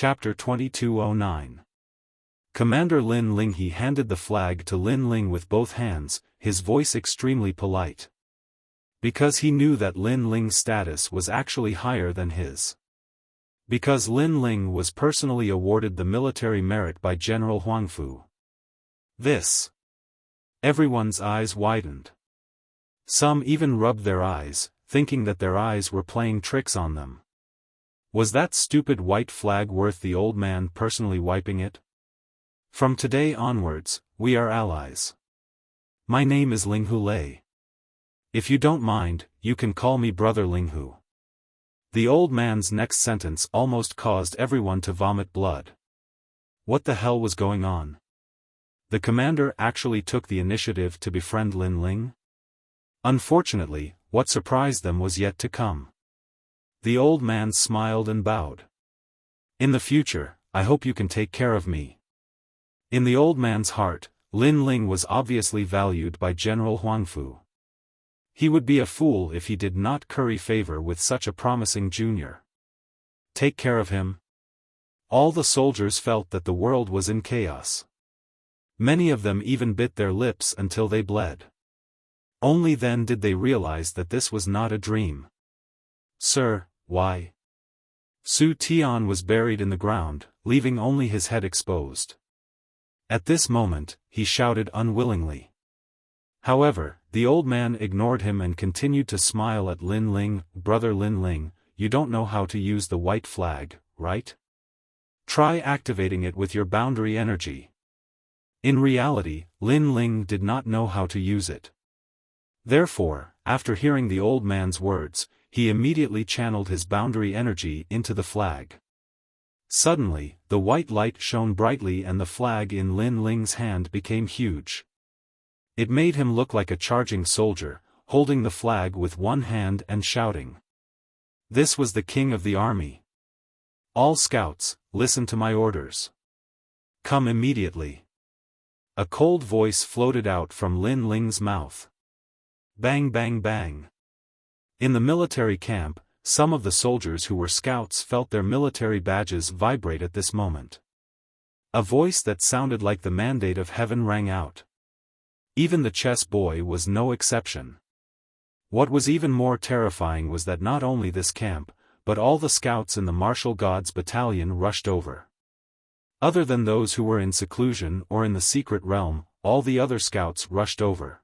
Chapter 2209. Commander Lin Ling. He handed the flag to Lin Ling with both hands, his voice extremely polite. Because he knew that Lin Ling's status was actually higher than his. Because Lin Ling was personally awarded the military merit by General Huangfu. This. Everyone's eyes widened. Some even rubbed their eyes, thinking that their eyes were playing tricks on them. Was that stupid white flag worth the old man personally wiping it? From today onwards, we are allies. My name is Ling Hu Lei. If you don't mind, you can call me Brother Ling Hu. The old man's next sentence almost caused everyone to vomit blood. What the hell was going on? The commander actually took the initiative to befriend Lin Ling? Unfortunately, what surprised them was yet to come. The old man smiled and bowed. In the future, I hope you can take care of me. In the old man's heart, Lin Ling was obviously valued by General Huangfu. He would be a fool if he did not curry favor with such a promising junior. Take care of him? All the soldiers felt that the world was in chaos. Many of them even bit their lips until they bled. Only then did they realize that this was not a dream. Sir, why? Su Tian was buried in the ground, leaving only his head exposed. At this moment, he shouted unwillingly. However, the old man ignored him and continued to smile at Lin Ling. Brother Lin Ling, you don't know how to use the white flag, right? Try activating it with your boundary energy. In reality, Lin Ling did not know how to use it. Therefore, after hearing the old man's words, he immediately channeled his boundary energy into the flag. Suddenly, the white light shone brightly and the flag in Lin Ling's hand became huge. It made him look like a charging soldier, holding the flag with one hand and shouting. This was the king of the army. All scouts, listen to my orders. Come immediately. A cold voice floated out from Lin Ling's mouth. Bang bang bang. In the military camp, some of the soldiers who were scouts felt their military badges vibrate at this moment. A voice that sounded like the mandate of heaven rang out. Even the chess boy was no exception. What was even more terrifying was that not only this camp, but all the scouts in the Martial Gods battalion rushed over. Other than those who were in seclusion or in the secret realm, all the other scouts rushed over.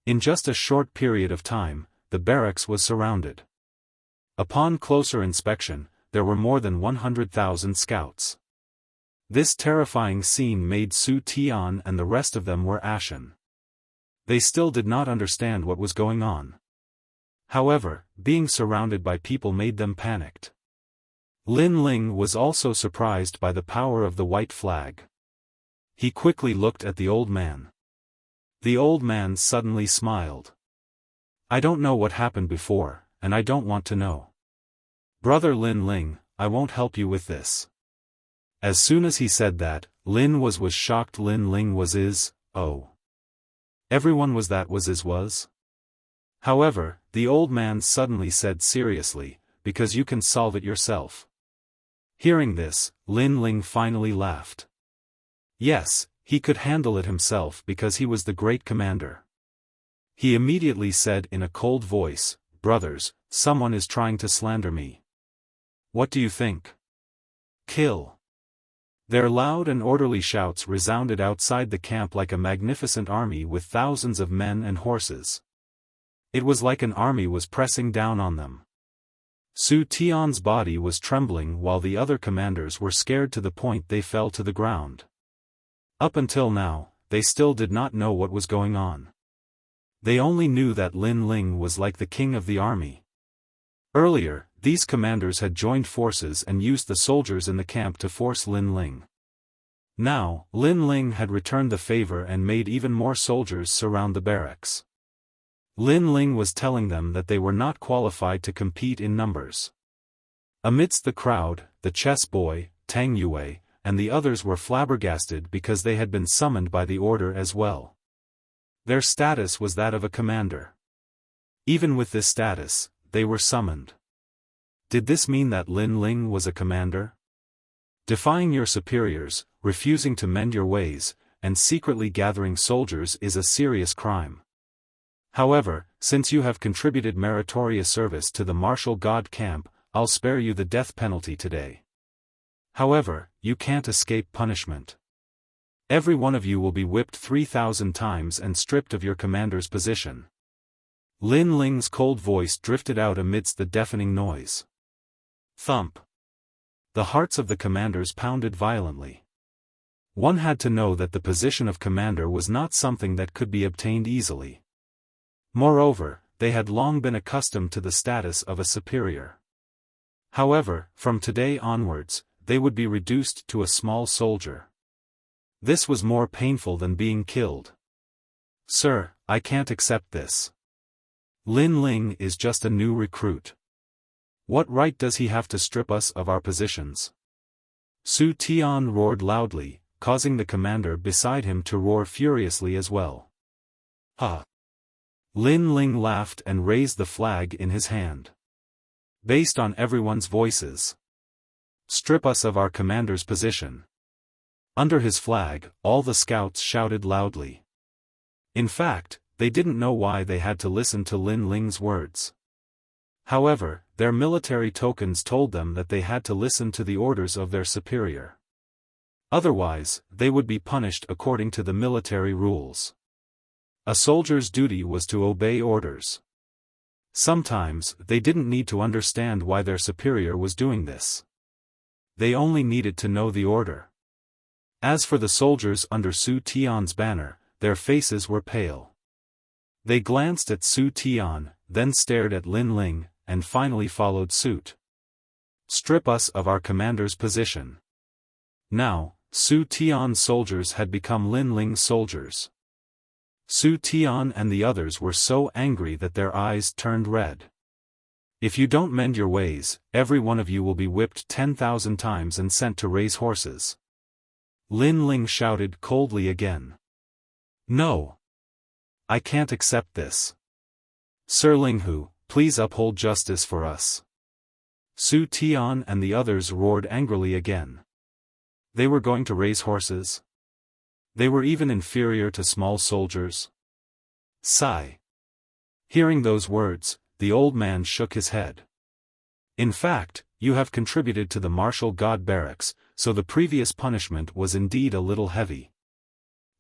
In just a short period of time, the barracks was surrounded. Upon closer inspection, there were more than 100,000 scouts. This terrifying scene made Su Tian and the rest of them were ashen. They still did not understand what was going on. However, being surrounded by people made them panicked. Lin Ling was also surprised by the power of the white flag. He quickly looked at the old man. The old man suddenly smiled. I don't know what happened before, and I don't want to know. Brother Lin Ling, I won't help you with this. As soon as he said that, Lin was shocked. Lin Ling was oh. Everyone was was. However, the old man suddenly said seriously, because you can solve it yourself. Hearing this, Lin Ling finally laughed. Yes, he could handle it himself because he was the great commander. He immediately said in a cold voice, brothers, someone is trying to slander me. What do you think? Kill. Their loud and orderly shouts resounded outside the camp like a magnificent army with thousands of men and horses. It was like an army was pressing down on them. Su Tian's body was trembling while the other commanders were scared to the point they fell to the ground. Up until now, they still did not know what was going on. They only knew that Lin Ling was like the king of the army. Earlier, these commanders had joined forces and used the soldiers in the camp to force Lin Ling. Now, Lin Ling had returned the favor and made even more soldiers surround the barracks. Lin Ling was telling them that they were not qualified to compete in numbers. Amidst the crowd, the chess boy, Tang Yue, and the others were flabbergasted because they had been summoned by the order as well. Their status was that of a commander. Even with this status, they were summoned. Did this mean that Lin Ling was a commander? Defying your superiors, refusing to mend your ways, and secretly gathering soldiers is a serious crime. However, since you have contributed meritorious service to the martial god camp, I'll spare you the death penalty today. However, you can't escape punishment. Every one of you will be whipped 3,000 times and stripped of your commander's position. Lin Ling's cold voice drifted out amidst the deafening noise. Thump. The hearts of the commanders pounded violently. One had to know that the position of commander was not something that could be obtained easily. Moreover, they had long been accustomed to the status of a superior. However, from today onwards, they would be reduced to a small soldier. This was more painful than being killed. Sir, I can't accept this. Lin Ling is just a new recruit. What right does he have to strip us of our positions? Su Tian roared loudly, causing the commander beside him to roar furiously as well. Ha! Lin Ling laughed and raised the flag in his hand. Based on everyone's voices. Strip us of our commander's position. Under his flag, all the scouts shouted loudly. In fact, they didn't know why they had to listen to Lin Ling's words. However, their military tokens told them that they had to listen to the orders of their superior. Otherwise, they would be punished according to the military rules. A soldier's duty was to obey orders. Sometimes, they didn't need to understand why their superior was doing this. They only needed to know the order. As for the soldiers under Su Tian's banner, their faces were pale. They glanced at Su Tian, then stared at Lin Ling, and finally followed suit. Strip us of our commander's position. Now, Su Tian's soldiers had become Lin Ling's soldiers. Su Tian and the others were so angry that their eyes turned red. If you don't mend your ways, every one of you will be whipped 10,000 times and sent to raise horses. Lin Ling shouted coldly again. No! I can't accept this. Sir Linghu, please uphold justice for us. Su Tian and the others roared angrily again. They were going to raise horses? They were even inferior to small soldiers? Sigh. Hearing those words, the old man shook his head. In fact, you have contributed to the martial god barracks, so the previous punishment was indeed a little heavy.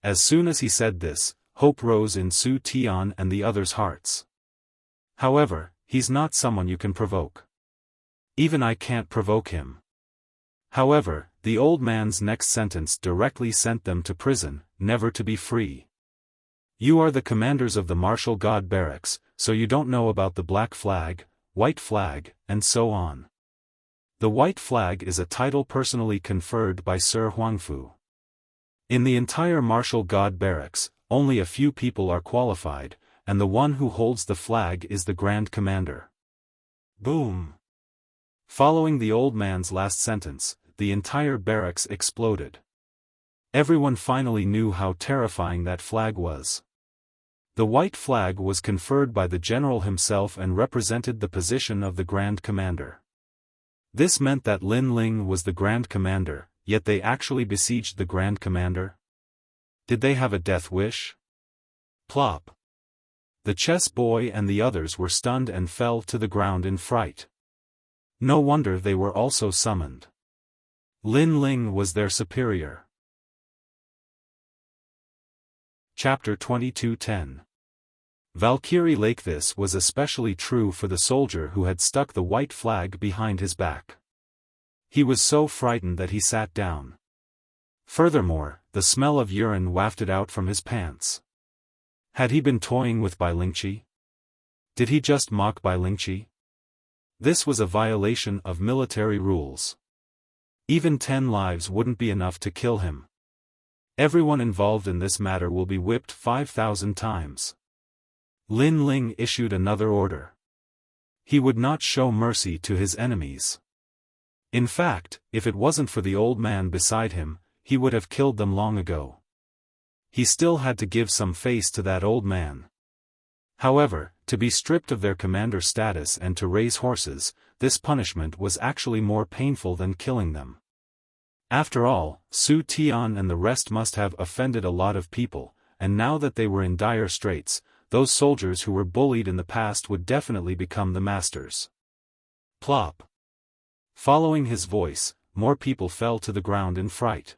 As soon as he said this, hope rose in Su Tian and the others' hearts. However, he's not someone you can provoke. Even I can't provoke him. However, the old man's next sentence directly sent them to prison, never to be free. You are the commanders of the martial god barracks, so you don't know about the black flag, white flag, and so on. The white flag is a title personally conferred by Sir Huangfu. In the entire martial god barracks, only a few people are qualified, and the one who holds the flag is the Grand Commander. Boom! Following the old man's last sentence, the entire barracks exploded. Everyone finally knew how terrifying that flag was. The white flag was conferred by the general himself and represented the position of the Grand Commander. This meant that Lin Ling was the Grand Commander, yet they actually besieged the Grand Commander? Did they have a death wish? Plop! The chess boy and the others were stunned and fell to the ground in fright. No wonder they were also summoned. Lin Ling was their superior. Chapter 22:10 Valkyrie Lake. This was especially true for the soldier who had stuck the white flag behind his back. He was so frightened that he sat down. Furthermore, the smell of urine wafted out from his pants. Had he been toying with Bai Lingqi? Did he just mock Bai Lingqi? This was a violation of military rules. Even 10 lives wouldn't be enough to kill him. Everyone involved in this matter will be whipped 5,000 times. Lin Ling issued another order. He would not show mercy to his enemies. In fact, if it wasn't for the old man beside him, he would have killed them long ago. He still had to give some face to that old man. However, to be stripped of their commander status and to raise horses, this punishment was actually more painful than killing them. After all, Su Tian and the rest must have offended a lot of people, and now that they were in dire straits, those soldiers who were bullied in the past would definitely become the masters. Plop. Following his voice, more people fell to the ground in fright.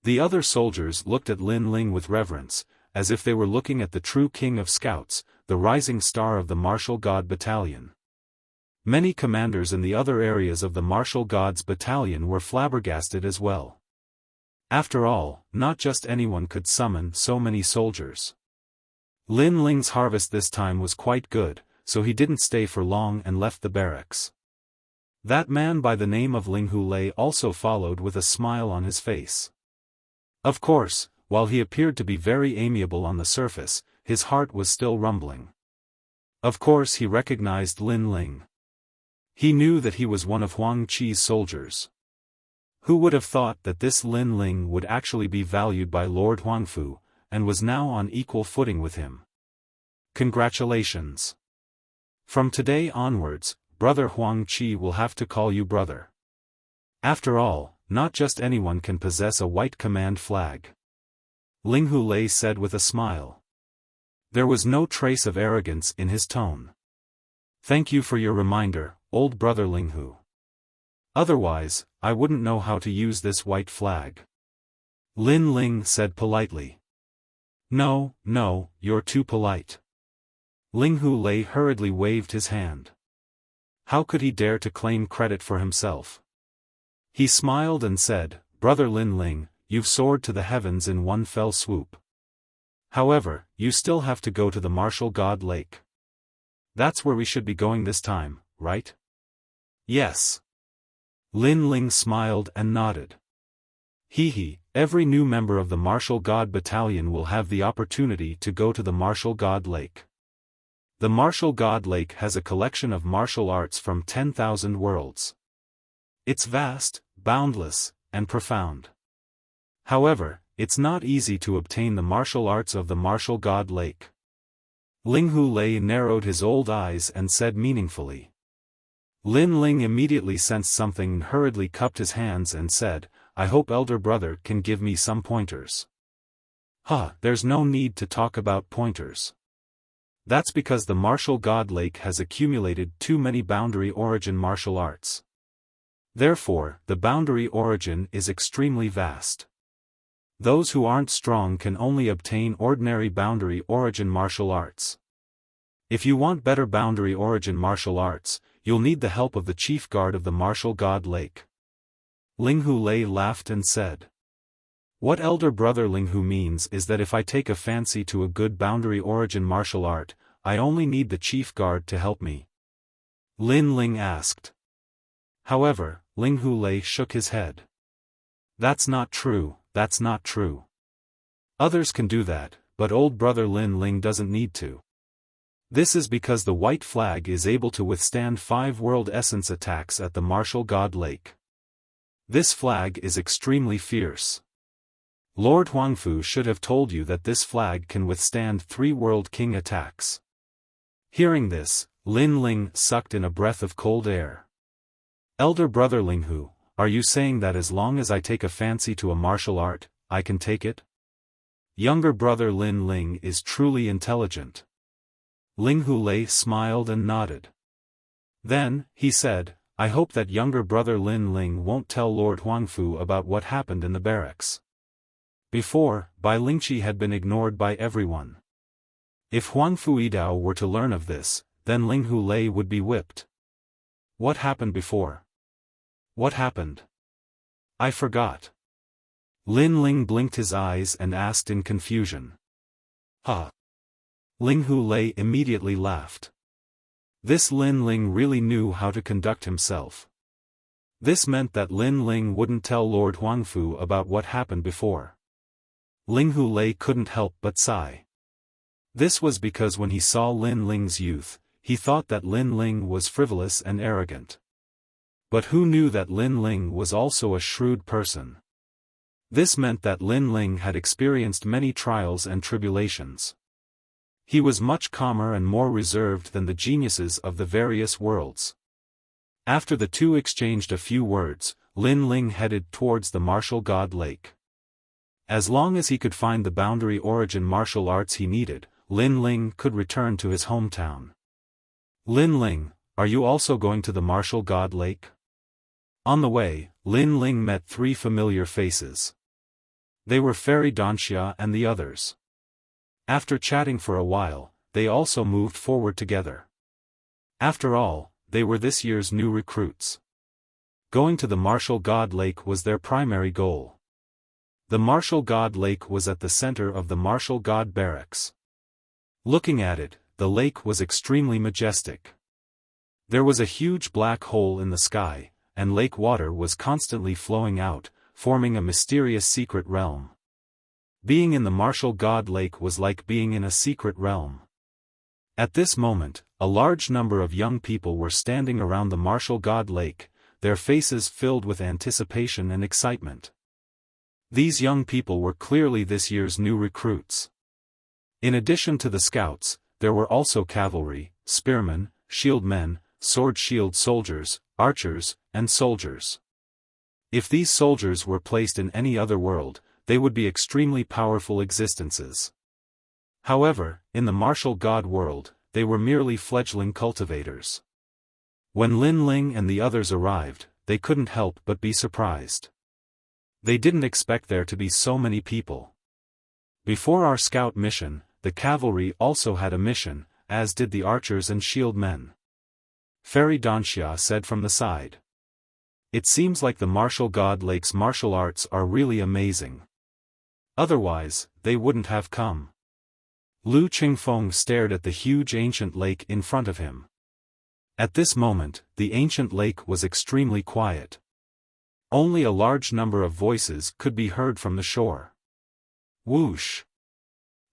The other soldiers looked at Lin Ling with reverence, as if they were looking at the true king of scouts, the rising star of the martial god battalion. Many commanders in the other areas of the martial gods battalion were flabbergasted as well. After all, not just anyone could summon so many soldiers. Lin Ling's harvest this time was quite good, so he didn't stay for long and left the barracks. That man by the name of Ling Hulei also followed with a smile on his face. Of course, while he appeared to be very amiable on the surface, his heart was still rumbling. Of course he recognized Lin Ling. He knew that he was one of Huang Qi's soldiers. Who would have thought that this Lin Ling would actually be valued by Lord Huangfu, and was now on equal footing with him? Congratulations. From today onwards, Brother Huang Qi will have to call you brother. After all, not just anyone can possess a white command flag. Ling Hulei said with a smile. There was no trace of arrogance in his tone. Thank you for your reminder, old brother Ling Hu. Otherwise, I wouldn't know how to use this white flag. Lin Ling said politely. No, you're too polite. Ling Hulei hurriedly waved his hand. How could he dare to claim credit for himself? He smiled and said, Brother Lin Ling, you've soared to the heavens in one fell swoop. However, you still have to go to the martial god lake. That's where we should be going this time, right? Yes. Lin Ling smiled and nodded. Every new member of the martial god battalion will have the opportunity to go to the martial god lake. The martial god lake has a collection of martial arts from 10,000 worlds. It's vast, boundless, and profound. However, it's not easy to obtain the martial arts of the martial god lake. Ling Hulei narrowed his old eyes and said meaningfully. Lin Ling immediately sensed something and hurriedly cupped his hands and said, I hope elder brother can give me some pointers. There's no need to talk about pointers. That's because the martial god lake has accumulated too many boundary origin martial arts. Therefore, the boundary origin is extremely vast. Those who aren't strong can only obtain ordinary boundary origin martial arts. If you want better boundary origin martial arts, you'll need the help of the chief guard of the martial god lake. Ling Hulei laughed and said. What elder brother Ling Hu means is that if I take a fancy to a good boundary origin martial art, I only need the chief guard to help me. Lin Ling asked. However, Ling Hulei shook his head. That's not true. Others can do that, but old brother Lin Ling doesn't need to. This is because the white flag is able to withstand 5 world essence attacks at the martial god lake. This flag is extremely fierce. Lord Huangfu should have told you that this flag can withstand 3 world king attacks. Hearing this, Lin Ling sucked in a breath of cold air. Elder brother Ling Hu, are you saying that as long as I take a fancy to a martial art, I can take it? Younger brother Lin Ling is truly intelligent. Ling Hulei smiled and nodded. Then, he said, I hope that younger brother Lin Ling won't tell Lord Huangfu about what happened in the barracks. Before, Bai Lingqi had been ignored by everyone. If Huangfu Yidao were to learn of this, then Ling Hulei would be whipped. What happened before? What happened? I forgot. Lin Ling blinked his eyes and asked in confusion. Ling Hulei immediately laughed. This Lin Ling really knew how to conduct himself. This meant that Lin Ling wouldn't tell Lord Huangfu about what happened before. Ling Hulei couldn't help but sigh. This was because when he saw Lin Ling's youth, he thought that Lin Ling was frivolous and arrogant. But who knew that Lin Ling was also a shrewd person? This meant that Lin Ling had experienced many trials and tribulations. He was much calmer and more reserved than the geniuses of the various worlds. After the two exchanged a few words, Lin Ling headed towards the martial god lake. As long as he could find the boundary origin martial arts he needed, Lin Ling could return to his hometown. Lin Ling, are you also going to the martial god lake? On the way, Lin Ling met three familiar faces. They were Fairy Wuxia and the others. After chatting for a while, they also moved forward together. After all, they were this year's new recruits. Going to the martial god lake was their primary goal. The martial god lake was at the center of the martial god barracks. Looking at it, the lake was extremely majestic. There was a huge black hole in the sky, and lake water was constantly flowing out, forming a mysterious secret realm. Being in the martial god lake was like being in a secret realm. At this moment, a large number of young people were standing around the martial god lake, their faces filled with anticipation and excitement. These young people were clearly this year's new recruits. In addition to the scouts, there were also cavalry, spearmen, shield men, sword-shield soldiers, archers, and soldiers. If these soldiers were placed in any other world, they would be extremely powerful existences. However, in the martial god world, they were merely fledgling cultivators. When Lin Ling and the others arrived, they couldn't help but be surprised. They didn't expect there to be so many people. Before our scout mission, the cavalry also had a mission, as did the archers and shield men. Fairy Wuxia said from the side. It seems like the martial god lake's martial arts are really amazing. Otherwise, they wouldn't have come. Lu Qingfeng stared at the huge ancient lake in front of him. At this moment, the ancient lake was extremely quiet. Only a large number of voices could be heard from the shore. Whoosh!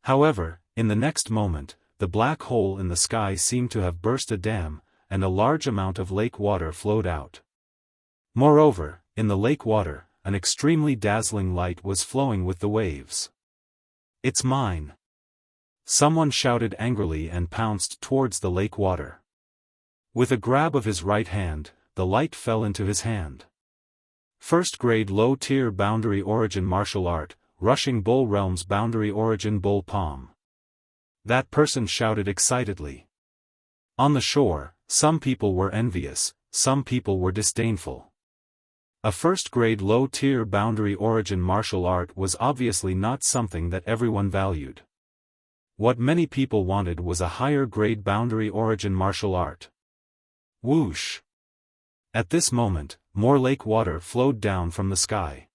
However, in the next moment, the black hole in the sky seemed to have burst a dam, and a large amount of lake water flowed out. Moreover, in the lake water, an extremely dazzling light was flowing with the waves. It's mine! Someone shouted angrily and pounced towards the lake water. With a grab of his right hand, the light fell into his hand. First grade low-tier boundary origin martial art, Rushing Bull Realms boundary origin bull palm. That person shouted excitedly. On the shore, some people were envious, some people were disdainful. A first-grade low-tier boundary origin martial art was obviously not something that everyone valued. What many people wanted was a higher-grade boundary origin martial art. Whoosh! At this moment, more lake water flowed down from the sky.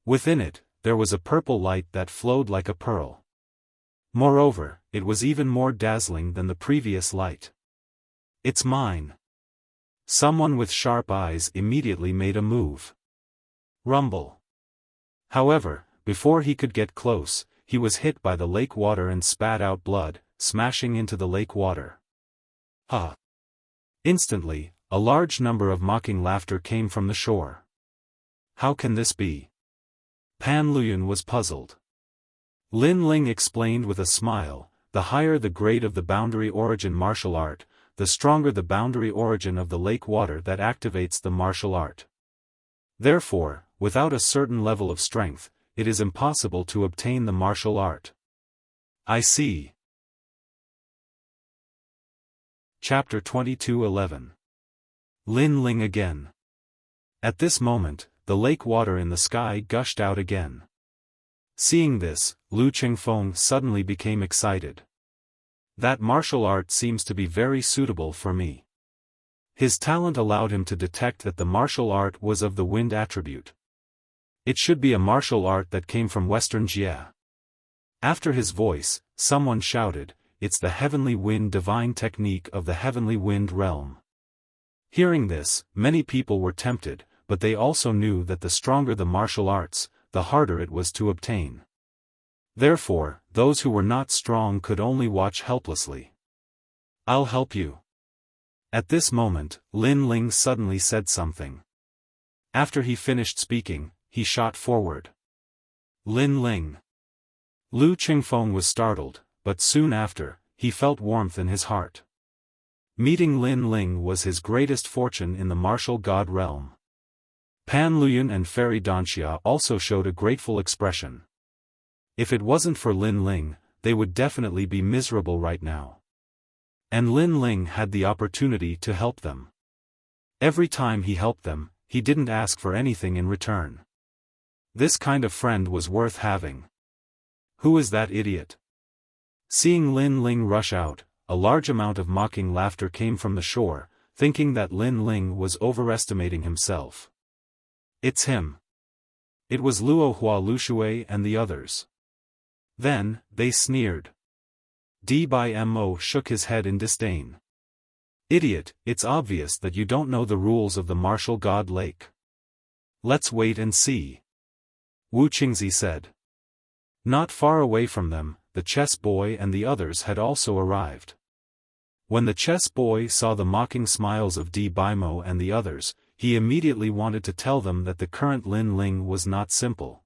Within it, there was a purple light that flowed like a pearl. Moreover, it was even more dazzling than the previous light. It's mine! Someone with sharp eyes immediately made a move. Rumble! However, before he could get close, he was hit by the lake water and spat out blood, smashing into the lake water. Ha! Instantly, a large number of mocking laughter came from the shore. How can this be? Pan Luyuan was puzzled. Lin Ling explained with a smile, the higher the grade of the boundary origin martial art, the stronger the boundary origin of the lake water that activates the martial art. Therefore, without a certain level of strength, it is impossible to obtain the martial art. I see. Chapter 22:11. Lin Ling again. At this moment, the lake water in the sky gushed out again. Seeing this, Lu Qingfeng suddenly became excited. That martial art seems to be very suitable for me. His talent allowed him to detect that the martial art was of the wind attribute. It should be a martial art that came from Western Jia. After his voice, someone shouted, "It's the heavenly wind divine technique of the heavenly wind realm." Hearing this, many people were tempted, but they also knew that the stronger the martial arts, the harder it was to obtain. Therefore, those who were not strong could only watch helplessly. I'll help you. At this moment, Lin Ling suddenly said something. After he finished speaking, he shot forward. Lin Ling. Lu Qingfeng was startled, but soon after, he felt warmth in his heart. Meeting Lin Ling was his greatest fortune in the martial god realm. Pan Luyan and Fairy Danxia also showed a grateful expression. If it wasn't for Lin Ling, they would definitely be miserable right now. And Lin Ling had the opportunity to help them. Every time he helped them, he didn't ask for anything in return. This kind of friend was worth having. Who is that idiot? Seeing Lin Ling rush out, a large amount of mocking laughter came from the shore, thinking that Lin Ling was overestimating himself. It's him. It was Luo Hua Lushui and the others. Then, they sneered. Mo shook his head in disdain. Idiot, it's obvious that you don't know the rules of the martial god lake. Let's wait and see. Wu Qingzi said. Not far away from them, the chess boy and the others had also arrived. When the chess boy saw the mocking smiles of Mo and the others, he immediately wanted to tell them that the current Lin Ling was not simple.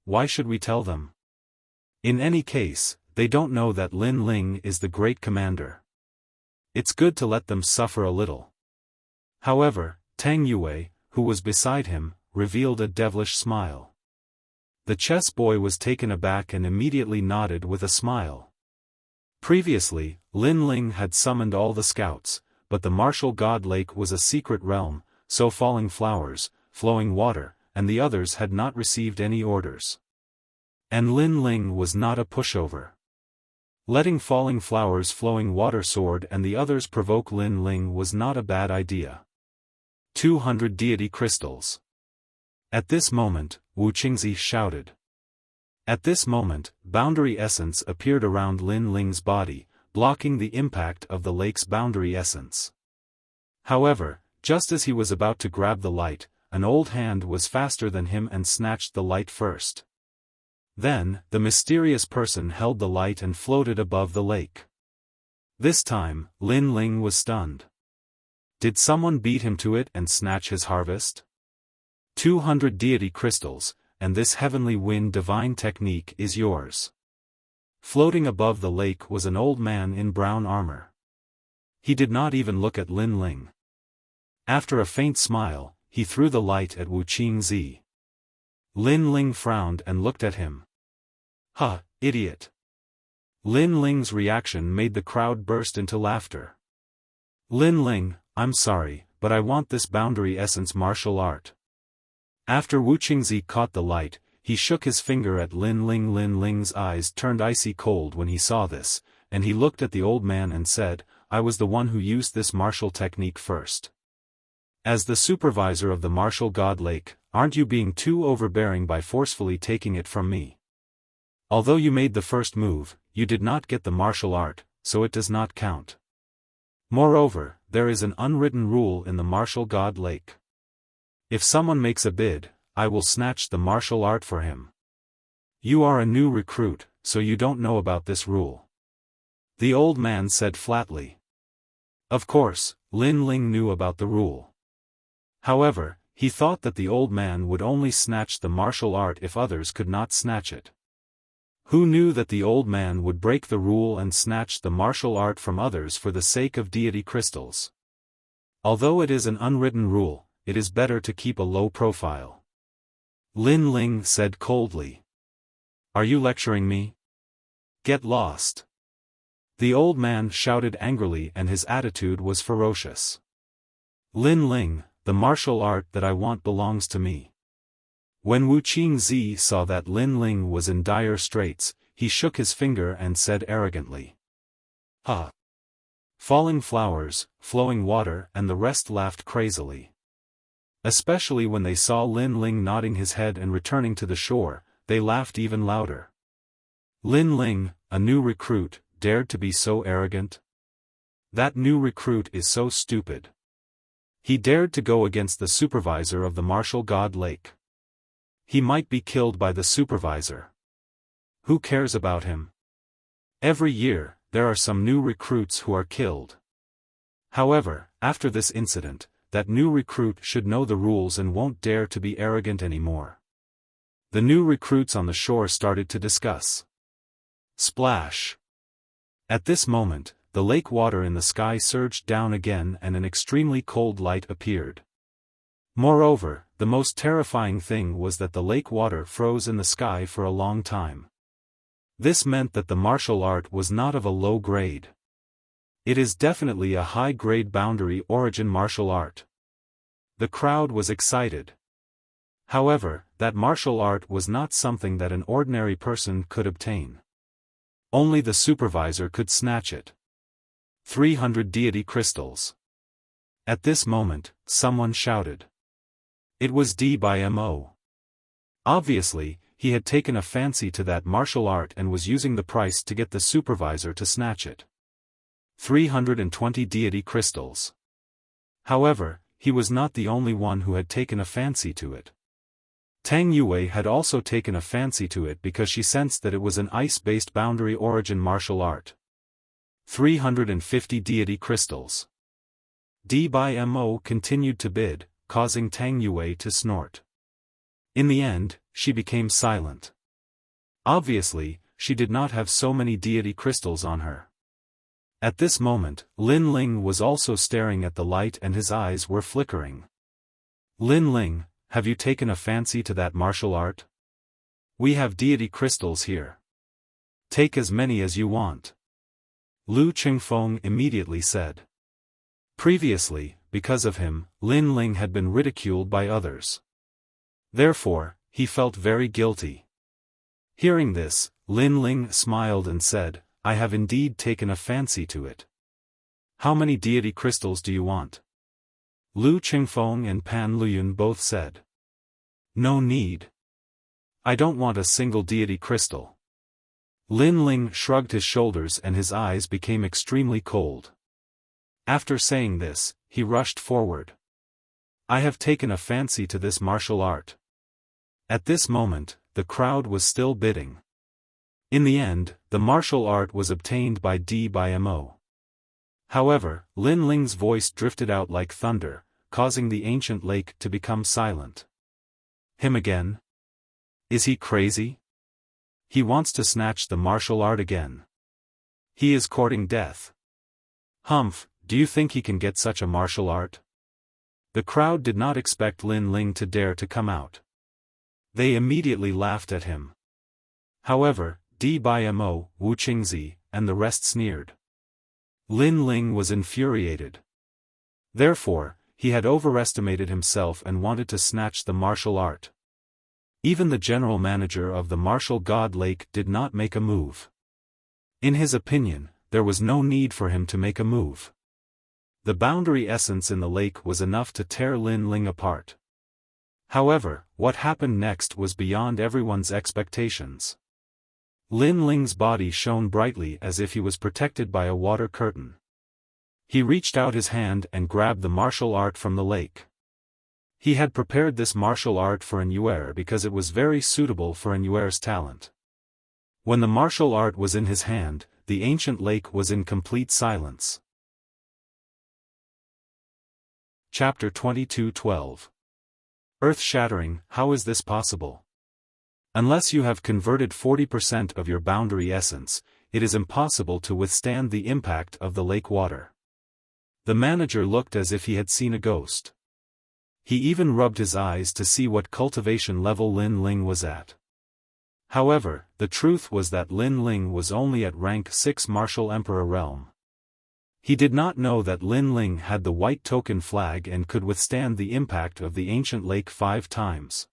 Why should we tell them? In any case, they don't know that Lin Ling is the great commander. It's good to let them suffer a little. However, Tang Yue, who was beside him, revealed a devilish smile. The chess boy was taken aback and immediately nodded with a smile. Previously, Lin Ling had summoned all the scouts, but the martial god lake was a secret realm, so falling flowers, flowing water, and the others had not received any orders. And Lin Ling was not a pushover. Letting falling flowers flowing water sword and the others provoke Lin Ling was not a bad idea. 200 deity crystals. At this moment, Wu Qingzi shouted. At this moment, boundary essence appeared around Lin Ling's body, blocking the impact of the lake's boundary essence. However, just as he was about to grab the light, an old hand was faster than him and snatched the light first. Then, the mysterious person held the light and floated above the lake. This time, Lin Ling was stunned. Did someone beat him to it and snatch his harvest? 200 deity crystals, and this heavenly wind divine technique is yours. Floating above the lake was an old man in brown armor. He did not even look at Lin Ling. After a faint smile, he threw the light at Wu Qingzi. Lin Ling frowned and looked at him. Ha, idiot. Lin Ling's reaction made the crowd burst into laughter. Lin Ling, I'm sorry, but I want this boundary essence martial art. After Wu Qingzi caught the light, he shook his finger at Lin Ling. Lin Ling's eyes turned icy cold when he saw this, and he looked at the old man and said, I was the one who used this martial technique first. As the supervisor of the martial god lake, aren't you being too overbearing by forcefully taking it from me? Although you made the first move, you did not get the martial art, so it does not count. Moreover, there is an unwritten rule in the martial god lake. If someone makes a bid, I will snatch the martial art for him. You are a new recruit, so you don't know about this rule. The old man said flatly. Of course, Lin Ling knew about the rule. However, he thought that the old man would only snatch the martial art if others could not snatch it. Who knew that the old man would break the rule and snatch the martial art from others for the sake of deity crystals? Although it is an unwritten rule, it is better to keep a low profile. Lin Ling said coldly. Are you lecturing me? Get lost. The old man shouted angrily and his attitude was ferocious. Lin Ling, the martial art that I want belongs to me. When Wu Qingzi saw that Lin Ling was in dire straits, he shook his finger and said arrogantly. Ha! Falling flowers, flowing water and the rest laughed crazily. Especially when they saw Lin Ling nodding his head and returning to the shore, they laughed even louder. Lin Ling, a new recruit, dared to be so arrogant? That new recruit is so stupid. He dared to go against the supervisor of the martial god lake. He might be killed by the supervisor. Who cares about him? Every year, there are some new recruits who are killed. However, after this incident, that new recruit should know the rules and won't dare to be arrogant anymore. The new recruits on the shore started to discuss. Splash! At this moment, the lake water in the sky surged down again and an extremely cold light appeared. Moreover, the most terrifying thing was that the lake water froze in the sky for a long time. This meant that the martial art was not of a low grade. It is definitely a high-grade boundary origin martial art. The crowd was excited. However, that martial art was not something that an ordinary person could obtain. Only the supervisor could snatch it. 300 deity crystals. At this moment, someone shouted. It was D/Mo. Obviously, he had taken a fancy to that martial art and was using the price to get the supervisor to snatch it. 320 deity crystals. However, he was not the only one who had taken a fancy to it. Tang Yue had also taken a fancy to it because she sensed that it was an ice-based boundary origin martial art. 350 deity crystals. D/Mo continued to bid, causing Tang Yue to snort. In the end, she became silent. Obviously, she did not have so many deity crystals on her. At this moment, Lin Ling was also staring at the light and his eyes were flickering. Lin Ling, have you taken a fancy to that martial art? We have deity crystals here. Take as many as you want. Lu Qingfeng immediately said. Previously, because of him, Lin Ling had been ridiculed by others. Therefore, he felt very guilty. Hearing this, Lin Ling smiled and said, I have indeed taken a fancy to it. How many deity crystals do you want? Lu Qingfeng and Pan Luyun both said. No need. I don't want a single deity crystal. Lin Ling shrugged his shoulders and his eyes became extremely cold. After saying this, he rushed forward. I have taken a fancy to this martial art. At this moment, the crowd was still bidding. In the end, the martial art was obtained by D/Mo. However, Lin Ling's voice drifted out like thunder, causing the ancient lake to become silent. Him again? Is he crazy? He wants to snatch the martial art again. He is courting death. Humph, do you think he can get such a martial art? The crowd did not expect Lin Ling to dare to come out. They immediately laughed at him. However, D/Mo, Wu Qingzi, and the rest sneered. Lin Ling was infuriated. Therefore, he had overestimated himself and wanted to snatch the martial art. Even the general manager of the martial god lake did not make a move. In his opinion, there was no need for him to make a move. The boundary essence in the lake was enough to tear Lin Ling apart. However, what happened next was beyond everyone's expectations. Lin Ling's body shone brightly as if he was protected by a water curtain. He reached out his hand and grabbed the martial art from the lake. He had prepared this martial art for Enyuer because it was very suitable for Enyuer's talent. When the martial art was in his hand, the ancient lake was in complete silence. Chapter 22:12. Earth-shattering, how is this possible? Unless you have converted 40% of your boundary essence, it is impossible to withstand the impact of the lake water. The manager looked as if he had seen a ghost. He even rubbed his eyes to see what cultivation level Lin Ling was at. However, the truth was that Lin Ling was only at rank 6 Martial Emperor realm. He did not know that Lin Ling had the white token flag and could withstand the impact of the ancient lake 5 times.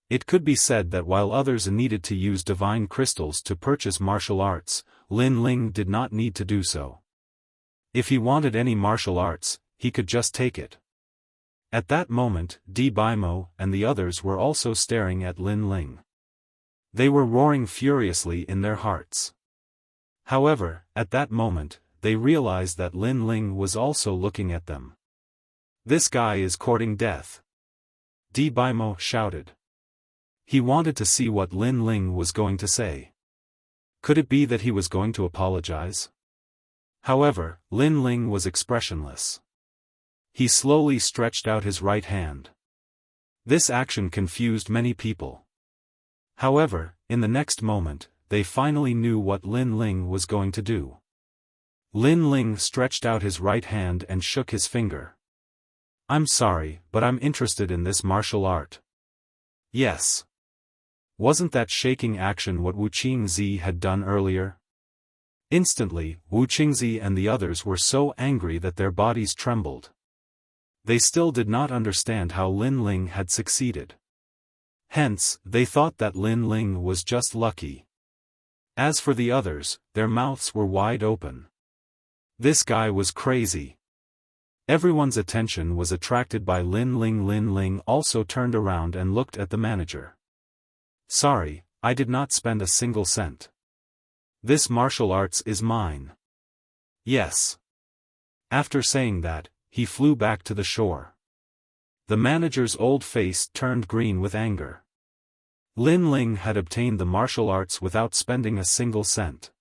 It could be said that while others needed to use divine crystals to purchase martial arts, Lin Ling did not need to do so. If he wanted any martial arts, he could just take it. At that moment, D/Mo and the others were also staring at Lin Ling. They were roaring furiously in their hearts. However, at that moment, they realized that Lin Ling was also looking at them. This guy is courting death. D/Mo shouted. He wanted to see what Lin Ling was going to say. Could it be that he was going to apologize? However, Lin Ling was expressionless. He slowly stretched out his right hand. This action confused many people. However, in the next moment, they finally knew what Lin Ling was going to do. Lin Ling stretched out his right hand and shook his finger. I'm sorry, but I'm interested in this martial art. Yes. Wasn't that shaking action what Wu Qingzi had done earlier? Instantly, Wu Qingzi and the others were so angry that their bodies trembled. They still did not understand how Lin Ling had succeeded. Hence, they thought that Lin Ling was just lucky. As for the others, their mouths were wide open. This guy was crazy. Everyone's attention was attracted by Lin Ling. Lin Ling also turned around and looked at the manager. Sorry, I did not spend a single cent. This martial arts is mine. Yes. After saying that, he flew back to the shore. The manager's old face turned green with anger. Lin Ling had obtained the martial arts without spending a single cent.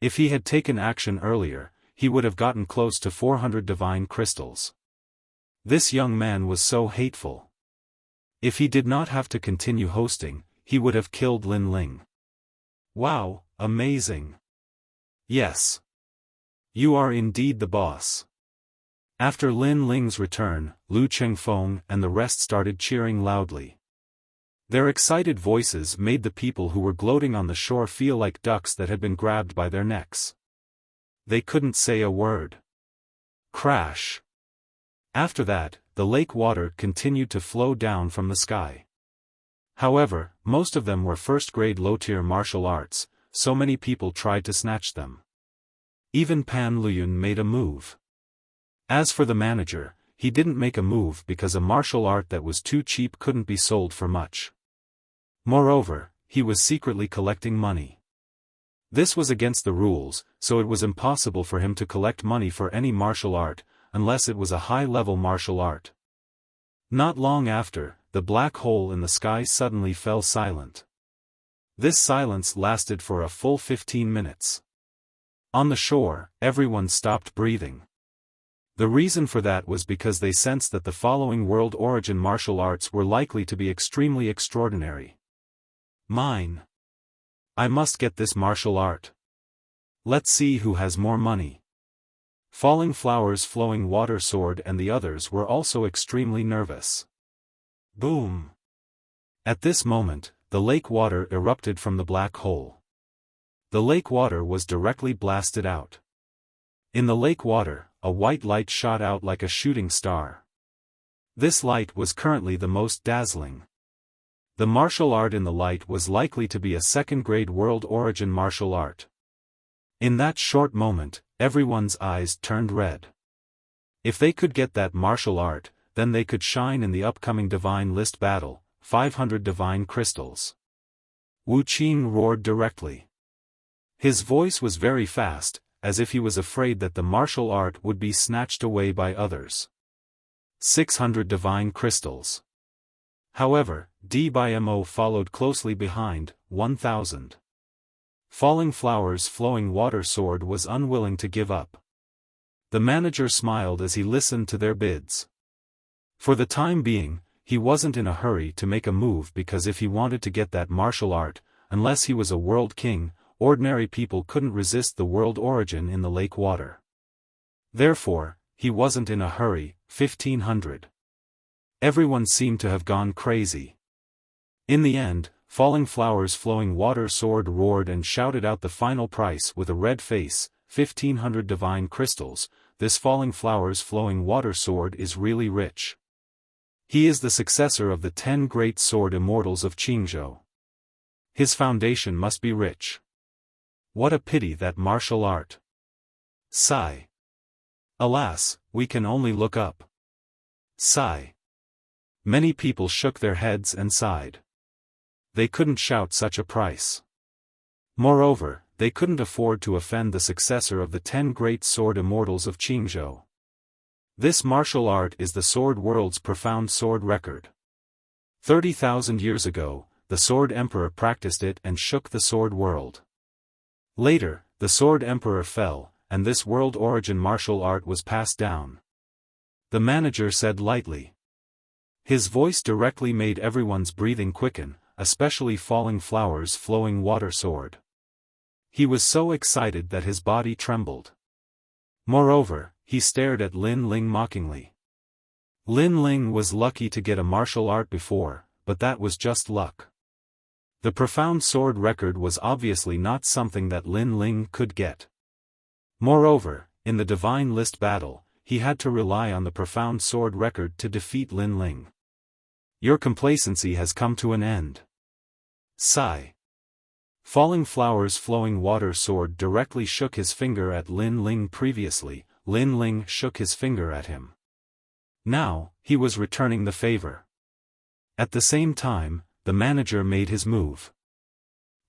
If he had taken action earlier, he would have gotten close to 400 divine crystals. This young man was so hateful. If he did not have to continue hosting, he would have killed Lin Ling. Wow, amazing. Yes. You are indeed the boss. After Lin Ling's return, Lu Chengfeng and the rest started cheering loudly. Their excited voices made the people who were gloating on the shore feel like ducks that had been grabbed by their necks. They couldn't say a word. Crash. After that, the lake water continued to flow down from the sky. However, most of them were first-grade low-tier martial arts, so many people tried to snatch them. Even Pan Luyun made a move. As for the manager, he didn't make a move because a martial art that was too cheap couldn't be sold for much. Moreover, he was secretly collecting money. This was against the rules, so it was impossible for him to collect money for any martial art, unless it was a high-level martial art. Not long after, the black hole in the sky suddenly fell silent. This silence lasted for a full 15 minutes. On the shore, everyone stopped breathing. The reason for that was because they sensed that the following world origin martial arts were likely to be extremely extraordinary. Mine. I must get this martial art. Let's see who has more money. Falling Flowers, Flowing Water Sword and the others were also extremely nervous. Boom! At this moment, the lake water erupted from the black hole. The lake water was directly blasted out. In the lake water, a white light shot out like a shooting star. This light was currently the most dazzling. The martial art in the light was likely to be a second-grade world origin martial art. In that short moment, everyone's eyes turned red. If they could get that martial art, then they could shine in the upcoming divine list battle, 500 divine crystals. Wu Qing roared directly. His voice was very fast, as if he was afraid that the martial art would be snatched away by others. 600 divine crystals. However, DBMO followed closely behind, 1,000. Falling Flowers, Flowing Water Sword was unwilling to give up. The manager smiled as he listened to their bids. For the time being, he wasn't in a hurry to make a move because if he wanted to get that martial art, unless he was a world king, ordinary people couldn't resist the world origin in the lake water. Therefore, he wasn't in a hurry. 1,500. Everyone seemed to have gone crazy. In the end, Falling Flowers, Flowing Water Sword roared and shouted out the final price with a red face, 1,500 divine crystals. This Falling Flowers, Flowing Water Sword is really rich. He is the successor of the 10 great sword immortals of Qingzhou. His foundation must be rich. What a pity that martial art. Sigh. Alas, we can only look up. Sigh. Many people shook their heads and sighed. They couldn't shout such a price. Moreover, they couldn't afford to offend the successor of the 10 great sword immortals of Qingzhou. This martial art is the sword world's profound sword record. 30,000 years ago, the Sword Emperor practiced it and shook the sword world. Later, the Sword Emperor fell, and this world origin martial art was passed down. The manager said lightly. His voice directly made everyone's breathing quicken, especially Falling Flowers, Flowing Water Sword. He was so excited that his body trembled. Moreover, he stared at Lin Ling mockingly. Lin Ling was lucky to get a martial art before, but that was just luck. The profound sword record was obviously not something that Lin Ling could get. Moreover, in the divine list battle, he had to rely on the profound sword record to defeat Lin Ling. Your complacency has come to an end. Sigh. Falling Flowers' flowing water sword directly shook his finger at Lin Ling previously. Lin Ling shook his finger at him. Now, he was returning the favor. At the same time, the manager made his move.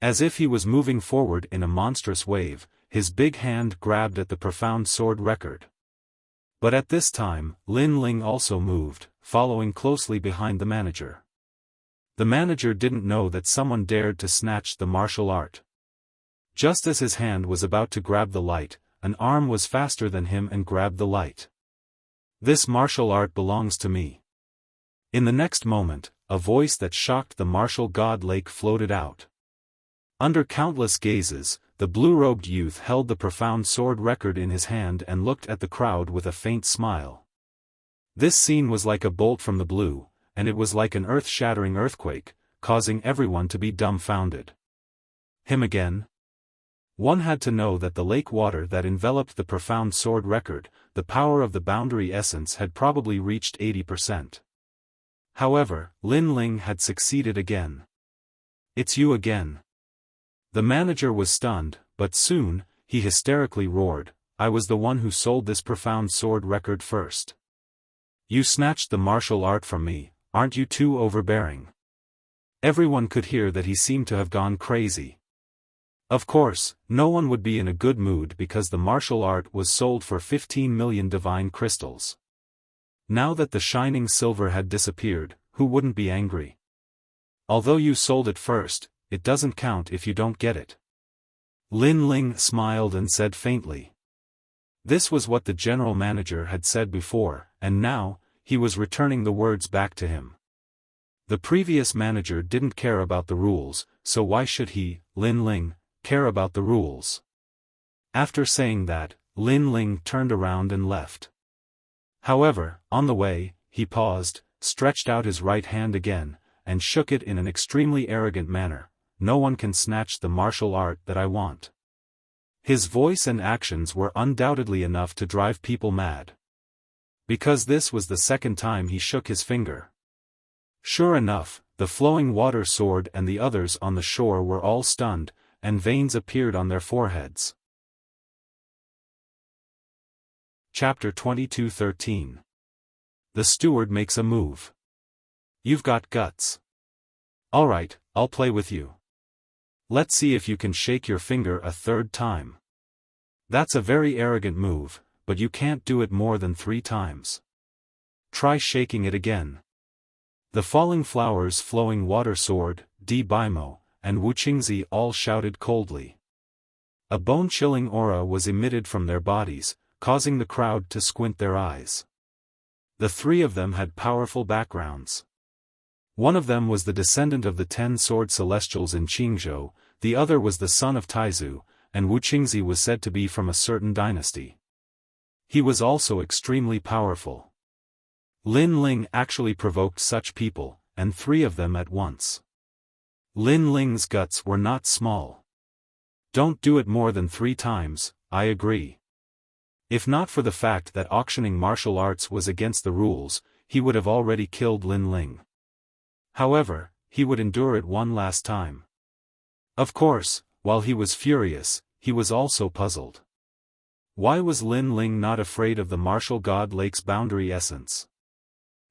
As if he was moving forward in a monstrous wave, his big hand grabbed at the profound sword record. But at this time, Lin Ling also moved, following closely behind the manager. The manager didn't know that someone dared to snatch the martial art. Just as his hand was about to grab the light, an arm was faster than him and grabbed the light. This martial art belongs to me. In the next moment, a voice that shocked the martial god Lake floated out. Under countless gazes, the blue-robed youth held the profound sword record in his hand and looked at the crowd with a faint smile. This scene was like a bolt from the blue, and it was like an earth-shattering earthquake, causing everyone to be dumbfounded. Him again? One had to know that the lake water that enveloped the profound sword record, the power of the boundary essence had probably reached 80%. However, Lin Ling had succeeded again. It's you again. The manager was stunned, but soon, he hysterically roared, I was the one who sold this profound sword record first. You snatched the martial art from me, aren't you too overbearing? Everyone could hear that he seemed to have gone crazy. Of course, no one would be in a good mood because the martial art was sold for 15 million divine crystals. Now that the shining silver had disappeared, who wouldn't be angry? Although you sold it first, it doesn't count if you don't get it. Lin Ling smiled and said faintly. This was what the general manager had said before, and now, he was returning the words back to him. The previous manager didn't care about the rules, so why should he, Lin Ling, care about the rules? After saying that, Lin Ling turned around and left. However, on the way, he paused, stretched out his right hand again, and shook it in an extremely arrogant manner. No one can snatch the martial art that I want. His voice and actions were undoubtedly enough to drive people mad. Because this was the second time he shook his finger. Sure enough, the flowing water sword and the others on the shore were all stunned, and veins appeared on their foreheads. Chapter 22:13. The steward makes a move. You've got guts. Alright, I'll play with you. Let's see if you can shake your finger a third time. That's a very arrogant move, but you can't do it more than 3 times. Try shaking it again. The Falling Flowers' flowing water sword, Di Baimo, and Wuxia all shouted coldly. A bone-chilling aura was emitted from their bodies, causing the crowd to squint their eyes. The 3 of them had powerful backgrounds. One of them was the descendant of the 10-sword celestials in Qingzhou, the other was the son of Taizu, and Wuxia was said to be from a certain dynasty. He was also extremely powerful. Lin Ling actually provoked such people, and 3 of them at once. Lin Ling's guts were not small. Don't do it more than 3 times, I agree. If not for the fact that auctioning martial arts was against the rules, he would have already killed Lin Ling. However, he would endure it one last time. Of course, while he was furious, he was also puzzled. Why was Lin Ling not afraid of the martial god Lake's boundary essence?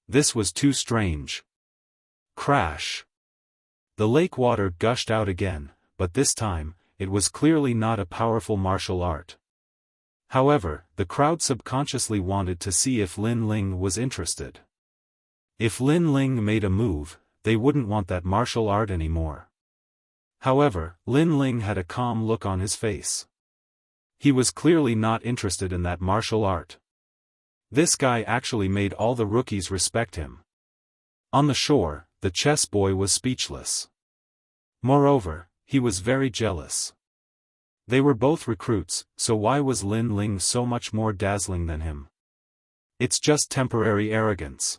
This was too strange. Crash! The lake water gushed out again, but this time, it was clearly not a powerful martial art. However, the crowd subconsciously wanted to see if Lin Ling was interested. If Lin Ling made a move, they wouldn't want that martial art anymore. However, Lin Ling had a calm look on his face. He was clearly not interested in that martial art. This guy actually made all the rookies respect him. On the shore, the chess boy was speechless. Moreover, he was very jealous. They were both recruits, so why was Lin Ling so much more dazzling than him? It's just temporary arrogance.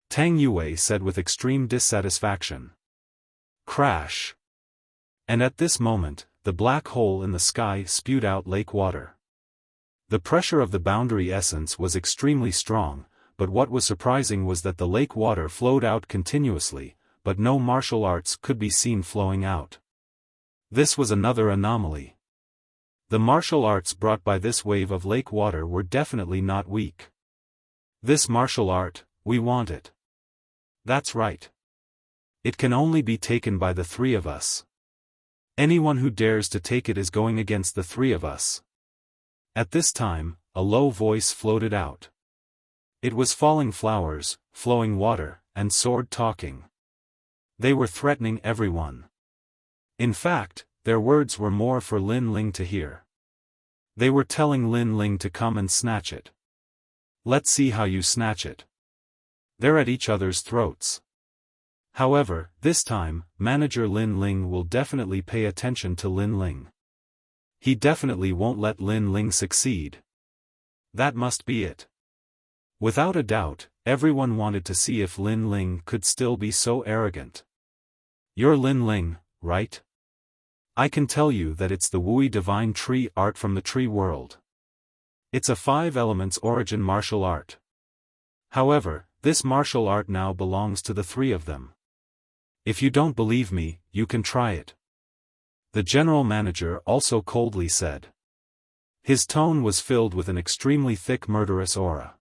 Tang Yue said with extreme dissatisfaction. Crash. And at this moment, the black hole in the sky spewed out lake water. The pressure of the boundary essence was extremely strong, but what was surprising was that the lake water flowed out continuously, but no martial arts could be seen flowing out. This was another anomaly. The martial arts brought by this wave of lake water were definitely not weak. This martial art, we want it. That's right. It can only be taken by the three of us. Anyone who dares to take it is going against the three of us. At this time, a low voice floated out. It was Falling Flowers, Flowing Water, and Sword talking. They were threatening everyone. In fact, their words were more for Lin Ling to hear. They were telling Lin Ling to come and snatch it. Let's see how you snatch it. They're at each other's throats. However, this time, Manager Lin Ling will definitely pay attention to Lin Ling. He definitely won't let Lin Ling succeed. That must be it. Without a doubt, everyone wanted to see if Lin Ling could still be so arrogant. You're Lin Ling, right? I can tell you that it's the Wui Divine Tree art from the Tree World. It's a 5 elements origin martial art. However, this martial art now belongs to the three of them. If you don't believe me, you can try it. The general manager also coldly said. His tone was filled with an extremely thick murderous aura.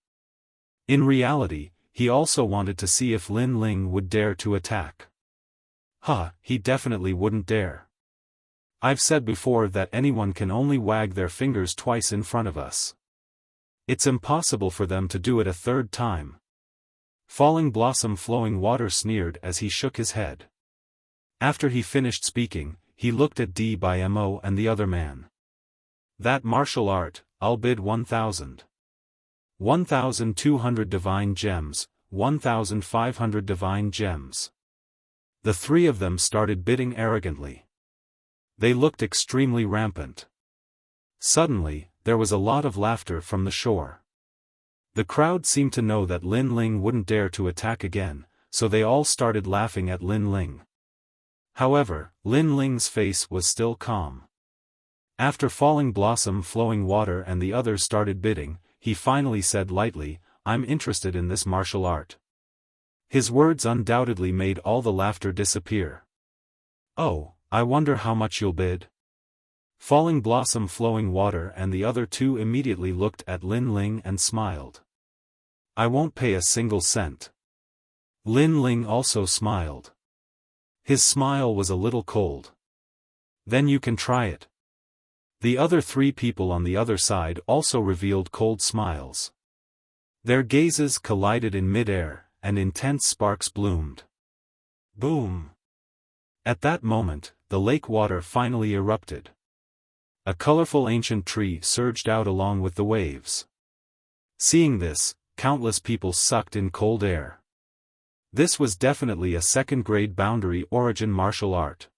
In reality, he also wanted to see if Lin Ling would dare to attack. He definitely wouldn't dare. I've said before that anyone can only wag their fingers twice in front of us. It's impossible for them to do it a third time. Falling Blossom Flowing Water sneered as he shook his head. After he finished speaking, he looked at Dimo and the other man. That martial art, I'll bid 1,000. 1,200 divine gems, 1,500 divine gems. The three of them started bidding arrogantly. They looked extremely rampant. Suddenly, there was a lot of laughter from the shore. The crowd seemed to know that Lin Ling wouldn't dare to attack again, so they all started laughing at Lin Ling. However, Lin Ling's face was still calm. After Falling Blossom Flowing Water and the others started bidding, he finally said lightly, I'm interested in this martial art. His words undoubtedly made all the laughter disappear. Oh, I wonder how much you'll bid? Falling Blossom Flowing Water and the other two immediately looked at Lin Ling and smiled. I won't pay a single cent. Lin Ling also smiled. His smile was a little cold. Then you can try it. The other three people on the other side also revealed cold smiles. Their gazes collided in mid-air, and intense sparks bloomed. Boom! At that moment, the lake water finally erupted. A colorful ancient tree surged out along with the waves. Seeing this, countless people sucked in cold air. This was definitely a second-grade boundary origin martial art.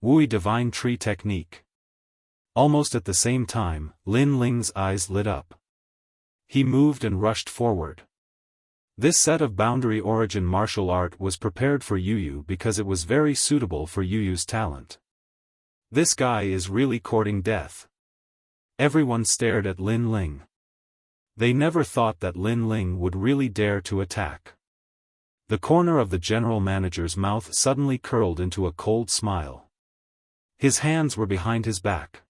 Wui Divine Tree Technique. Almost at the same time, Lin Ling's eyes lit up. He moved and rushed forward. This set of boundary origin martial art was prepared for Yu Yu because it was very suitable for Yu Yu's talent. This guy is really courting death. Everyone stared at Lin Ling. They never thought that Lin Ling would really dare to attack. The corner of the general manager's mouth suddenly curled into a cold smile. His hands were behind his back.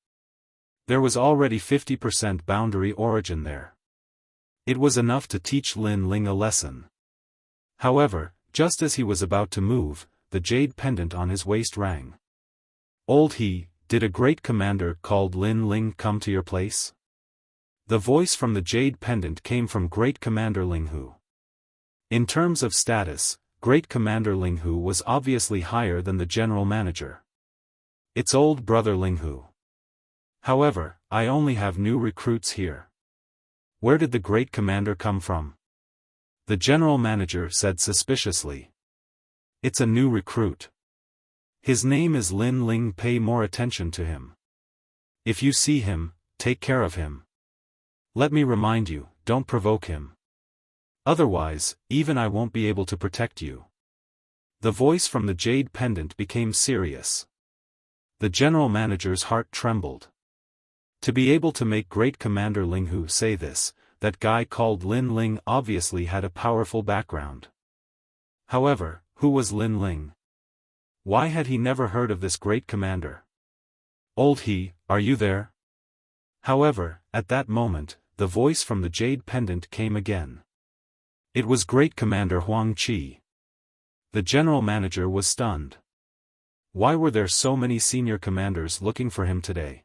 There was already 50% boundary origin there. It was enough to teach Lin Ling a lesson. However, just as he was about to move, the jade pendant on his waist rang. Old he, did a great commander called Lin Ling come to your place? The voice from the jade pendant came from Great Commander Ling Hu. In terms of status, Great Commander Ling Hu was obviously higher than the general manager. It's old brother Ling Hu. However, I only have new recruits here. Where did the great commander come from? The general manager said suspiciously. It's a new recruit. His name is Lin Ling. Pay more attention to him. If you see him, take care of him. Let me remind you, don't provoke him. Otherwise, even I won't be able to protect you." The voice from the jade pendant became serious. The general manager's heart trembled. To be able to make Great Commander Ling Hu say this, that guy called Lin Ling obviously had a powerful background. However, who was Lin Ling? Why had he never heard of this great commander? "Old he, are you there?" However, at that moment, the voice from the jade pendant came again. It was Great Commander Huang Qi. The general manager was stunned. Why were there so many senior commanders looking for him today?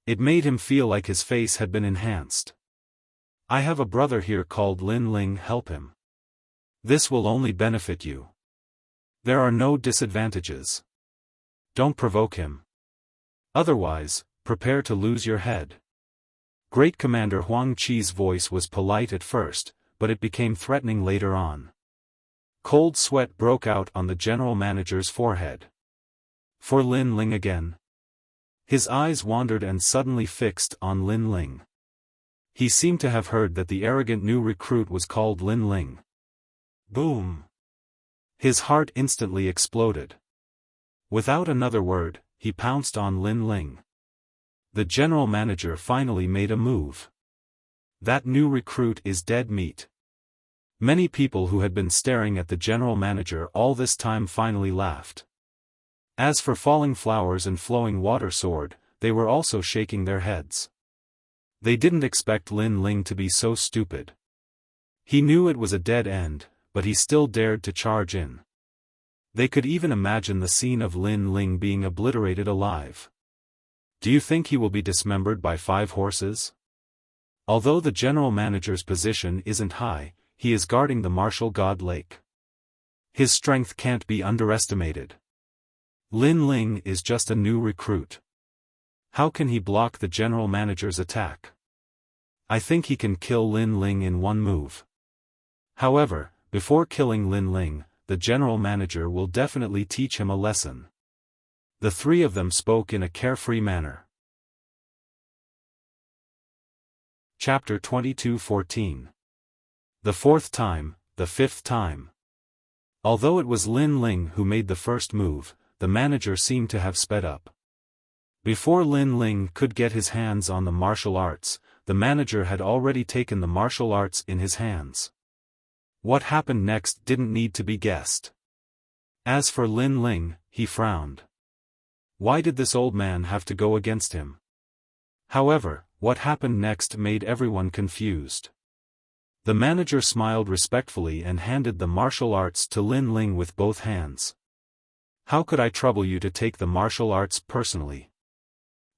It made him feel like his face had been enhanced. "I have a brother here called Lin Ling, help him. This will only benefit you. There are no disadvantages. Don't provoke him. Otherwise, prepare to lose your head." Great Commander Huang Qi's voice was polite at first, but it became threatening later on. Cold sweat broke out on the general manager's forehead. For Lin Ling again? His eyes wandered and suddenly fixed on Lin Ling. He seemed to have heard that the arrogant new recruit was called Lin Ling. Boom! His heart instantly exploded. Without another word, he pounced on Lin Ling. The general manager finally made a move. That new recruit is dead meat. Many people who had been staring at the general manager all this time finally laughed. As for Falling Flowers and Flowing Water Sword, they were also shaking their heads. They didn't expect Lin Ling to be so stupid. He knew it was a dead end, but he still dared to charge in. They could even imagine the scene of Lin Ling being obliterated alive. Do you think he will be dismembered by 5 horses? Although the general manager's position isn't high, he is guarding the martial god lake. His strength can't be underestimated. Lin Ling is just a new recruit. How can he block the general manager's attack? I think he can kill Lin Ling in one move. However, before killing Lin Ling, the general manager will definitely teach him a lesson. The three of them spoke in a carefree manner. Chapter 22:14. The 4th time, the 5th time. Although it was Lin Ling who made the first move, the manager seemed to have sped up. Before Lin Ling could get his hands on the martial arts, the manager had already taken the martial arts in his hands. What happened next didn't need to be guessed. As for Lin Ling, he frowned. Why did this old man have to go against him? However, what happened next made everyone confused. The manager smiled respectfully and handed the martial arts to Lin Ling with both hands. How could I trouble you to take the martial arts personally?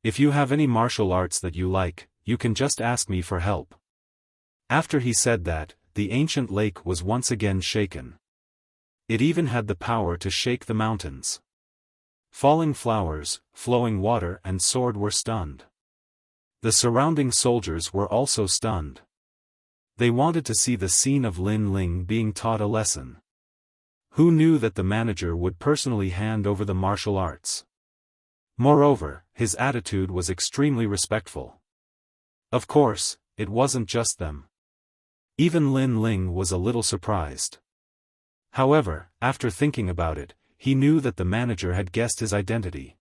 If you have any martial arts that you like, you can just ask me for help. After he said that, the ancient lake was once again shaken. It even had the power to shake the mountains. Falling Flowers, Flowing Water and Sword were stunned. The surrounding soldiers were also stunned. They wanted to see the scene of Lin Ling being taught a lesson. Who knew that the manager would personally hand over the martial arts? Moreover, his attitude was extremely respectful. Of course, it wasn't just them. Even Lin Ling was a little surprised. However, after thinking about it, he knew that the manager had guessed his identity.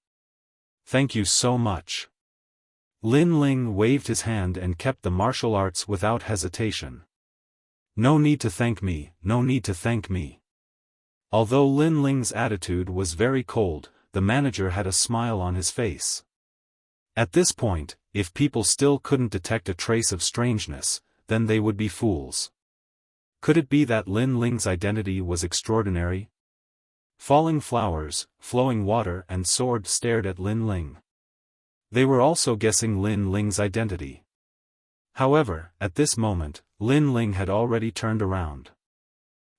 Thank you so much. Lin Ling waved his hand and kept the martial arts without hesitation. No need to thank me, no need to thank me. Although Lin Ling's attitude was very cold, the manager had a smile on his face. At this point, if people still couldn't detect a trace of strangeness, then they would be fools. Could it be that Lin Ling's identity was extraordinary? Falling Flowers, Flowing Water and Sword stared at Lin Ling. They were also guessing Lin Ling's identity. However, at this moment, Lin Ling had already turned around.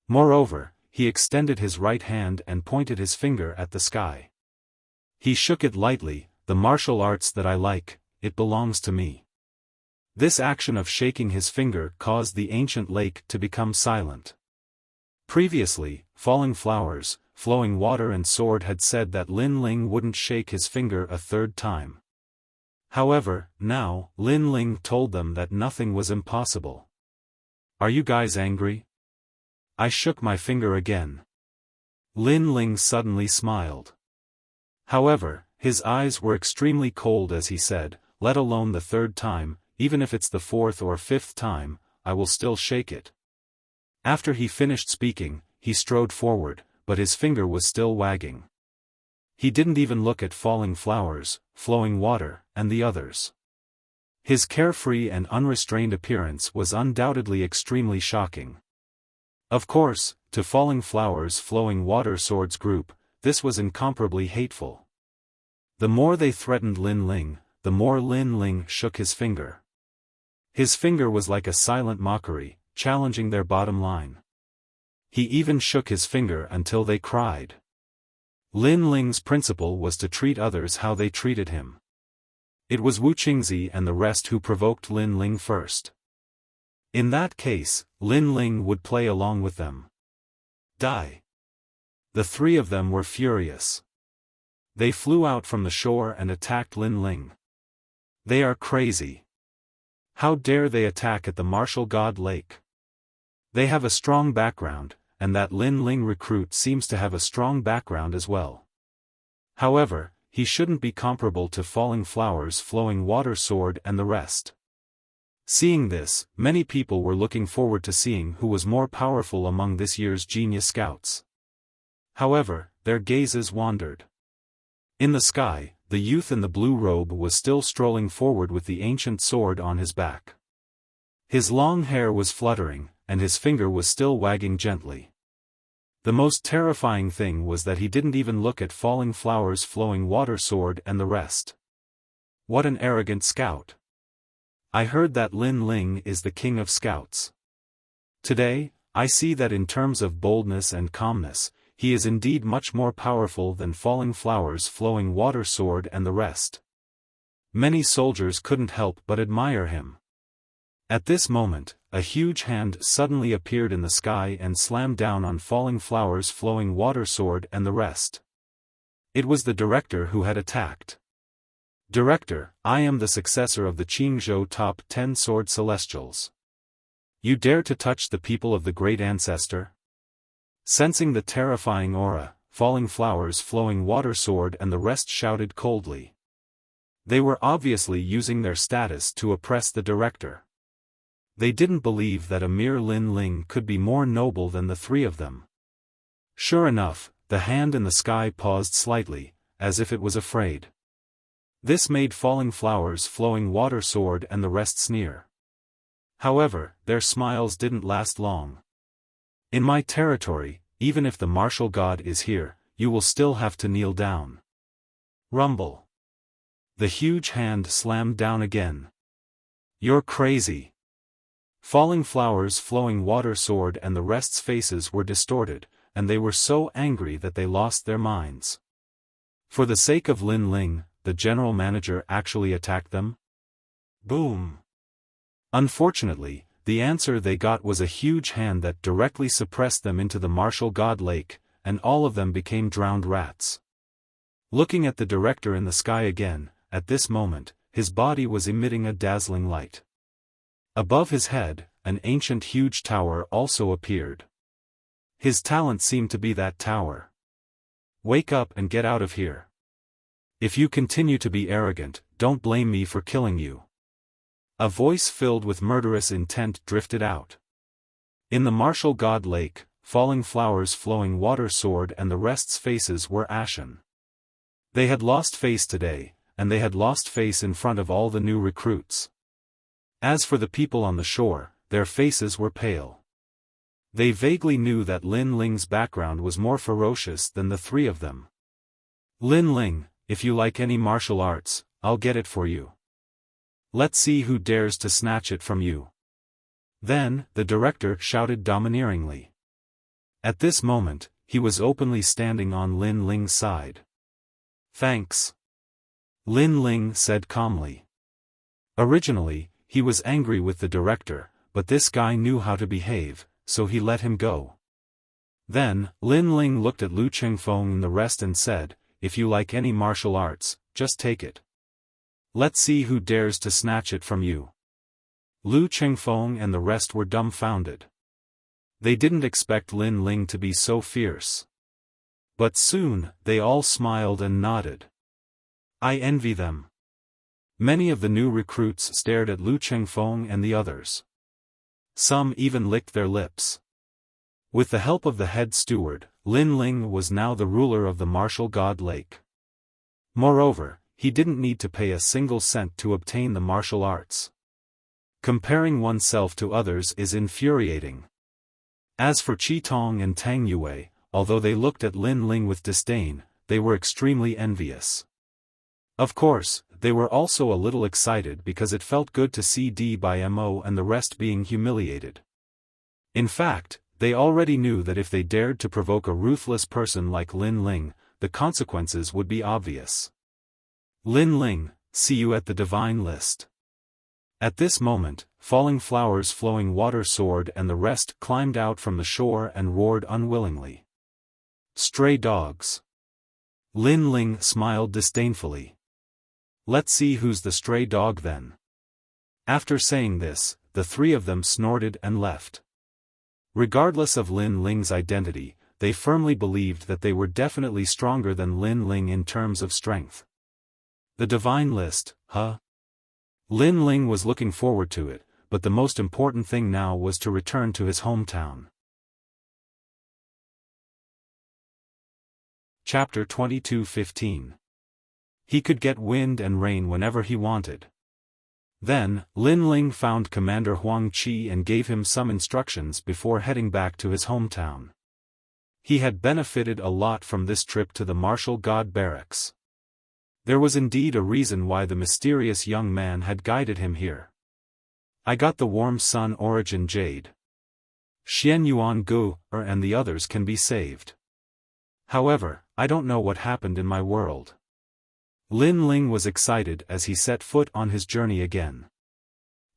Moreover, he extended his right hand and pointed his finger at the sky. He shook it lightly, the martial arts that I like, it belongs to me. This action of shaking his finger caused the ancient lake to become silent. Previously, Falling Flowers, Flowing Water and Sword had said that Lin Ling wouldn't shake his finger a 3rd time. However, now, Lin Ling told them that nothing was impossible. Are you guys angry? I shook my finger again. Lin Ling suddenly smiled. However, his eyes were extremely cold as he said, let alone the third time, even if it's the fourth or fifth time, I will still shake it. After he finished speaking, he strode forward, but his finger was still wagging. He didn't even look at falling flowers, flowing water, and the others. His carefree and unrestrained appearance was undoubtedly extremely shocking. Of course, to falling flowers flowing water swords group, this was incomparably hateful. The more they threatened Lin Ling, the more Lin Ling shook his finger. His finger was like a silent mockery, challenging their bottom line. He even shook his finger until they cried. Lin Ling's principle was to treat others how they treated him. It was Wu Qingzi and the rest who provoked Lin Ling first. In that case, Lin Ling would play along with them. Die. The three of them were furious. They flew out from the shore and attacked Lin Ling. They are crazy. How dare they attack at the Martial God Lake? They have a strong background, and that Lin Ling recruit seems to have a strong background as well. However, he shouldn't be comparable to Falling Flowers Flowing Water Sword and the rest. Seeing this, many people were looking forward to seeing who was more powerful among this year's Genius Scouts. However, their gazes wandered. In the sky, the youth in the blue robe was still strolling forward with the ancient sword on his back. His long hair was fluttering, and his finger was still wagging gently. The most terrifying thing was that he didn't even look at Falling Flowers Flowing Water Sword and the rest. What an arrogant scout! I heard that Lin Ling is the king of scouts. Today, I see that in terms of boldness and calmness, he is indeed much more powerful than Falling Flowers Flowing Water Sword and the rest. Many soldiers couldn't help but admire him. At this moment, a huge hand suddenly appeared in the sky and slammed down on Falling Flowers Flowing Water Sword and the rest. It was the director who had attacked. Director, I am the successor of the Qingzhou top 10 sword celestials. You dare to touch the people of the great ancestor? Sensing the terrifying aura, Falling Flowers Flowing Water Sword and the rest shouted coldly. They were obviously using their status to oppress the director. They didn't believe that a mere Lin Ling could be more noble than the three of them. Sure enough, the hand in the sky paused slightly, as if it was afraid. This made Falling Flowers Flowing Water Sword and the rest sneer. However, their smiles didn't last long. In my territory, even if the martial god is here, you will still have to kneel down. Rumble. The huge hand slammed down again. You're crazy. Falling Flowers Flowing Water Sword and the rest's faces were distorted, and they were so angry that they lost their minds. For the sake of Lin Ling, the general manager actually attacked them? Boom. Unfortunately, the answer they got was a huge hand that directly suppressed them into the Martial God Lake, and all of them became drowned rats. Looking at the director in the sky again, at this moment, his body was emitting a dazzling light. Above his head, an ancient huge tower also appeared. His talent seemed to be that tower. Wake up and get out of here. If you continue to be arrogant, don't blame me for killing you. A voice filled with murderous intent drifted out. In the Martial God Lake, Falling Flowers Flowing Water Sword and the rest's faces were ashen. They had lost face today, and they had lost face in front of all the new recruits. As for the people on the shore, their faces were pale. They vaguely knew that Lin Ling's background was more ferocious than the three of them. Lin Ling, if you like any martial arts, I'll get it for you. Let's see who dares to snatch it from you. Then, the director shouted domineeringly. At this moment, he was openly standing on Lin Ling's side. Thanks. Lin Ling said calmly. Originally, he was angry with the director, but this guy knew how to behave, so he let him go. Then, Lin Ling looked at Lu Qingfeng and the rest and said, if you like any martial arts, just take it. Let's see who dares to snatch it from you. Lu Chengfeng and the rest were dumbfounded. They didn't expect Lin Ling to be so fierce. But soon, they all smiled and nodded. I envy them. Many of the new recruits stared at Lu Chengfeng and the others. Some even licked their lips. With the help of the head steward, Lin Ling was now the ruler of the martial god lake. Moreover, he didn't need to pay a single cent to obtain the martial arts. Comparing oneself to others is infuriating. As for Qi Tong and Tang Yue, although they looked at Lin Ling with disdain, they were extremely envious. Of course, they were also a little excited because it felt good to see D by Mo and the rest being humiliated. In fact, they already knew that if they dared to provoke a ruthless person like Lin Ling, the consequences would be obvious. Lin Ling, see you at the divine list. At this moment, falling flowers, flowing water, sword and the rest climbed out from the shore and roared unwillingly. Stray dogs. Lin Ling smiled disdainfully. Let's see who's the stray dog then. After saying this, the three of them snorted and left. Regardless of Lin Ling's identity, they firmly believed that they were definitely stronger than Lin Ling in terms of strength. The divine list, huh? Lin Ling was looking forward to it, but the most important thing now was to return to his hometown. Chapter 22:15. He could get wind and rain whenever he wanted. Then, Lin Ling found Commander Huang Qi and gave him some instructions before heading back to his hometown. He had benefited a lot from this trip to the martial god barracks. There was indeed a reason why the mysterious young man had guided him here. I got the warm sun origin jade. Xian Yuan Gu, and the others can be saved. However, I don't know what happened in my world. Lin Ling was excited as he set foot on his journey again.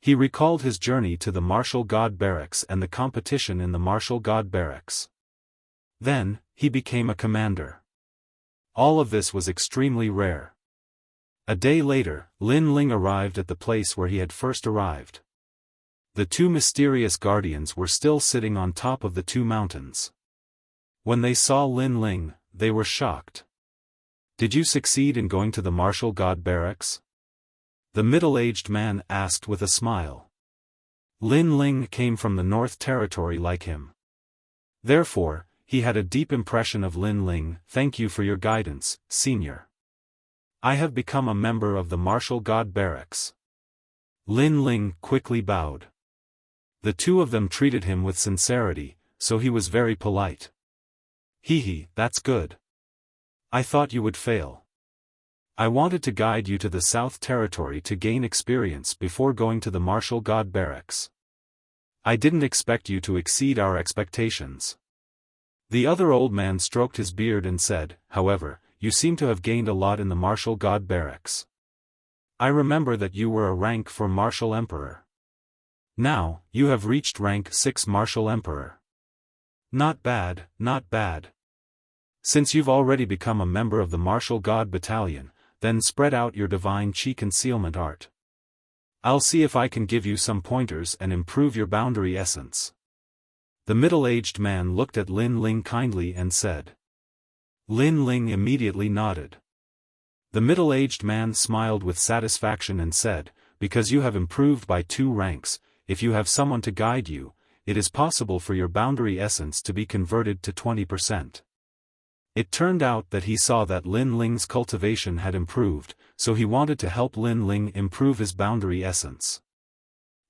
He recalled his journey to the martial god barracks and the competition in the martial god barracks. Then, he became a commander. All of this was extremely rare. A day later, Lin Ling arrived at the place where he had first arrived. The two mysterious guardians were still sitting on top of the two mountains. When they saw Lin Ling, they were shocked. Did you succeed in going to the martial god barracks? The middle-aged man asked with a smile. Lin Ling came from the North Territory like him. Therefore, he had a deep impression of Lin Ling. Thank you for your guidance, senior. I have become a member of the martial god barracks. Lin Ling quickly bowed. The two of them treated him with sincerity, so he was very polite. Hee, that's good. I thought you would fail. I wanted to guide you to the South Territory to gain experience before going to the martial god barracks. I didn't expect you to exceed our expectations. The other old man stroked his beard and said, however, you seem to have gained a lot in the martial god barracks. I remember that you were a rank 4 martial emperor. Now, you have reached rank 6 martial emperor. Not bad, not bad. Since you've already become a member of the martial god battalion, then spread out your divine qi concealment art. I'll see if I can give you some pointers and improve your boundary essence. The middle-aged man looked at Lin Ling kindly and said. Lin Ling immediately nodded. The middle-aged man smiled with satisfaction and said, because you have improved by 2 ranks, if you have someone to guide you, it is possible for your boundary essence to be converted to 20%. It turned out that he saw that Lin Ling's cultivation had improved, so he wanted to help Lin Ling improve his boundary essence.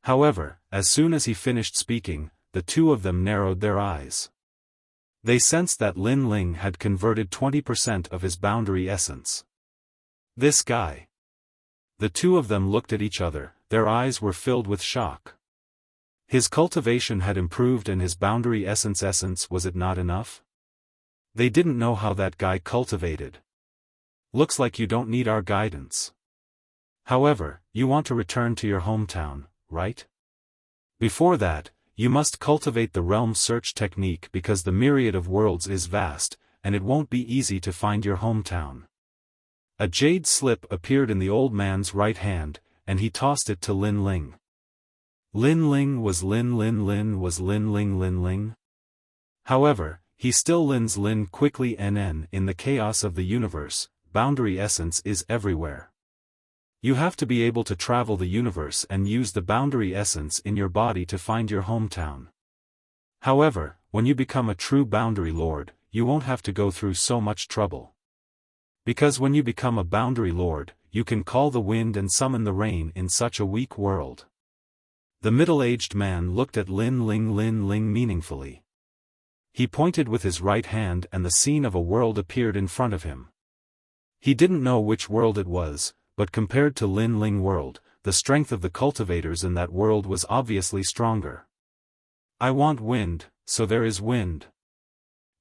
However, as soon as he finished speaking, the two of them narrowed their eyes. They sensed that Lin Ling had converted 20% of his boundary essence. This guy. The two of them looked at each other, their eyes were filled with shock. His cultivation had improved and his boundary essence was it not enough? They didn't know how that guy cultivated. Looks like you don't need our guidance. However, you want to return to your hometown, right? Before that, you must cultivate the realm search technique because the myriad of worlds is vast, and it won't be easy to find your hometown. A jade slip appeared in the old man's right hand, and he tossed it to Lin Ling. Lin Ling was Lin Lin Lin was Lin Ling Lin Ling. However, he still Lin's Lin quickly NN in the chaos of the universe. Boundary essence is everywhere. You have to be able to travel the universe and use the boundary essence in your body to find your hometown. However, when you become a true boundary lord, you won't have to go through so much trouble. Because when you become a boundary lord, you can call the wind and summon the rain in such a weak world. The middle-aged man looked at Lin Ling meaningfully. He pointed with his right hand and the scene of a world appeared in front of him. He didn't know which world it was, but compared to Lin Ling world, the strength of the cultivators in that world was obviously stronger. I want wind, so there is wind.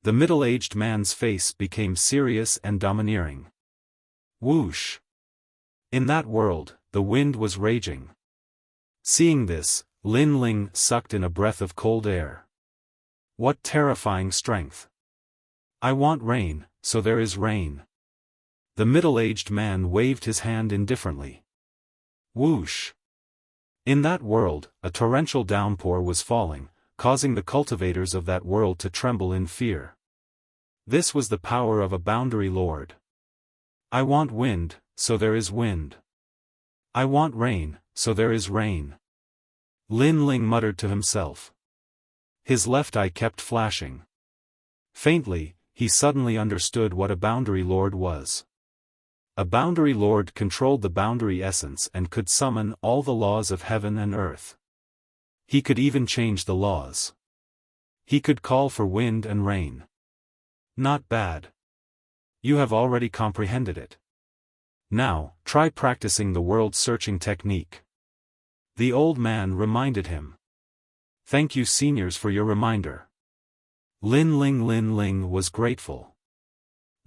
The middle-aged man's face became serious and domineering. Whoosh! In that world, the wind was raging. Seeing this, Lin Ling sucked in a breath of cold air. What terrifying strength! I want rain, so there is rain. The middle-aged man waved his hand indifferently. Whoosh! In that world, a torrential downpour was falling, causing the cultivators of that world to tremble in fear. This was the power of a boundary lord. I want wind, so there is wind. I want rain, so there is rain. Lin Ling muttered to himself. His left eye kept flashing. Faintly, he suddenly understood what a boundary lord was. A boundary lord controlled the boundary essence and could summon all the laws of heaven and earth. He could even change the laws. He could call for wind and rain. Not bad. You have already comprehended it. Now, try practicing the world-searching technique. The old man reminded him. Thank you seniors for your reminder. Lin Ling was grateful.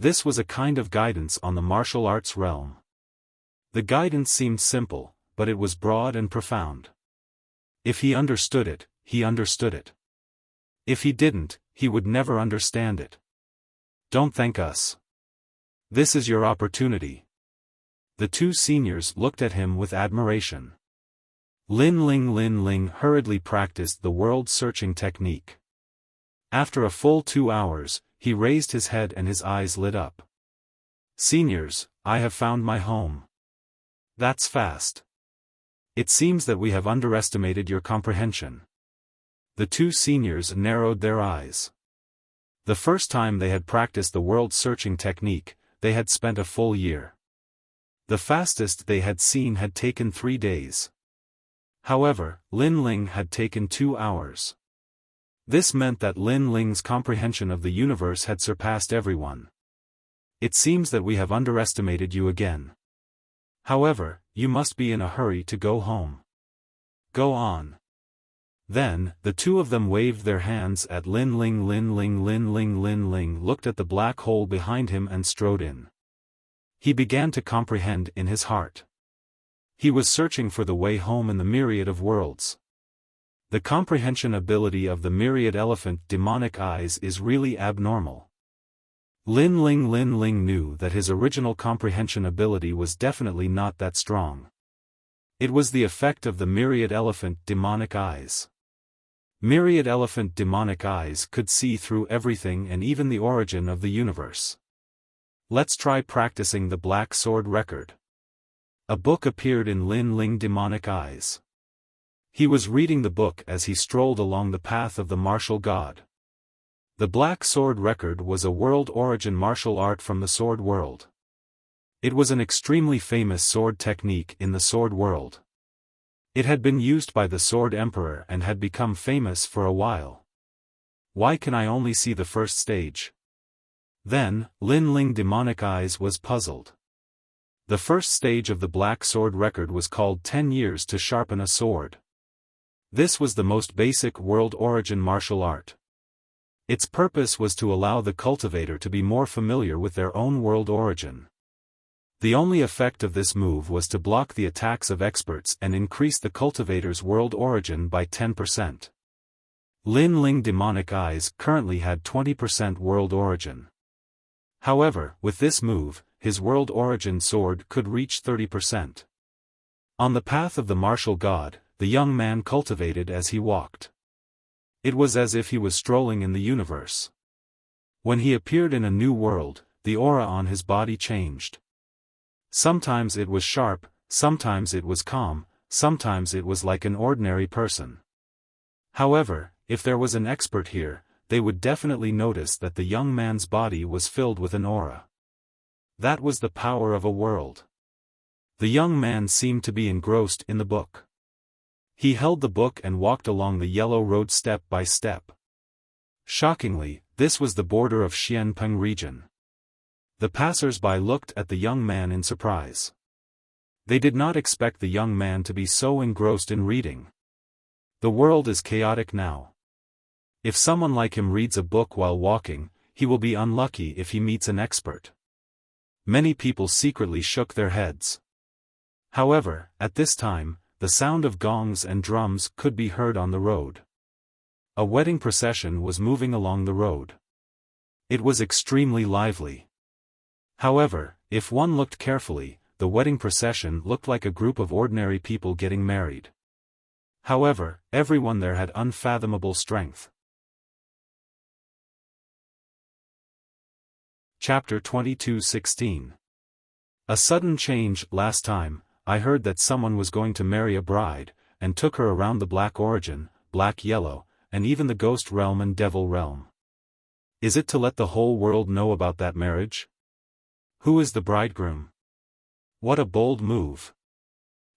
This was a kind of guidance on the martial arts realm. The guidance seemed simple, but it was broad and profound. If he understood it, he understood it. If he didn't, he would never understand it. Don't thank us. This is your opportunity. The two seniors looked at him with admiration. Lin Ling hurriedly practiced the world-searching technique. After a full 2 hours, he raised his head and his eyes lit up. Seniors, I have found my home. That's fast. It seems that we have underestimated your comprehension. The two seniors narrowed their eyes. The first time they had practiced the world-searching technique, they had spent a full year. The fastest they had seen had taken 3 days. However, Lin Ling had taken 2 hours. This meant that Lin Ling's comprehension of the universe had surpassed everyone. It seems that we have underestimated you again. However, you must be in a hurry to go home. Go on. Then, the two of them waved their hands at Lin Ling. Lin Ling looked at the black hole behind him and strode in. He began to comprehend in his heart. He was searching for the way home in the myriad of worlds. The comprehension ability of the myriad elephant demonic eyes is really abnormal. Lin Ling knew that his original comprehension ability was definitely not that strong. It was the effect of the myriad elephant demonic eyes. Myriad elephant demonic eyes could see through everything and even the origin of the universe. Let's try practicing the Black Sword record. A book appeared in Lin Ling demonic eyes. He was reading the book as he strolled along the path of the martial god. The Black Sword record was a world origin martial art from the sword world. It was an extremely famous sword technique in the sword world. It had been used by the Sword Emperor and had become famous for a while. Why can I only see the first stage? Then, Lin Ling demonic eyes was puzzled. The first stage of the Black Sword record was called 10 years to sharpen a sword. This was the most basic world origin martial art. Its purpose was to allow the cultivator to be more familiar with their own world origin. The only effect of this move was to block the attacks of experts and increase the cultivator's world origin by 10%. Lin Ling demonic eyes currently had 20% world origin. However, with this move, his world origin sword could reach 30%. On the path of the martial god, the young man cultivated as he walked. It was as if he was strolling in the universe. When he appeared in a new world, the aura on his body changed. Sometimes it was sharp, sometimes it was calm, sometimes it was like an ordinary person. However, if there was an expert here, they would definitely notice that the young man's body was filled with an aura. That was the power of a world. The young man seemed to be engrossed in the book. He held the book and walked along the yellow road step by step. Shockingly, this was the border of Xianpeng region. The passers-by looked at the young man in surprise. They did not expect the young man to be so engrossed in reading. The world is chaotic now. If someone like him reads a book while walking, he will be unlucky if he meets an expert. Many people secretly shook their heads. However, at this time, the sound of gongs and drums could be heard on the road. A wedding procession was moving along the road. It was extremely lively. However, if one looked carefully, the wedding procession looked like a group of ordinary people getting married. However, everyone there had unfathomable strength. Chapter 22:16. A sudden change. Last time, I heard that someone was going to marry a bride, and took her around the black origin, black yellow, and even the ghost realm and devil realm. Is it to let the whole world know about that marriage? Who is the bridegroom? What a bold move.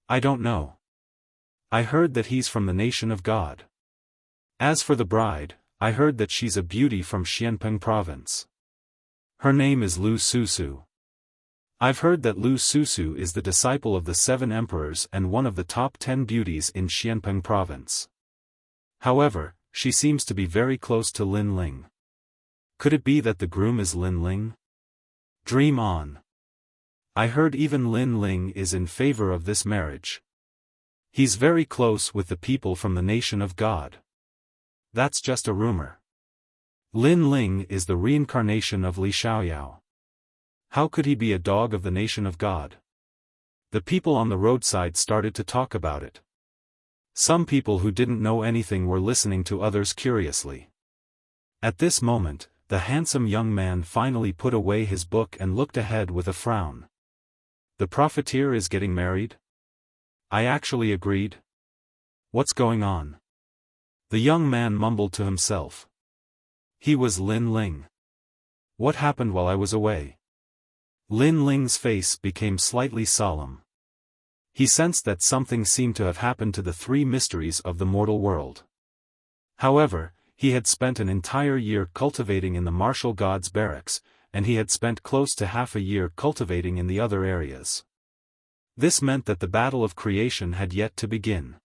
I don't know. I heard that he's from the nation of God. As for the bride, I heard that she's a beauty from Xianpeng province. Her name is Lu Susu. I've heard that Lu Susu is the disciple of the 7 emperors and one of the top 10 beauties in Xianpeng province. However, she seems to be very close to Lin Ling. Could it be that the groom is Lin Ling? Dream on. I heard even Lin Ling is in favor of this marriage. He's very close with the people from the nation of God. That's just a rumor. Lin Ling is the reincarnation of Li Xiaoyao. How could he be a dog of the nation of God? The people on the roadside started to talk about it. Some people who didn't know anything were listening to others curiously. At this moment, the handsome young man finally put away his book and looked ahead with a frown. The profiteer is getting married? I actually agreed. What's going on? The young man mumbled to himself. He was Lin Ling. What happened while I was away? Lin Ling's face became slightly solemn. He sensed that something seemed to have happened to the 3 mysteries of the mortal world. However, he had spent an entire year cultivating in the martial gods' barracks, and he had spent close to half a year cultivating in the other areas. This meant that the battle of creation had yet to begin.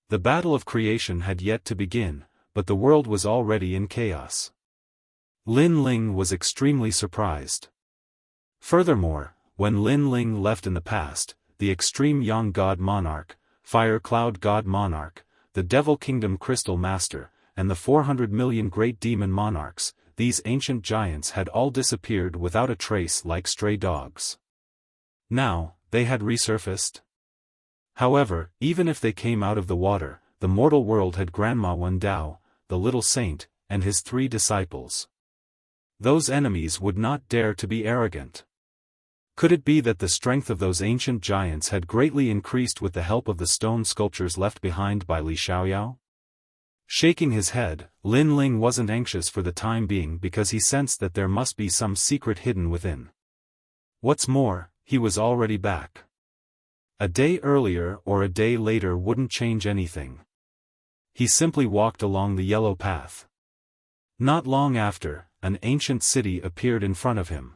The battle of creation had yet to begin, but the world was already in chaos. Lin Ling was extremely surprised. Furthermore, when Lin Ling left in the past, the extreme Yang God Monarch, Fire Cloud God Monarch, the Devil Kingdom Crystal Master, and the 400 million Great Demon Monarchs, these ancient giants had all disappeared without a trace like stray dogs. Now, they had resurfaced. However, even if they came out of the water, the mortal world had Grandma Wen Dao, the little saint, and his 3 disciples. Those enemies would not dare to be arrogant. Could it be that the strength of those ancient giants had greatly increased with the help of the stone sculptures left behind by Li Xiaoyao? Shaking his head, Lin Ling wasn't anxious for the time being because he sensed that there must be some secret hidden within. What's more, he was already back. A day earlier or a day later wouldn't change anything. He simply walked along the yellow path. Not long after, an ancient city appeared in front of him.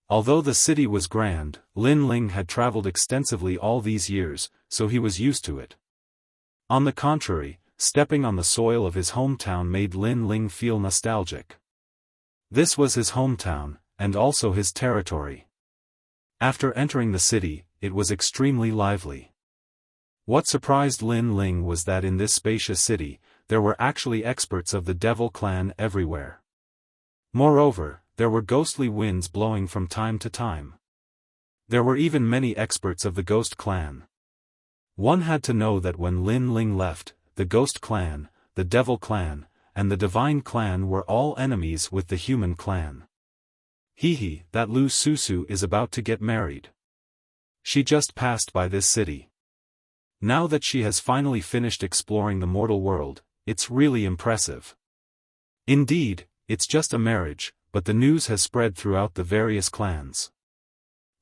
Although the city was grand, Lin Ling had traveled extensively all these years, so he was used to it. On the contrary, stepping on the soil of his hometown made Lin Ling feel nostalgic. This was his hometown, and also his territory. After entering the city, it was extremely lively. What surprised Lin Ling was that in this spacious city, there were actually experts of the Devil Clan everywhere. Moreover, there were ghostly winds blowing from time to time. There were even many experts of the Ghost Clan. One had to know that when Lin Ling left, the Ghost Clan, the Devil Clan, and the Divine Clan were all enemies with the Human Clan. Hehe, that Lu Susu is about to get married. She just passed by this city. Now that she has finally finished exploring the mortal world, it's really impressive. Indeed, it's just a marriage, but the news has spread throughout the various clans.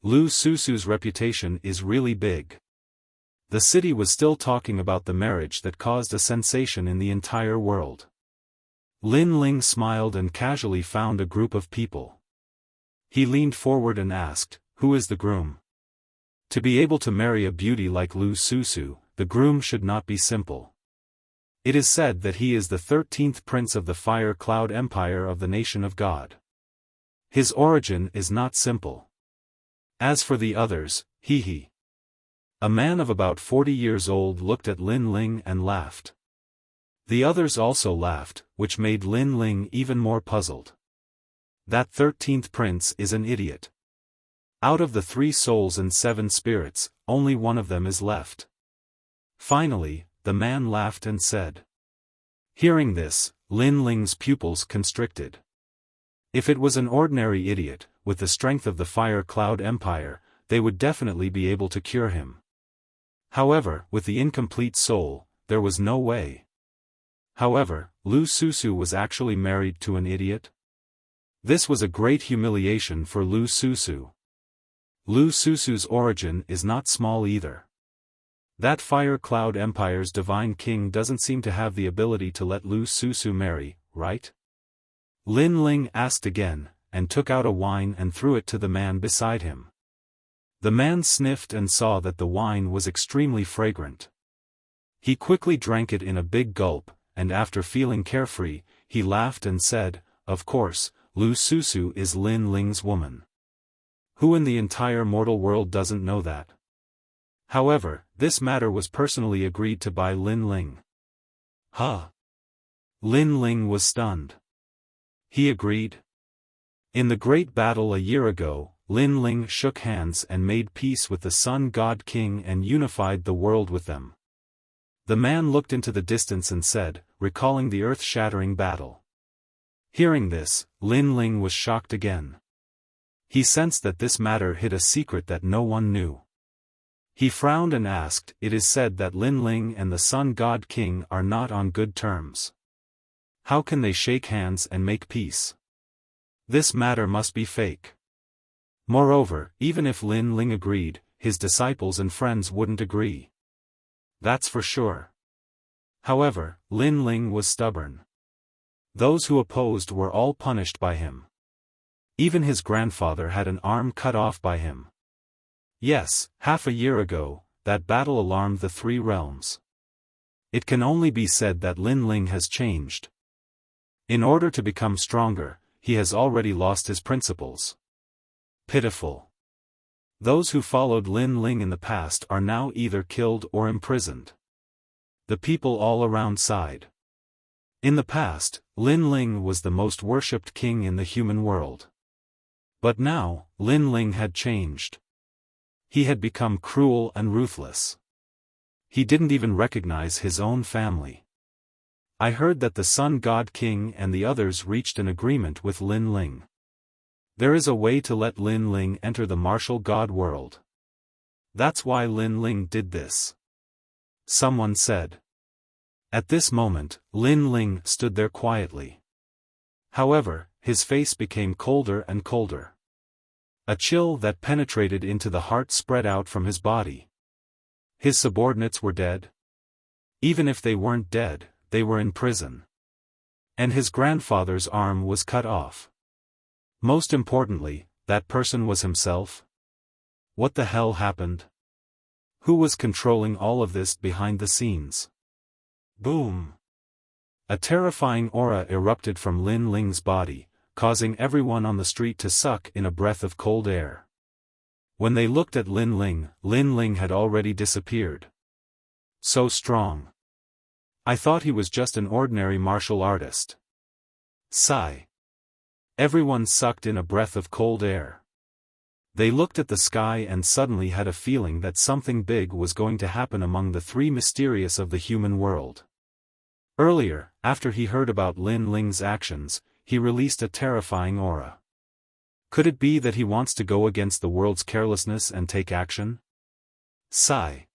Lu Susu's reputation is really big. The city was still talking about the marriage that caused a sensation in the entire world. Lin Ling smiled and casually found a group of people. He leaned forward and asked, "Who is the groom?" To be able to marry a beauty like Lu Susu, the groom should not be simple. It is said that he is the 13th prince of the Fire Cloud Empire of the Nation of God. His origin is not simple. As for the others, hehe. A man of about 40 years old looked at Lin Ling and laughed. The others also laughed, which made Lin Ling even more puzzled. That 13th prince is an idiot. Out of the 3 souls and 7 spirits, only one of them is left. Finally, the man laughed and said. Hearing this, Lin Ling's pupils constricted. If it was an ordinary idiot, with the strength of the Fire Cloud Empire, they would definitely be able to cure him. However, with the incomplete soul, there was no way. However, Lu Susu was actually married to an idiot? This was a great humiliation for Lu Susu. Lu Susu's origin is not small either. That Fire Cloud Empire's divine king doesn't seem to have the ability to let Lu Susu marry, right? Lin Ling asked again, and took out a wine and threw it to the man beside him. The man sniffed and saw that the wine was extremely fragrant. He quickly drank it in a big gulp, and after feeling carefree, he laughed and said, "Of course, Lu Susu is Lin Ling's woman. Who in the entire mortal world doesn't know that?" However, this matter was personally agreed to by Lin Ling. Huh? Lin Ling was stunned. He agreed? In the great battle a year ago, Lin Ling shook hands and made peace with the Sun God King and unified the world with them. The man looked into the distance and said, recalling the earth-shattering battle. Hearing this, Lin Ling was shocked again. He sensed that this matter hid a secret that no one knew. He frowned and asked, "It is said that Lin Ling and the Sun God King are not on good terms. How can they shake hands and make peace? This matter must be fake." Moreover, even if Lin Ling agreed, his disciples and friends wouldn't agree. That's for sure. However, Lin Ling was stubborn. Those who opposed were all punished by him. Even his grandfather had an arm cut off by him. Yes, half a year ago, that battle alarmed the 3 realms. It can only be said that Lin Ling has changed. In order to become stronger, he has already lost his principles. Pitiful. Those who followed Lin Ling in the past are now either killed or imprisoned. The people all around sighed. In the past, Lin Ling was the most worshipped king in the human world. But now, Lin Ling had changed. He had become cruel and ruthless. He didn't even recognize his own family. I heard that the Sun God King and the others reached an agreement with Lin Ling. There is a way to let Lin Ling enter the martial god world. That's why Lin Ling did this. Someone said. At this moment, Lin Ling stood there quietly. However, his face became colder and colder. A chill that penetrated into the heart spread out from his body. His subordinates were dead. Even if they weren't dead, they were in prison. And his grandfather's arm was cut off. Most importantly, that person was himself. What the hell happened? Who was controlling all of this behind the scenes? Boom! A terrifying aura erupted from Lin Ling's body, causing everyone on the street to suck in a breath of cold air. When they looked at Lin Ling had already disappeared. So strong. I thought he was just an ordinary martial artist. Sigh. Everyone sucked in a breath of cold air. They looked at the sky and suddenly had a feeling that something big was going to happen among the three mysterious of the human world. Earlier, after he heard about Lin Ling's actions, he released a terrifying aura. Could it be that he wants to go against the world's carelessness and take action? Sigh.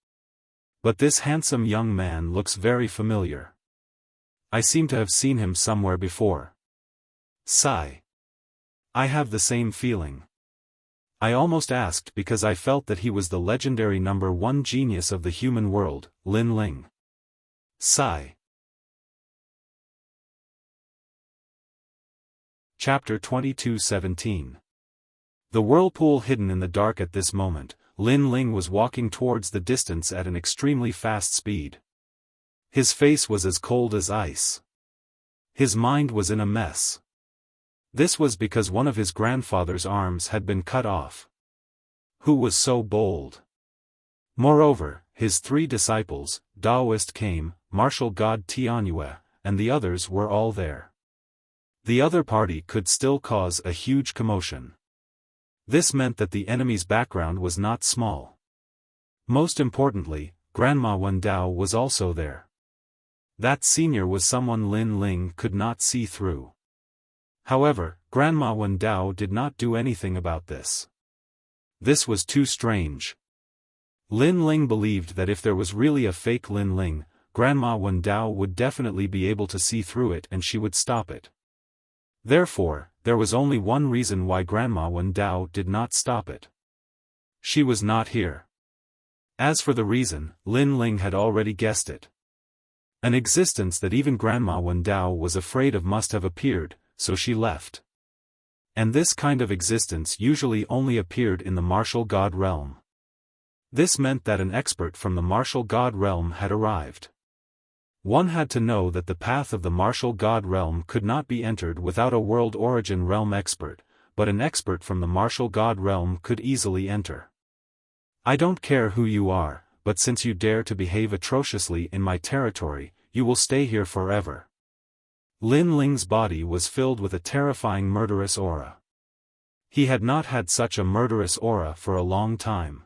But this handsome young man looks very familiar. I seem to have seen him somewhere before. Sigh. I have the same feeling. I almost asked because I felt that he was the legendary #1 genius of the human world, Lin Ling. Sigh. Chapter 22:17. The whirlpool hidden in the dark at this moment, Lin Ling was walking towards the distance at an extremely fast speed. His face was as cold as ice. His mind was in a mess. This was because one of his grandfather's arms had been cut off. Who was so bold? Moreover, his 3 disciples, Taoist came, martial god Tianyue, and the others were all there. The other party could still cause a huge commotion. This meant that the enemy's background was not small. Most importantly, Grandma Wendao was also there. That senior was someone Lin Ling could not see through. However, Grandma Wendao did not do anything about this. This was too strange. Lin Ling believed that if there was really a fake Lin Ling, Grandma Wendao would definitely be able to see through it and she would stop it. Therefore, there was only one reason why Grandma Wendao did not stop it. She was not here. As for the reason, Lin Ling had already guessed it. An existence that even Grandma Wendao was afraid of must have appeared, so she left. And this kind of existence usually only appeared in the martial god realm. This meant that an expert from the martial god realm had arrived. One had to know that the path of the martial god realm could not be entered without a world origin realm expert, but an expert from the martial god realm could easily enter. I don't care who you are, but since you dare to behave atrociously in my territory, you will stay here forever. Lin Ling's body was filled with a terrifying murderous aura. He had not had such a murderous aura for a long time.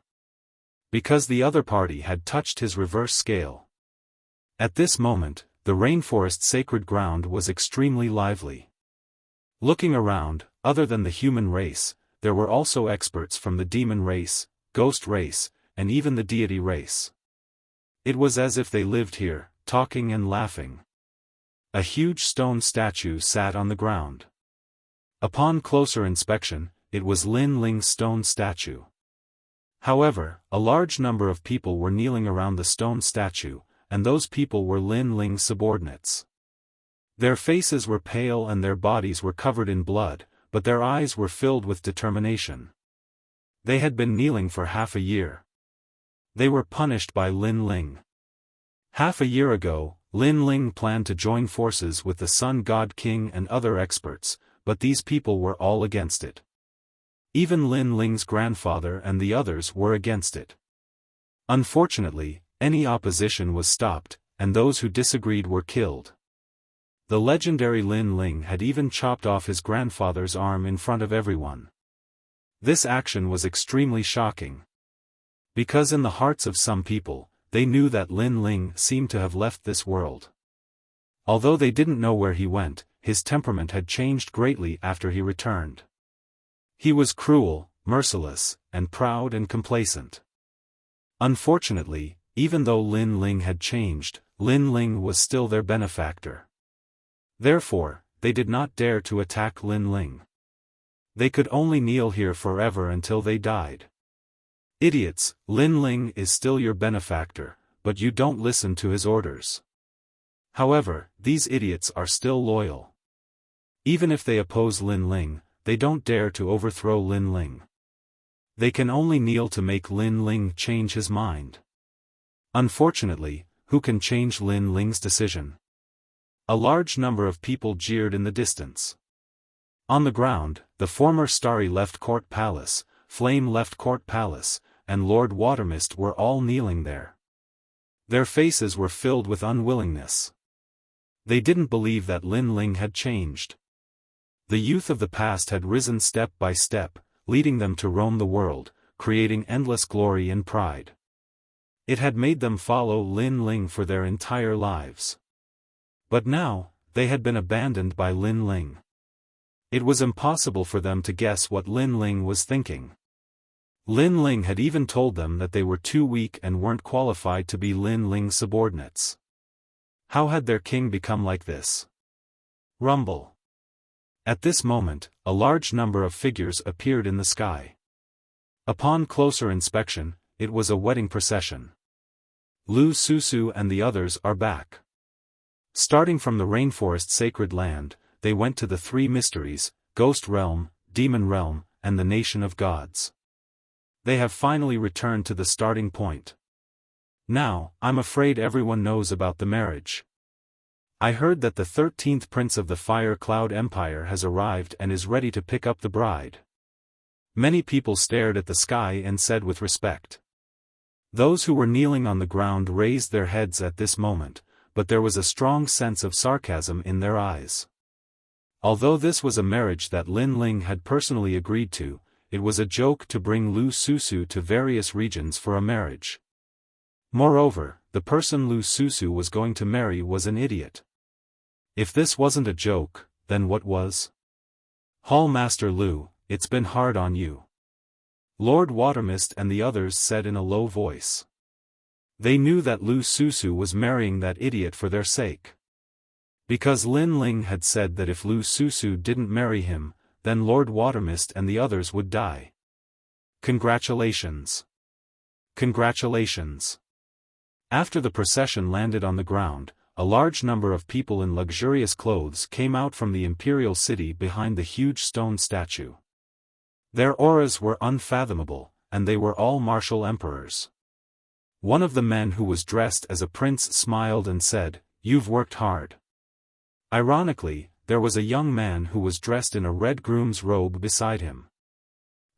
Because the other party had touched his reverse scale. At this moment, the rainforest sacred ground was extremely lively. Looking around, other than the human race, there were also experts from the demon race, ghost race, and even the deity race. It was as if they lived here, talking and laughing. A huge stone statue sat on the ground. Upon closer inspection, it was Lin Ling's stone statue. However, a large number of people were kneeling around the stone statue, and those people were Lin Ling's subordinates. Their faces were pale and their bodies were covered in blood, but their eyes were filled with determination. They had been kneeling for half a year. They were punished by Lin Ling. Half a year ago, Lin Ling planned to join forces with the Sun God King and other experts, but these people were all against it. Even Lin Ling's grandfather and the others were against it. Unfortunately, any opposition was stopped, and those who disagreed were killed. The legendary Lin Ling had even chopped off his grandfather's arm in front of everyone. This action was extremely shocking. Because in the hearts of some people, they knew that Lin Ling seemed to have left this world. Although they didn't know where he went, his temperament had changed greatly after he returned. He was cruel, merciless, and proud and complacent. Unfortunately, even though Lin Ling had changed, Lin Ling was still their benefactor. Therefore, they did not dare to attack Lin Ling. They could only kneel here forever until they died. Idiots, Lin Ling is still your benefactor, but you don't listen to his orders. However, these idiots are still loyal. Even if they oppose Lin Ling, they don't dare to overthrow Lin Ling. They can only kneel to make Lin Ling change his mind. Unfortunately, who can change Lin Ling's decision? A large number of people jeered in the distance. On the ground, the former Starry left Court Palace, Flame left Court Palace, and Lord Watermist were all kneeling there. Their faces were filled with unwillingness. They didn't believe that Lin Ling had changed. The youth of the past had risen step by step, leading them to roam the world, creating endless glory and pride. It had made them follow Lin Ling for their entire lives. But now, they had been abandoned by Lin Ling. It was impossible for them to guess what Lin Ling was thinking. Lin Ling had even told them that they were too weak and weren't qualified to be Lin Ling's subordinates. How had their king become like this? Rumble. At this moment, a large number of figures appeared in the sky. Upon closer inspection, it was a wedding procession. Lu Susu and the others are back. Starting from the rainforest sacred land, they went to the three mysteries, Ghost Realm, Demon Realm, and the Nation of Gods. They have finally returned to the starting point. Now, I'm afraid everyone knows about the marriage. I heard that the 13th Prince of the Fire Cloud Empire has arrived and is ready to pick up the bride. Many people stared at the sky and said with respect. Those who were kneeling on the ground raised their heads at this moment, but there was a strong sense of sarcasm in their eyes. Although this was a marriage that Lin Ling had personally agreed to, it was a joke to bring Lu Susu to various regions for a marriage. Moreover, the person Lu Susu was going to marry was an idiot. If this wasn't a joke, then what was? Hall Master Lu, it's been hard on you. Lord Watermist and the others said in a low voice. They knew that Lu Susu was marrying that idiot for their sake. Because Lin Ling had said that if Lu Susu didn't marry him, then Lord Watermist and the others would die. Congratulations. Congratulations. After the procession landed on the ground, a large number of people in luxurious clothes came out from the imperial city behind the huge stone statue. Their auras were unfathomable, and they were all martial emperors. One of the men who was dressed as a prince smiled and said, "You've worked hard." Ironically, there was a young man who was dressed in a red groom's robe beside him.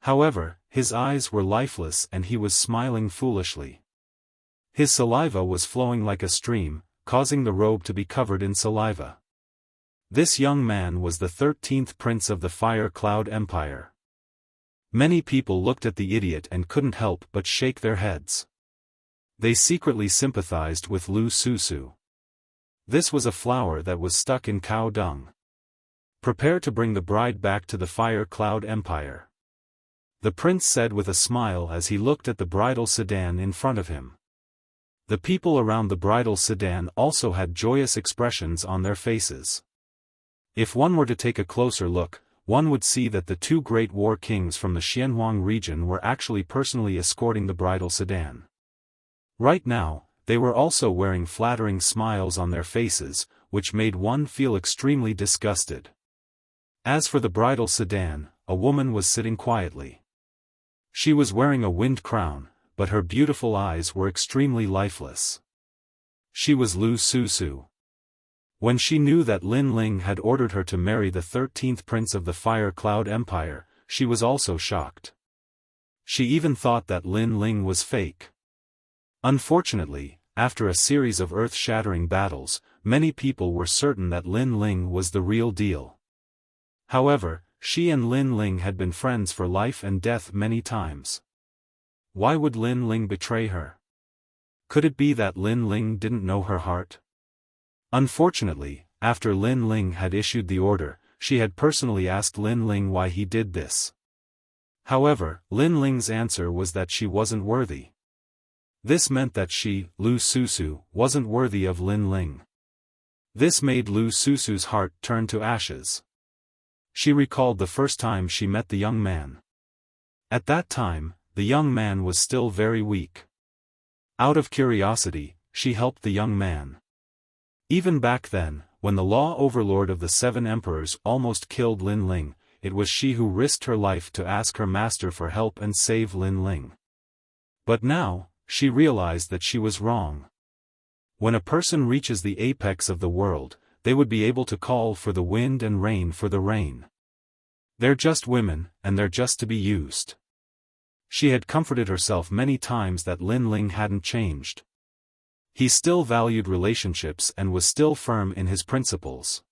However, his eyes were lifeless and he was smiling foolishly. His saliva was flowing like a stream, causing the robe to be covered in saliva. This young man was the 13th Prince of the Fire Cloud Empire. Many people looked at the idiot and couldn't help but shake their heads. They secretly sympathized with Lu Susu. This was a flower that was stuck in cow dung. Prepare to bring the bride back to the Fire Cloud Empire. The prince said with a smile as he looked at the bridal sedan in front of him. The people around the bridal sedan also had joyous expressions on their faces. If one were to take a closer look, one would see that the two great war kings from the Xianhuang region were actually personally escorting the bridal sedan. Right now, they were also wearing flattering smiles on their faces, which made one feel extremely disgusted. As for the bridal sedan, a woman was sitting quietly. She was wearing a wind crown, but her beautiful eyes were extremely lifeless. She was Lu Susu. When she knew that Lin Ling had ordered her to marry the 13th Prince of the Fire Cloud Empire, she was also shocked. She even thought that Lin Ling was fake. Unfortunately, after a series of earth-shattering battles, many people were certain that Lin Ling was the real deal. However, she and Lin Ling had been friends for life and death many times. Why would Lin Ling betray her? Could it be that Lin Ling didn't know her heart? Unfortunately, after Lin Ling had issued the order, she had personally asked Lin Ling why he did this. However, Lin Ling's answer was that she wasn't worthy. This meant that she, Lu Susu, wasn't worthy of Lin Ling. This made Lu Susu's heart turn to ashes. She recalled the first time she met the young man. At that time, the young man was still very weak. Out of curiosity, she helped the young man. Even back then, when the law overlord of the 7 emperors almost killed Lin Ling, it was she who risked her life to ask her master for help and save Lin Ling. But now, she realized that she was wrong. When a person reaches the apex of the world, they would be able to call for the wind and rain for the rain. They're just women, and they're just to be used. She had comforted herself many times that Lin Ling hadn't changed. He still valued relationships and was still firm in his principles.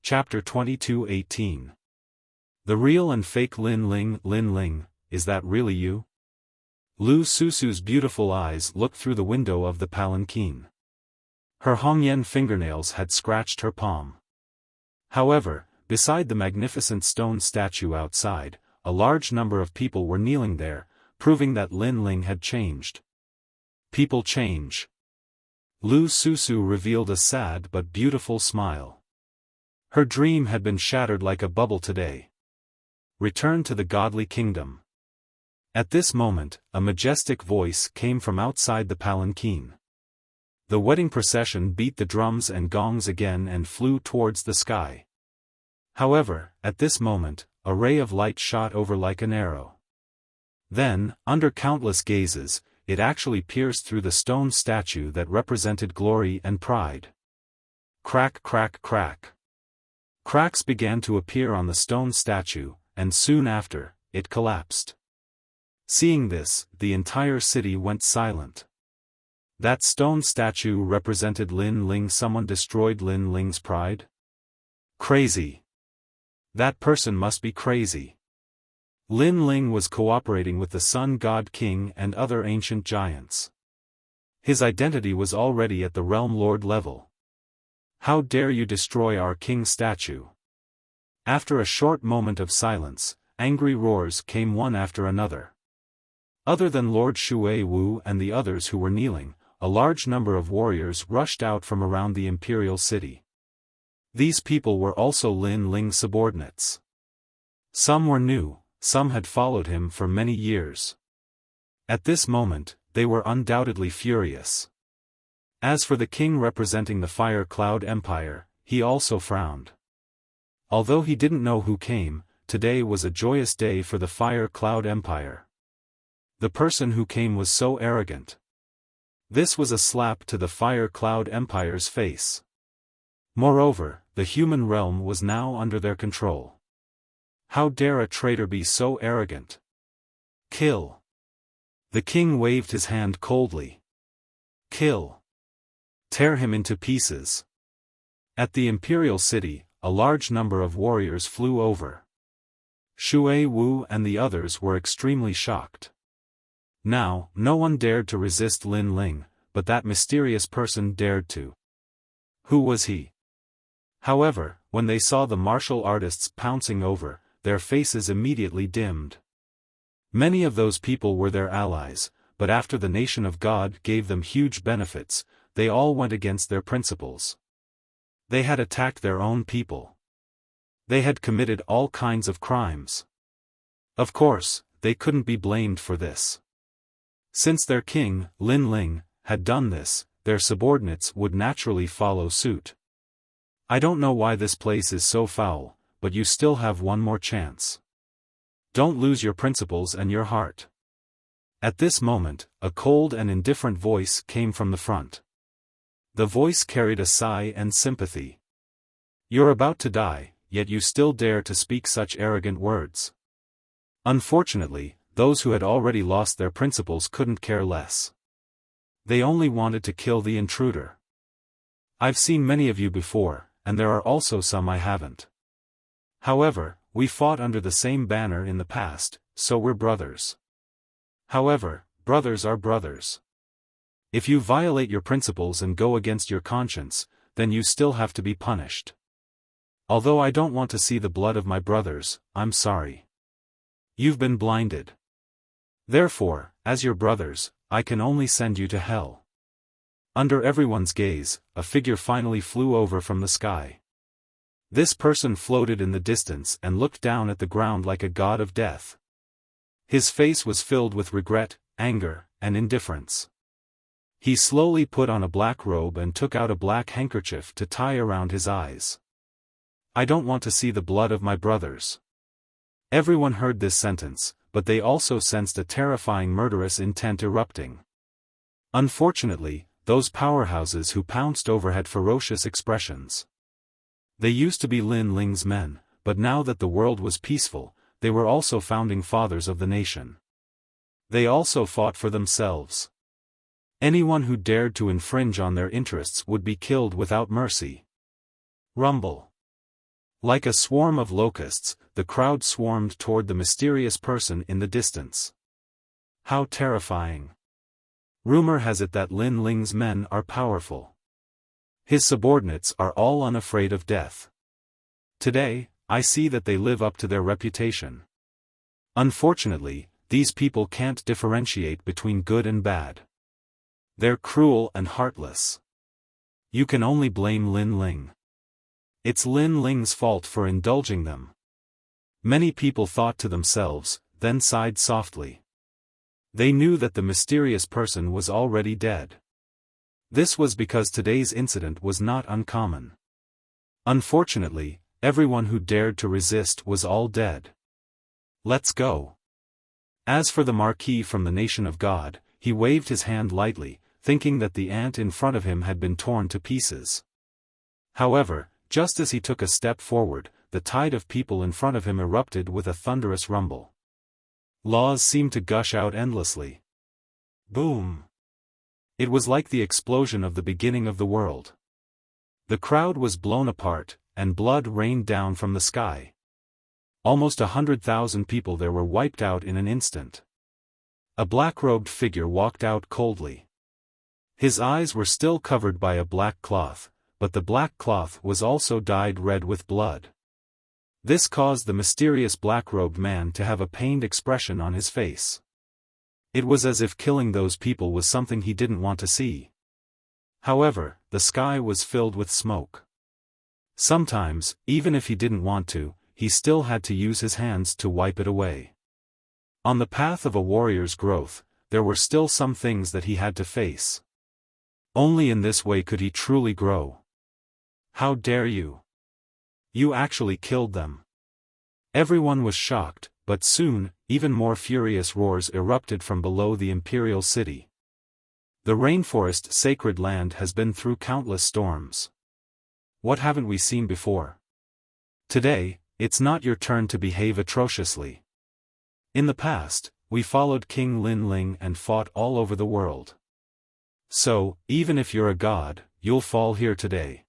Chapter 22:18. The real and fake Lin Ling, is that really you? Lu Susu's beautiful eyes looked through the window of the palanquin. Her Hongyan fingernails had scratched her palm. However, beside the magnificent stone statue outside, a large number of people were kneeling there, proving that Lin Ling had changed. People change. Lu Susu revealed a sad but beautiful smile. Her dream had been shattered like a bubble today. Return to the godly kingdom. At this moment, a majestic voice came from outside the palanquin. The wedding procession beat the drums and gongs again and flew towards the sky. However, at this moment, a ray of light shot over like an arrow. Then, under countless gazes, it actually pierced through the stone statue that represented glory and pride. Crack, crack, crack. Cracks began to appear on the stone statue, and soon after, it collapsed. Seeing this, the entire city went silent. That stone statue represented Lin Ling. Someone destroyed Lin Ling's pride? Crazy. That person must be crazy. Lin Ling was cooperating with the Sun God King and other ancient giants. His identity was already at the Realm Lord level. How dare you destroy our king's statue? After a short moment of silence, angry roars came one after another. Other than Lord Shui Wu and the others who were kneeling, a large number of warriors rushed out from around the imperial city. These people were also Lin Ling's subordinates. Some were new, some had followed him for many years. At this moment, they were undoubtedly furious. As for the king representing the Fire Cloud Empire, he also frowned. Although he didn't know who came, today was a joyous day for the Fire Cloud Empire. The person who came was so arrogant. This was a slap to the Fire Cloud Empire's face. Moreover, the human realm was now under their control. How dare a traitor be so arrogant? Kill. The king waved his hand coldly. Kill. Tear him into pieces. At the imperial city, a large number of warriors flew over. Shui Wu and the others were extremely shocked. Now, no one dared to resist Lin Ling, but that mysterious person dared to. Who was he? However, when they saw the martial artists pouncing over, their faces immediately dimmed. Many of those people were their allies, but after the nation of God gave them huge benefits, they all went against their principles. They had attacked their own people. They had committed all kinds of crimes. Of course, they couldn't be blamed for this. Since their king, Lin Ling, had done this, their subordinates would naturally follow suit. I don't know why this place is so foul, but you still have one more chance. Don't lose your principles and your heart. At this moment, a cold and indifferent voice came from the front. The voice carried a sigh and sympathy. You're about to die, yet you still dare to speak such arrogant words. Unfortunately, those who had already lost their principles couldn't care less. They only wanted to kill the intruder. I've seen many of you before, and there are also some I haven't. However, we fought under the same banner in the past, so we're brothers. However, brothers are brothers. If you violate your principles and go against your conscience, then you still have to be punished. Although I don't want to see the blood of my brothers, I'm sorry. You've been blinded. Therefore, as your brothers, I can only send you to hell. Under everyone's gaze, a figure finally flew over from the sky. This person floated in the distance and looked down at the ground like a god of death. His face was filled with regret, anger, and indifference. He slowly put on a black robe and took out a black handkerchief to tie around his eyes. I don't want to see the blood of my brothers. Everyone heard this sentence, but they also sensed a terrifying murderous intent erupting. Unfortunately, those powerhouses who pounced over had ferocious expressions. They used to be Lin Ling's men, but now that the world was peaceful, they were also founding fathers of the nation. They also fought for themselves. Anyone who dared to infringe on their interests would be killed without mercy. Rumble. Like a swarm of locusts, the crowd swarmed toward the mysterious person in the distance. How terrifying. Rumor has it that Lin Ling's men are powerful. His subordinates are all unafraid of death. Today, I see that they live up to their reputation. Unfortunately, these people can't differentiate between good and bad. They're cruel and heartless. You can only blame Lin Ling. It's Lin Ling's fault for indulging them. Many people thought to themselves, then sighed softly. They knew that the mysterious person was already dead. This was because today's incident was not uncommon. Unfortunately, everyone who dared to resist was all dead. Let's go. As for the Marquis from the nation of God, he waved his hand lightly, thinking that the ant in front of him had been torn to pieces. However, just as he took a step forward, the tide of people in front of him erupted with a thunderous rumble. Laws seemed to gush out endlessly. Boom! It was like the explosion of the beginning of the world. The crowd was blown apart, and blood rained down from the sky. Almost 100,000 people there were wiped out in an instant. A black-robed figure walked out coldly. His eyes were still covered by a black cloth, but the black cloth was also dyed red with blood. This caused the mysterious black-robed man to have a pained expression on his face. It was as if killing those people was something he didn't want to see. However, the sky was filled with smoke. Sometimes, even if he didn't want to, he still had to use his hands to wipe it away. On the path of a warrior's growth, there were still some things that he had to face. Only in this way could he truly grow. How dare you? You actually killed them. Everyone was shocked, but soon, even more furious roars erupted from below the imperial city. The rainforest sacred land has been through countless storms. What haven't we seen before? Today, it's not your turn to behave atrociously. In the past, we followed King Lin Ling and fought all over the world. So, even if you're a god, you'll fall here today.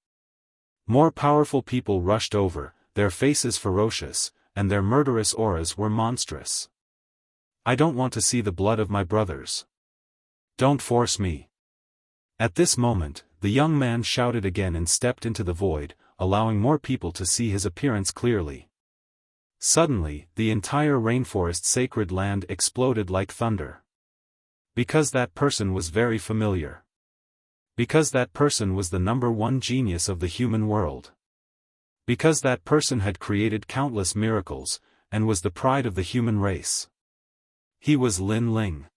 More powerful people rushed over, their faces ferocious, and their murderous auras were monstrous. I don't want to see the blood of my brothers. Don't force me. At this moment, the young man shouted again and stepped into the void, allowing more people to see his appearance clearly. Suddenly, the entire rainforest sacred land exploded like thunder. Because that person was very familiar. Because that person was the #1 genius of the human world. Because that person had created countless miracles, and was the pride of the human race. He was Lin Ling.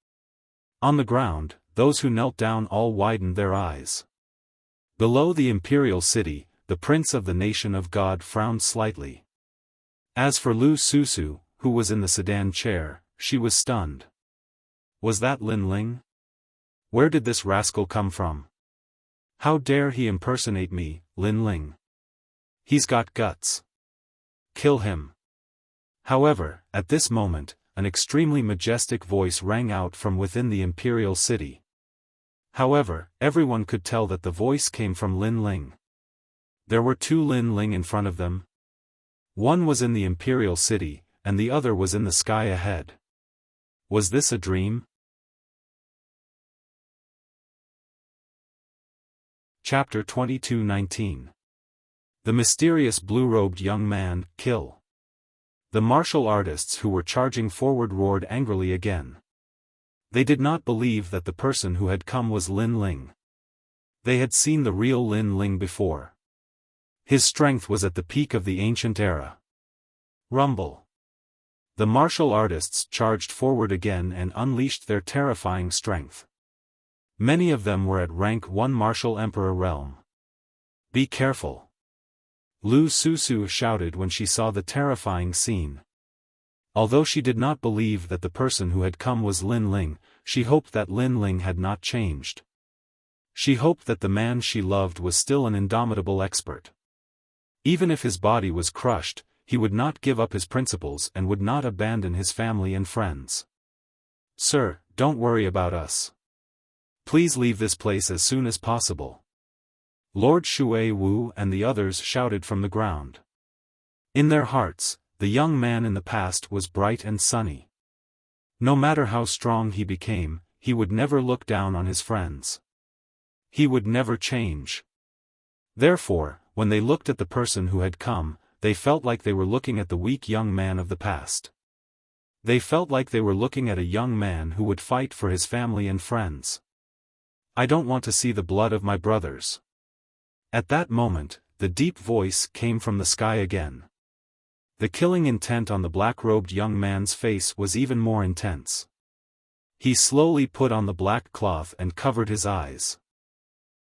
On the ground, those who knelt down all widened their eyes. Below the imperial city, the prince of the nation of God frowned slightly. As for Lu Susu, who was in the sedan chair, she was stunned. Was that Lin Ling? Where did this rascal come from? How dare he impersonate me, Lin Ling? He's got guts. Kill him. However, at this moment, an extremely majestic voice rang out from within the imperial city. However, everyone could tell that the voice came from Lin Ling. There were 2 Lin Ling in front of them. One was in the imperial city, and the other was in the sky ahead. Was this a dream? Chapter 22:19. The mysterious blue-robed young man, kill. The martial artists who were charging forward roared angrily again. They did not believe that the person who had come was Lin Ling. They had seen the real Lin Ling before. His strength was at the peak of the ancient era. Rumble. The martial artists charged forward again and unleashed their terrifying strength. Many of them were at rank 1 martial emperor realm. Be careful. Lu Susu shouted when she saw the terrifying scene. Although she did not believe that the person who had come was Lin Ling, she hoped that Lin Ling had not changed. She hoped that the man she loved was still an indomitable expert. Even if his body was crushed, he would not give up his principles and would not abandon his family and friends. Sir, don't worry about us. Please leave this place as soon as possible. Lord Shui Wu and the others shouted from the ground. In their hearts, the young man in the past was bright and sunny. No matter how strong he became, he would never look down on his friends. He would never change. Therefore, when they looked at the person who had come, they felt like they were looking at the weak young man of the past. They felt like they were looking at a young man who would fight for his family and friends. I don't want to see the blood of my brothers. At that moment, the deep voice came from the sky again. The killing intent on the black-robed young man's face was even more intense. He slowly put on the black cloth and covered his eyes.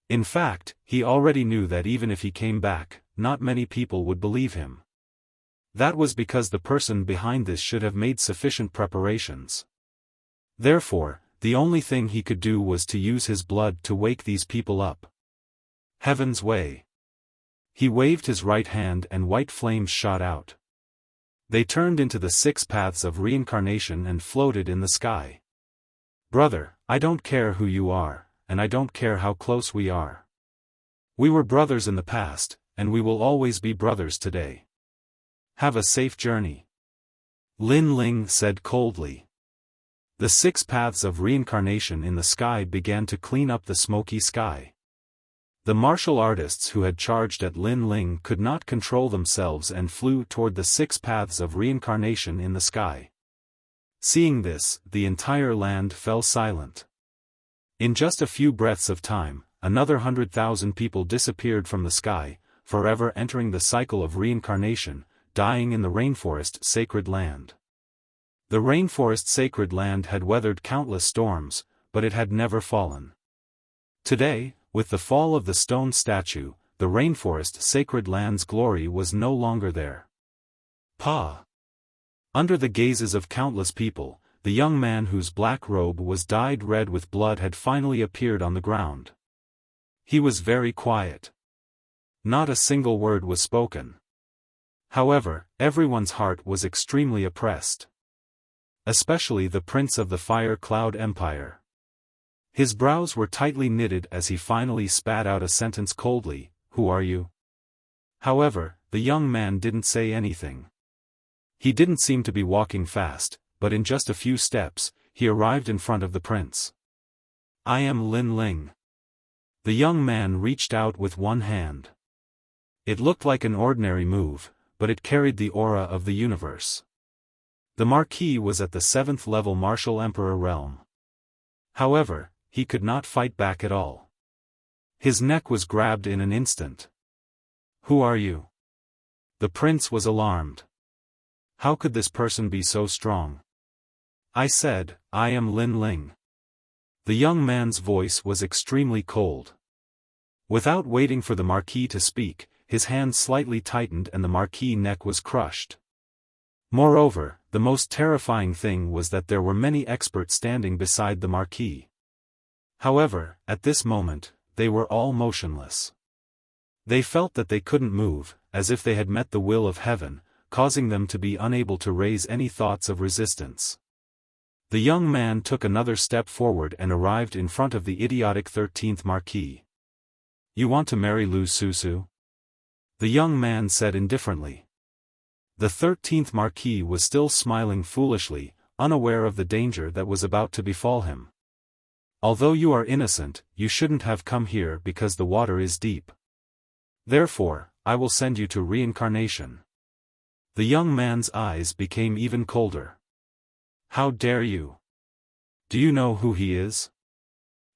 In fact, he already knew that even if he came back, not many people would believe him. That was because the person behind this should have made sufficient preparations. Therefore, the only thing he could do was to use his blood to wake these people up. Heaven's way. He waved his right hand and white flames shot out. They turned into the 6 paths of reincarnation and floated in the sky. Brother, I don't care who you are, and I don't care how close we are. We were brothers in the past, and we will always be brothers today. Have a safe journey. Lin Ling said coldly. The 6 paths of reincarnation in the sky began to clean up the smoky sky. The martial artists who had charged at Lin Ling could not control themselves and flew toward the 6 paths of reincarnation in the sky. Seeing this, the entire land fell silent. In just a few breaths of time, another 100,000 people disappeared from the sky, forever entering the cycle of reincarnation, dying in the rainforest sacred land. The rainforest sacred land had weathered countless storms, but it had never fallen. Today, with the fall of the stone statue, the rainforest sacred land's glory was no longer there. Under the gazes of countless people, the young man whose black robe was dyed red with blood had finally appeared on the ground. He was very quiet. Not a single word was spoken. However, everyone's heart was extremely oppressed. Especially the prince of the Fire Cloud Empire. His brows were tightly knitted as he finally spat out a sentence coldly, "Who are you?" However, the young man didn't say anything. He didn't seem to be walking fast, but in just a few steps, he arrived in front of the prince. "I am Lin Ling." The young man reached out with one hand. It looked like an ordinary move, but it carried the aura of the universe. The Marquis was at the 7th level Martial Emperor realm. However, he could not fight back at all. His neck was grabbed in an instant. "Who are you?" The prince was alarmed. How could this person be so strong? I said, "I am Lin Ling." The young man's voice was extremely cold. Without waiting for the Marquis to speak, his hand slightly tightened and the Marquis' neck was crushed. Moreover, the most terrifying thing was that there were many experts standing beside the Marquis. However, at this moment, they were all motionless. They felt that they couldn't move, as if they had met the will of heaven, causing them to be unable to raise any thoughts of resistance. The young man took another step forward and arrived in front of the idiotic 13th Marquis. "You want to marry Lu Susu?" The young man said indifferently. The 13th Marquis was still smiling foolishly, unaware of the danger that was about to befall him. "Although you are innocent, you shouldn't have come here because the water is deep. Therefore, I will send you to reincarnation." The young man's eyes became even colder. "How dare you? Do you know who he is?"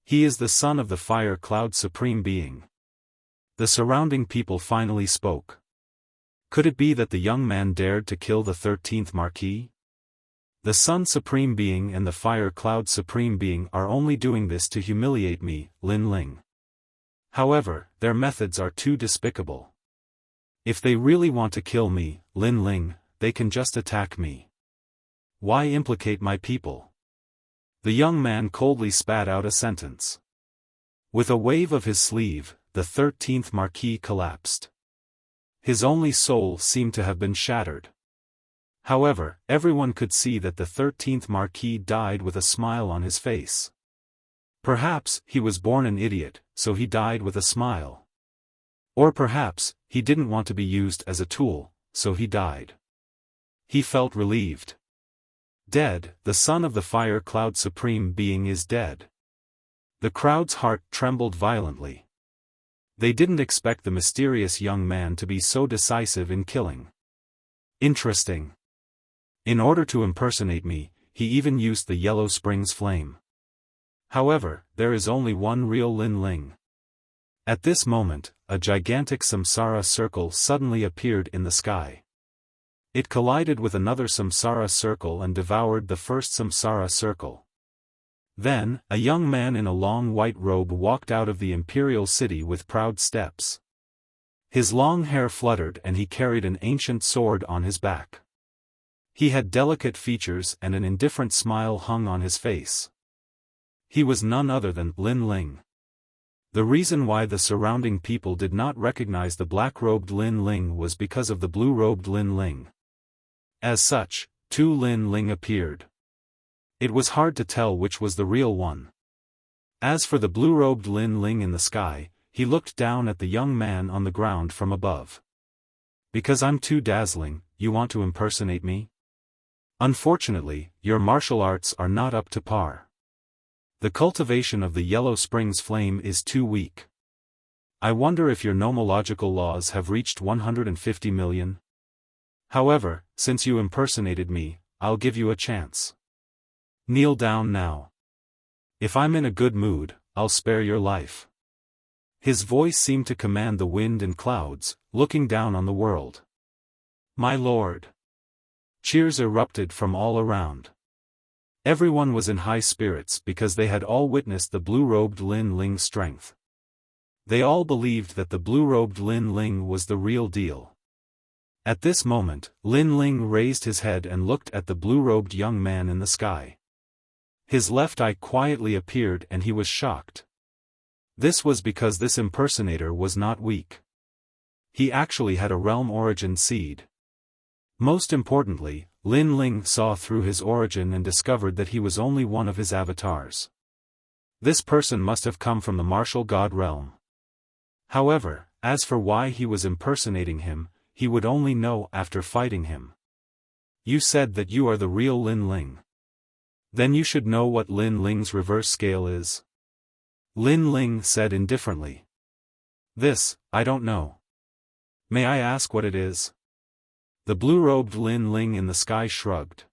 "He is the son of the Fire Cloud Supreme Being." The surrounding people finally spoke. Could it be that the young man dared to kill the 13th Marquis? The Sun Supreme Being and the Fire Cloud Supreme Being are only doing this to humiliate me, Lin Ling. However, their methods are too despicable. If they really want to kill me, Lin Ling, they can just attack me. Why implicate my people? The young man coldly spat out a sentence. With a wave of his sleeve, the 13th Marquis collapsed. His only soul seemed to have been shattered. However, everyone could see that the 13th Marquis died with a smile on his face. Perhaps he was born an idiot, so he died with a smile. Or perhaps, he didn't want to be used as a tool, so he died. He felt relieved. Dead, the son of the Fire Cloud Supreme Being is dead. The crowd's heart trembled violently. They didn't expect the mysterious young man to be so decisive in killing. Interesting. In order to impersonate me, he even used the Yellow Springs flame. However, there is only one real Lin Ling. At this moment, a gigantic samsara circle suddenly appeared in the sky. It collided with another samsara circle and devoured the first samsara circle. Then, a young man in a long white robe walked out of the imperial city with proud steps. His long hair fluttered and he carried an ancient sword on his back. He had delicate features and an indifferent smile hung on his face. He was none other than Lin Ling. The reason why the surrounding people did not recognize the black-robed Lin Ling was because of the blue-robed Lin Ling. As such, two Lin Ling appeared. It was hard to tell which was the real one. As for the blue-robed Lin Ling in the sky, he looked down at the young man on the ground from above. Because I'm too dazzling, you want to impersonate me? Unfortunately, your martial arts are not up to par. The cultivation of the Yellow Springs flame is too weak. I wonder if your nomological laws have reached 150 million? However, since you impersonated me, I'll give you a chance. Kneel down now. If I'm in a good mood, I'll spare your life. His voice seemed to command the wind and clouds, looking down on the world. My lord. Cheers erupted from all around. Everyone was in high spirits because they had all witnessed the blue-robed Lin Ling's strength. They all believed that the blue-robed Lin Ling was the real deal. At this moment, Lin Ling raised his head and looked at the blue-robed young man in the sky. His left eye quietly appeared and he was shocked. This was because this impersonator was not weak. He actually had a realm origin seed. Most importantly, Lin Ling saw through his origin and discovered that he was only one of his avatars. This person must have come from the martial god realm. However, as for why he was impersonating him, he would only know after fighting him. You said that you are the real Lin Ling. Then you should know what Lin Ling's reverse scale is. Lin Ling said indifferently. This, I don't know. May I ask what it is? The blue-robed Lin Ling in the sky shrugged.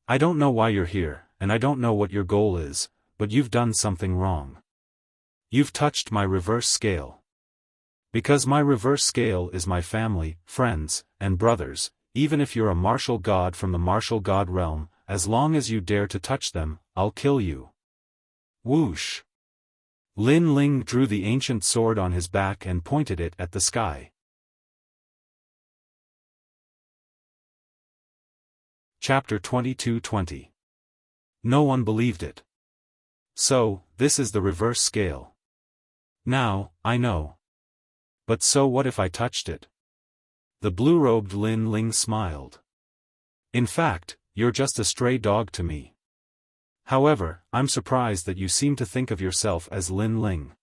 I don't know why you're here, and I don't know what your goal is, but you've done something wrong. You've touched my reverse scale. Because my reverse scale is my family, friends, and brothers, even if you're a martial god from the martial god realm, as long as you dare to touch them, I'll kill you. Whoosh! Lin Ling drew the ancient sword on his back and pointed it at the sky. Chapter 22:20. No one believed it. So, this is the reverse scale. Now, I know. But so what if I touched it? The blue-robed Lin Ling smiled. In fact, you're just a stray dog to me. However, I'm surprised that you seem to think of yourself as Lin Ling.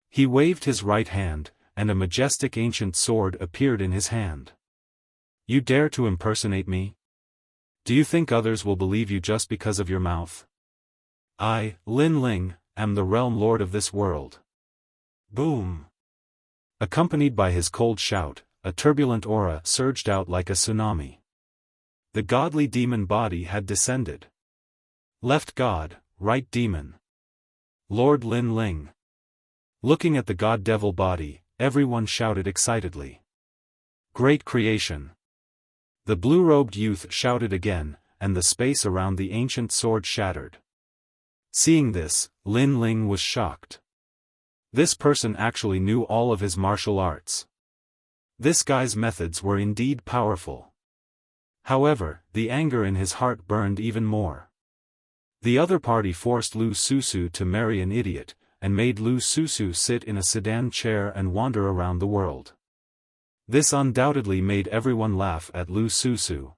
He waved his right hand, and a majestic ancient sword appeared in his hand. You dare to impersonate me? Do you think others will believe you just because of your mouth? I, Lin Ling, am the realm lord of this world. Boom! Accompanied by his cold shout, a turbulent aura surged out like a tsunami. The godly demon body had descended. Left god, right demon. Lord Lin Ling. Looking at the god-devil body, everyone shouted excitedly. Great creation! The blue-robed youth shouted again, and the space around the ancient sword shattered. Seeing this, Lin Ling was shocked. This person actually knew all of his martial arts. This guy's methods were indeed powerful. However, the anger in his heart burned even more. The other party forced Lu Susu to marry an idiot, and made Lu Susu sit in a sedan chair and wander around the world. This undoubtedly made everyone laugh at Lu Susu.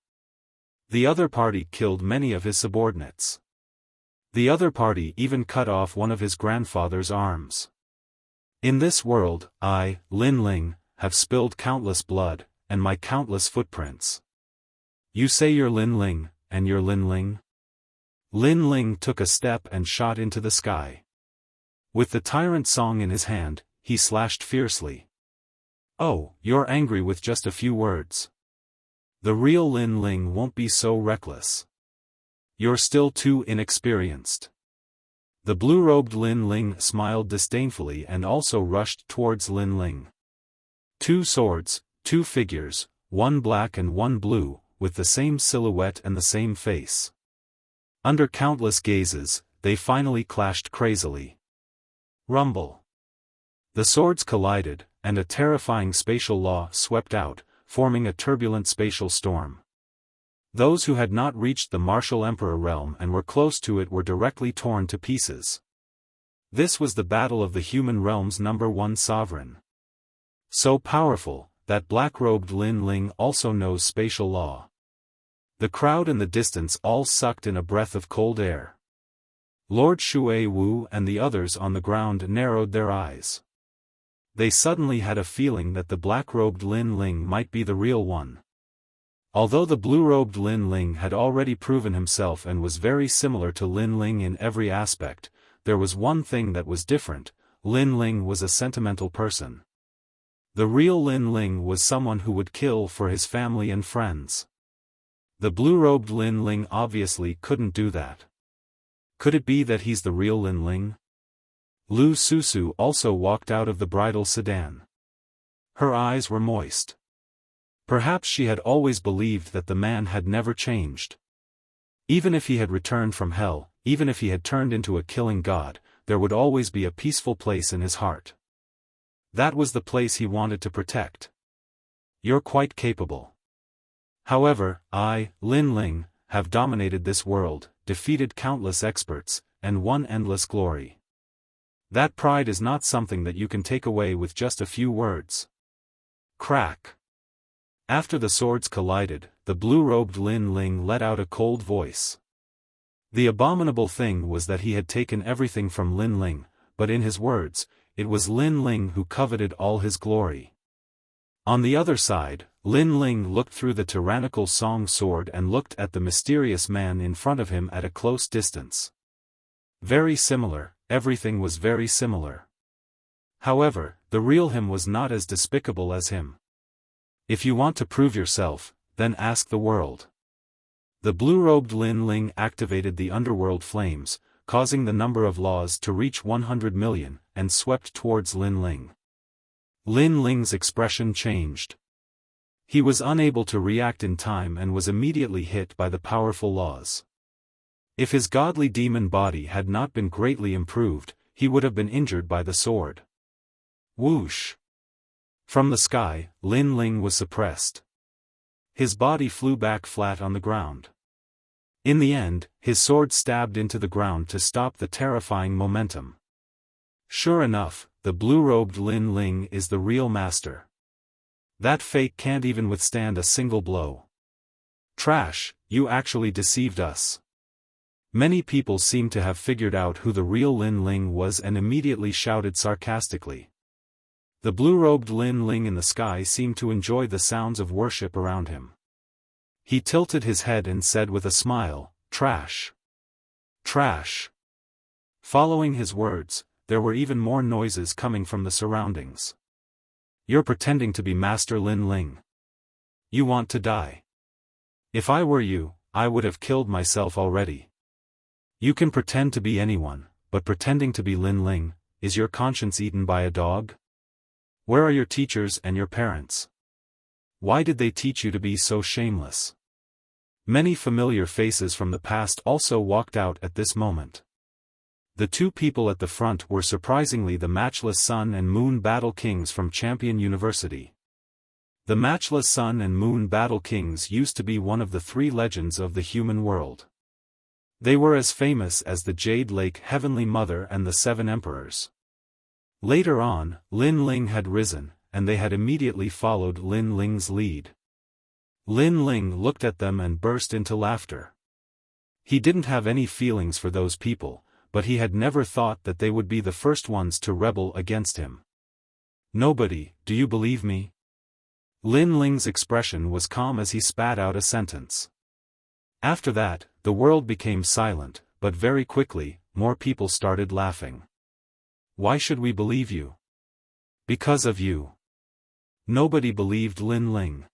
The other party killed many of his subordinates. The other party even cut off one of his grandfather's arms. In this world, I, Lin Ling, have spilled countless blood, and my countless footprints. You say you're Lin Ling, and you're Lin Ling? Lin Ling took a step and shot into the sky. With the tyrant song in his hand, he slashed fiercely. Oh, you're angry with just a few words. The real Lin Ling won't be so reckless. You're still too inexperienced. The blue-robed Lin Ling smiled disdainfully and also rushed towards Lin Ling. Two swords, two figures, one black and one blue, with the same silhouette and the same face. Under countless gazes, they finally clashed crazily. Rumble. The swords collided, and a terrifying spatial law swept out, forming a turbulent spatial storm. Those who had not reached the martial emperor realm and were close to it were directly torn to pieces. This was the battle of the human realm's #1 sovereign. So powerful, that black-robed Lin Ling also knows spatial law. The crowd in the distance all sucked in a breath of cold air. Lord Shui Wu and the others on the ground narrowed their eyes. They suddenly had a feeling that the black-robed Lin Ling might be the real one. Although the blue-robed Lin Ling had already proven himself and was very similar to Lin Ling in every aspect, there was one thing that was different: Lin Ling was a sentimental person. The real Lin Ling was someone who would kill for his family and friends. The blue-robed Lin Ling obviously couldn't do that. Could it be that he's the real Lin Ling? Lu Susu also walked out of the bridal sedan. Her eyes were moist. Perhaps she had always believed that the man had never changed. Even if he had returned from hell, even if he had turned into a killing god, there would always be a peaceful place in his heart. That was the place he wanted to protect. You're quite capable. However, I, Lin Ling, have dominated this world, defeated countless experts, and won endless glory. That pride is not something that you can take away with just a few words. Crack. After the swords collided, the blue-robed Lin Ling let out a cold voice. The abominable thing was that he had taken everything from Lin Ling, but in his words, it was Lin Ling who coveted all his glory. On the other side, Lin Ling looked through the tyrannical song sword and looked at the mysterious man in front of him at a close distance. Very similar, everything was very similar. However, the real him was not as despicable as him. If you want to prove yourself, then ask the world. The blue-robed Lin Ling activated the underworld flames, causing the number of laws to reach 100 million, and swept towards Lin Ling. Lin Ling's expression changed. He was unable to react in time and was immediately hit by the powerful laws. If his godly demon body had not been greatly improved, he would have been injured by the sword. Whoosh! From the sky, Lin Ling was suppressed. His body flew back flat on the ground. In the end, his sword stabbed into the ground to stop the terrifying momentum. Sure enough, the blue-robed Lin Ling is the real master. That fake can't even withstand a single blow. Trash, you actually deceived us. Many people seemed to have figured out who the real Lin Ling was and immediately shouted sarcastically. The blue-robed Lin Ling in the sky seemed to enjoy the sounds of worship around him. He tilted his head and said with a smile, "Trash. Trash." Following his words, there were even more noises coming from the surroundings. You're pretending to be Master Lin Ling. You want to die. If I were you, I would have killed myself already. You can pretend to be anyone, but pretending to be Lin Ling, is your conscience eaten by a dog? Where are your teachers and your parents? Why did they teach you to be so shameless? Many familiar faces from the past also walked out at this moment. The two people at the front were surprisingly the matchless Sun and Moon Battle Kings from Champion University. The matchless Sun and Moon Battle Kings used to be one of the three legends of the human world. They were as famous as the Jade Lake Heavenly Mother and the Seven Emperors. Later on, Lin Ling had risen, and they had immediately followed Lin Ling's lead. Lin Ling looked at them and burst into laughter. He didn't have any feelings for those people, but he had never thought that they would be the first ones to rebel against him. Nobody, do you believe me? Lin Ling's expression was calm as he spat out a sentence. After that, the world became silent, but very quickly, more people started laughing. Why should we believe you? Because of you. Nobody believed Lin Ling.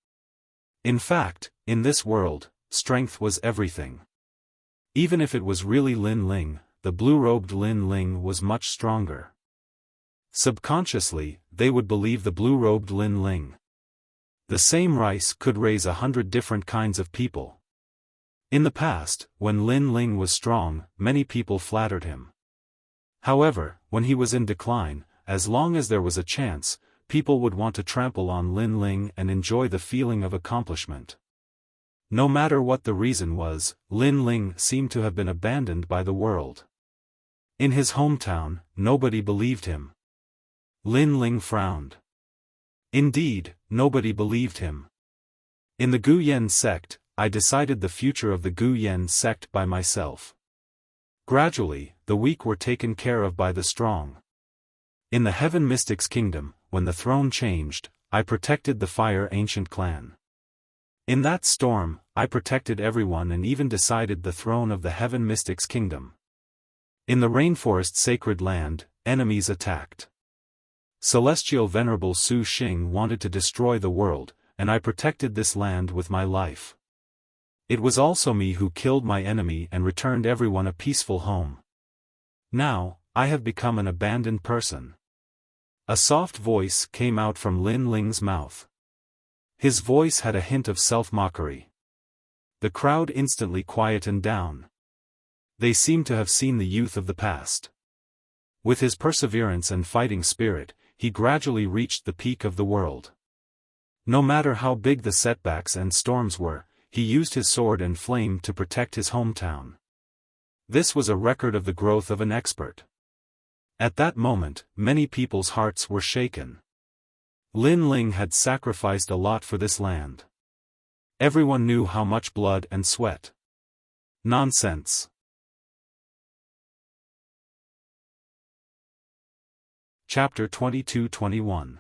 In fact, in this world, strength was everything. Even if it was really Lin Ling, the blue-robed Lin Ling was much stronger. Subconsciously, they would believe the blue-robed Lin Ling. The same rice could raise 100 different kinds of people. In the past, when Lin Ling was strong, many people flattered him. However, when he was in decline, as long as there was a chance, people would want to trample on Lin Ling and enjoy the feeling of accomplishment. No matter what the reason was, Lin Ling seemed to have been abandoned by the world. In his hometown, nobody believed him. Lin Ling frowned. Indeed, nobody believed him. In the Gu Yen sect, I decided the future of the Gu Yen sect by myself. Gradually, the weak were taken care of by the strong. In the Heaven Mystics Kingdom, when the throne changed, I protected the Fire Ancient clan. In that storm, I protected everyone and even decided the throne of the Heaven Mystics Kingdom. In the Rainforest Sacred Land, enemies attacked. Celestial Venerable Su Xing wanted to destroy the world, and I protected this land with my life. It was also me who killed my enemy and returned everyone a peaceful home. Now, I have become an abandoned person. A soft voice came out from Lin Ling's mouth. His voice had a hint of self-mockery. The crowd instantly quietened down. They seemed to have seen the youth of the past. With his perseverance and fighting spirit, he gradually reached the peak of the world. No matter how big the setbacks and storms were, he used his sword and flame to protect his hometown. This was a record of the growth of an expert. At that moment, many people's hearts were shaken. Lin Ling had sacrificed a lot for this land. Everyone knew how much blood and sweat. Nonsense. Chapter 22-21.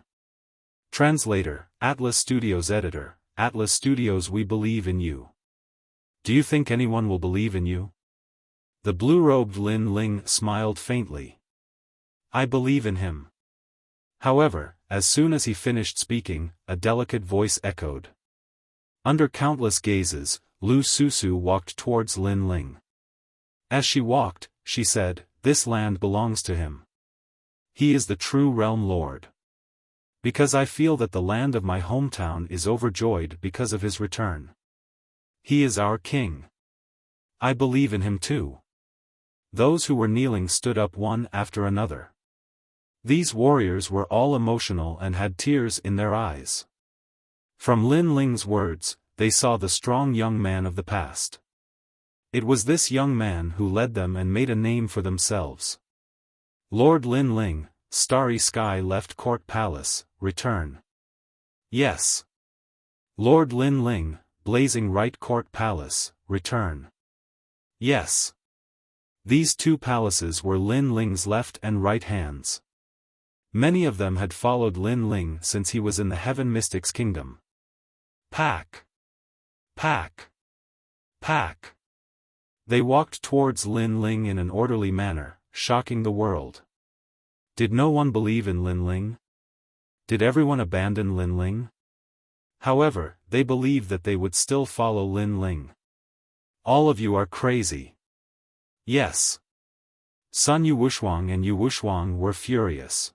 Translator, Atlas Studios Editor, Atlas Studios. We believe in you. Do you think anyone will believe in you? The blue-robed Lin Ling smiled faintly. I believe in him. However, as soon as he finished speaking, a delicate voice echoed. Under countless gazes, Lu Susu walked towards Lin Ling. As she walked, she said, "This land belongs to him. He is the true realm lord. Because I feel that the land of my hometown is overjoyed because of his return. He is our king. I believe in him too." Those who were kneeling stood up one after another. These warriors were all emotional and had tears in their eyes. From Lin Ling's words, they saw the strong young man of the past. It was this young man who led them and made a name for themselves. Lord Lin Ling, Starry Sky Left Court Palace, return. Yes. Lord Lin Ling, Blazing Right Court Palace, return. Yes. These two palaces were Lin Ling's left and right hands. Many of them had followed Lin Ling since he was in the Heaven Mystics Kingdom. Pack! Pack! Pack! They walked towards Lin Ling in an orderly manner, shocking the world. Did no one believe in Lin Ling? Did everyone abandon Lin Ling? However, they believed that they would still follow Lin Ling. All of you are crazy. Yes. Sun Yuwushuang and Yuwushuang were furious.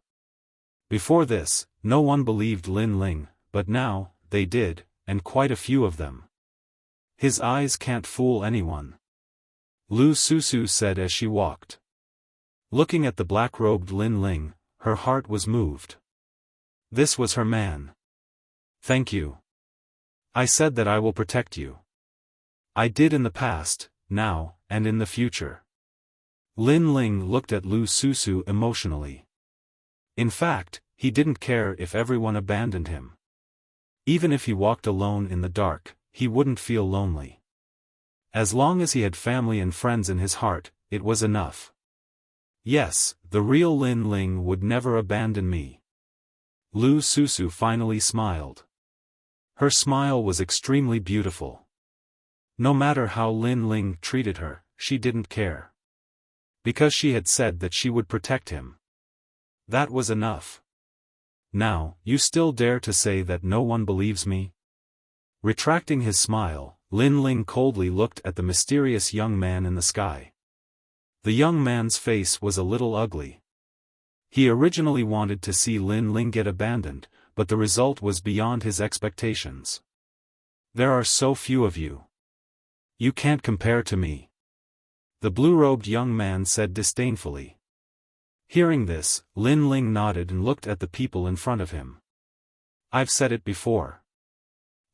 Before this, no one believed Lin Ling, but now, they did, and quite a few of them. His eyes can't fool anyone. Lu Susu said as she walked. Looking at the black-robed Lin Ling, her heart was moved. This was her man. Thank you. I said that I will protect you. I did in the past, now, and in the future. Lin Ling looked at Lu Susu emotionally. In fact, he didn't care if everyone abandoned him. Even if he walked alone in the dark, he wouldn't feel lonely. As long as he had family and friends in his heart, it was enough. Yes, the real Lin Ling would never abandon me. Lu Susu finally smiled. Her smile was extremely beautiful. No matter how Lin Ling treated her, she didn't care. Because she had said that she would protect him. That was enough. Now, you still dare to say that no one believes me? Retracting his smile, Lin Ling coldly looked at the mysterious young man in the sky. The young man's face was a little ugly. He originally wanted to see Lin Ling get abandoned, but the result was beyond his expectations. There are so few of you. You can't compare to me. The blue-robed young man said disdainfully. Hearing this, Lin Ling nodded and looked at the people in front of him. I've said it before.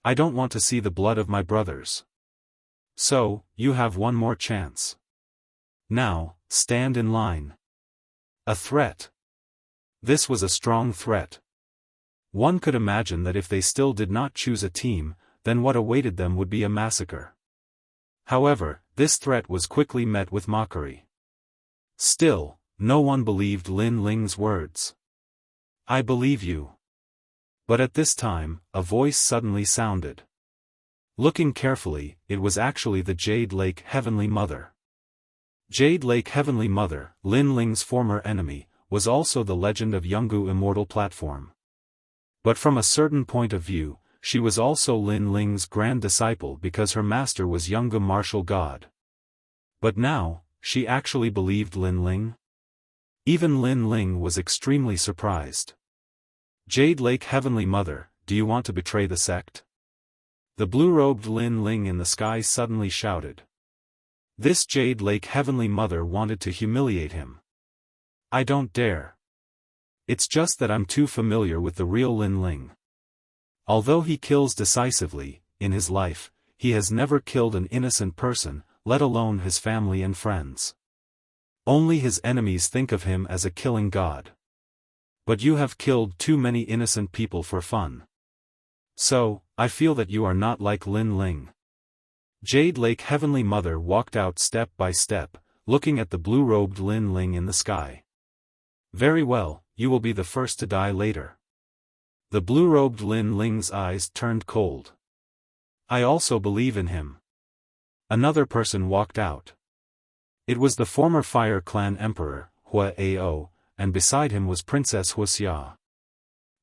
I don't want to see the blood of my brothers. So, you have one more chance. Now, stand in line. A threat. This was a strong threat. One could imagine that if they still did not choose a team, then what awaited them would be a massacre. However, this threat was quickly met with mockery. Still, no one believed Lin Ling's words. I believe you. But at this time, a voice suddenly sounded. Looking carefully, it was actually the Jade Lake Heavenly Mother. Jade Lake Heavenly Mother, Lin Ling's former enemy, was also the legend of Yungu Immortal Platform. But from a certain point of view, she was also Lin Ling's grand disciple because her master was Yungu Martial God. But now, she actually believed Lin Ling? Even Lin Ling was extremely surprised. Jade Lake Heavenly Mother, do you want to betray the sect? The blue-robed Lin Ling in the sky suddenly shouted. This Jade Lake Heavenly Mother wanted to humiliate him. I don't dare. It's just that I'm too familiar with the real Lin Ling. Although he kills decisively, in his life, he has never killed an innocent person, let alone his family and friends. Only his enemies think of him as a killing god. But you have killed too many innocent people for fun. So, I feel that you are not like Lin Ling. Jade Lake Heavenly Mother walked out step by step, looking at the blue-robed Lin Ling in the sky. Very well, you will be the first to die later. The blue-robed Lin Ling's eyes turned cold. I also believe in him. Another person walked out. It was the former Fire Clan Emperor, Hua Ao, and beside him was Princess Wuxia.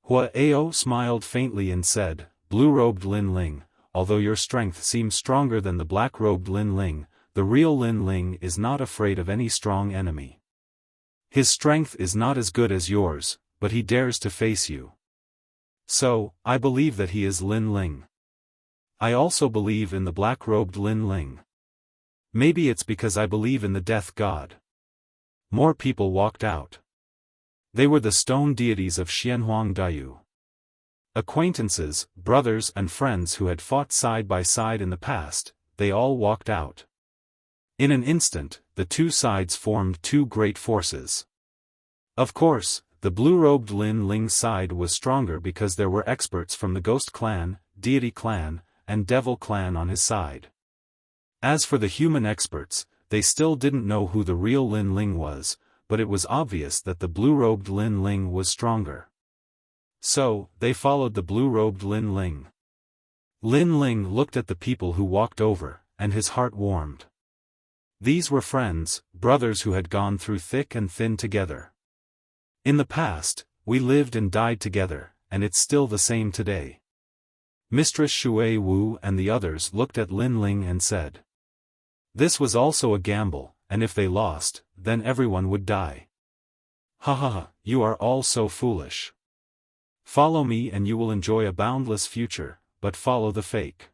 Hua Ao smiled faintly and said, Blue-robed Lin Ling, although your strength seems stronger than the black-robed Lin Ling, the real Lin Ling is not afraid of any strong enemy. His strength is not as good as yours, but he dares to face you. So, I believe that he is Lin Ling. I also believe in the black-robed Lin Ling. Maybe it's because I believe in the death god. More people walked out. They were the stone deities of Xianhuang Daiyu. Acquaintances, brothers and friends who had fought side by side in the past, they all walked out. In an instant, the two sides formed two great forces. Of course, the blue-robed Lin Ling side was stronger because there were experts from the Ghost Clan, Deity Clan, and Devil Clan on his side. As for the human experts, they still didn't know who the real Lin Ling was, but it was obvious that the blue-robed Lin Ling was stronger. So, they followed the blue-robed Lin Ling. Lin Ling looked at the people who walked over, and his heart warmed. These were friends, brothers who had gone through thick and thin together. In the past, we lived and died together, and it's still the same today. Mistress Shui Wu and the others looked at Lin Ling and said. This was also a gamble, and if they lost, then everyone would die. Ha ha ha, you are all so foolish. Follow me and you will enjoy a boundless future, but follow the fake.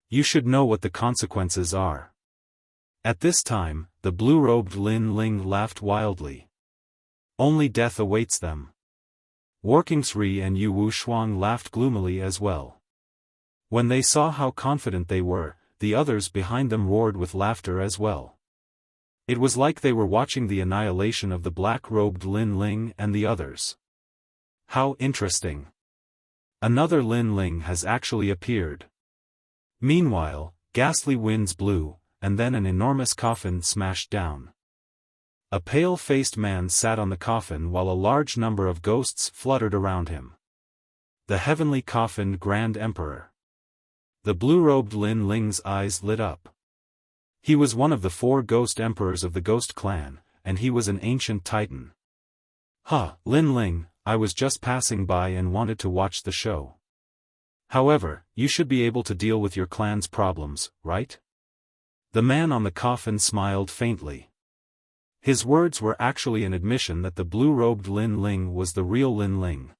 You should know what the consequences are. At this time, the blue-robed Lin Ling laughed wildly. Only death awaits them. Workingsri and Yu Wu Shuang laughed gloomily as well. When they saw how confident they were, the others behind them roared with laughter as well. It was like they were watching the annihilation of the black-robed Lin Ling and the others. How interesting. Another Lin Ling has actually appeared. Meanwhile, ghastly winds blew, and then an enormous coffin smashed down. A pale-faced man sat on the coffin while a large number of ghosts fluttered around him. The heavenly coffined Grand Emperor. The blue-robed Lin Ling's eyes lit up. He was one of the 4 ghost emperors of the Ghost Clan, and he was an ancient titan. Lin Ling, I was just passing by and wanted to watch the show. However, you should be able to deal with your clan's problems, right? The man on the coffin smiled faintly. His words were actually an admission that the blue-robed Lin Ling was the real Lin Ling.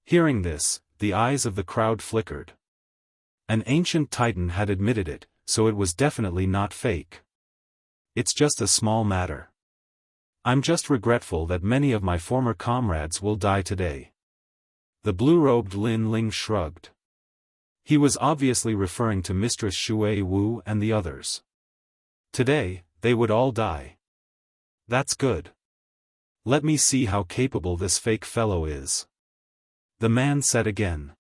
Hearing this, the eyes of the crowd flickered. An ancient titan had admitted it, so it was definitely not fake. It's just a small matter. I'm just regretful that many of my former comrades will die today. The blue-robed Lin Ling shrugged. He was obviously referring to Mistress Shui Wu and the others. Today, they would all die. That's good. Let me see how capable this fake fellow is. The man said again.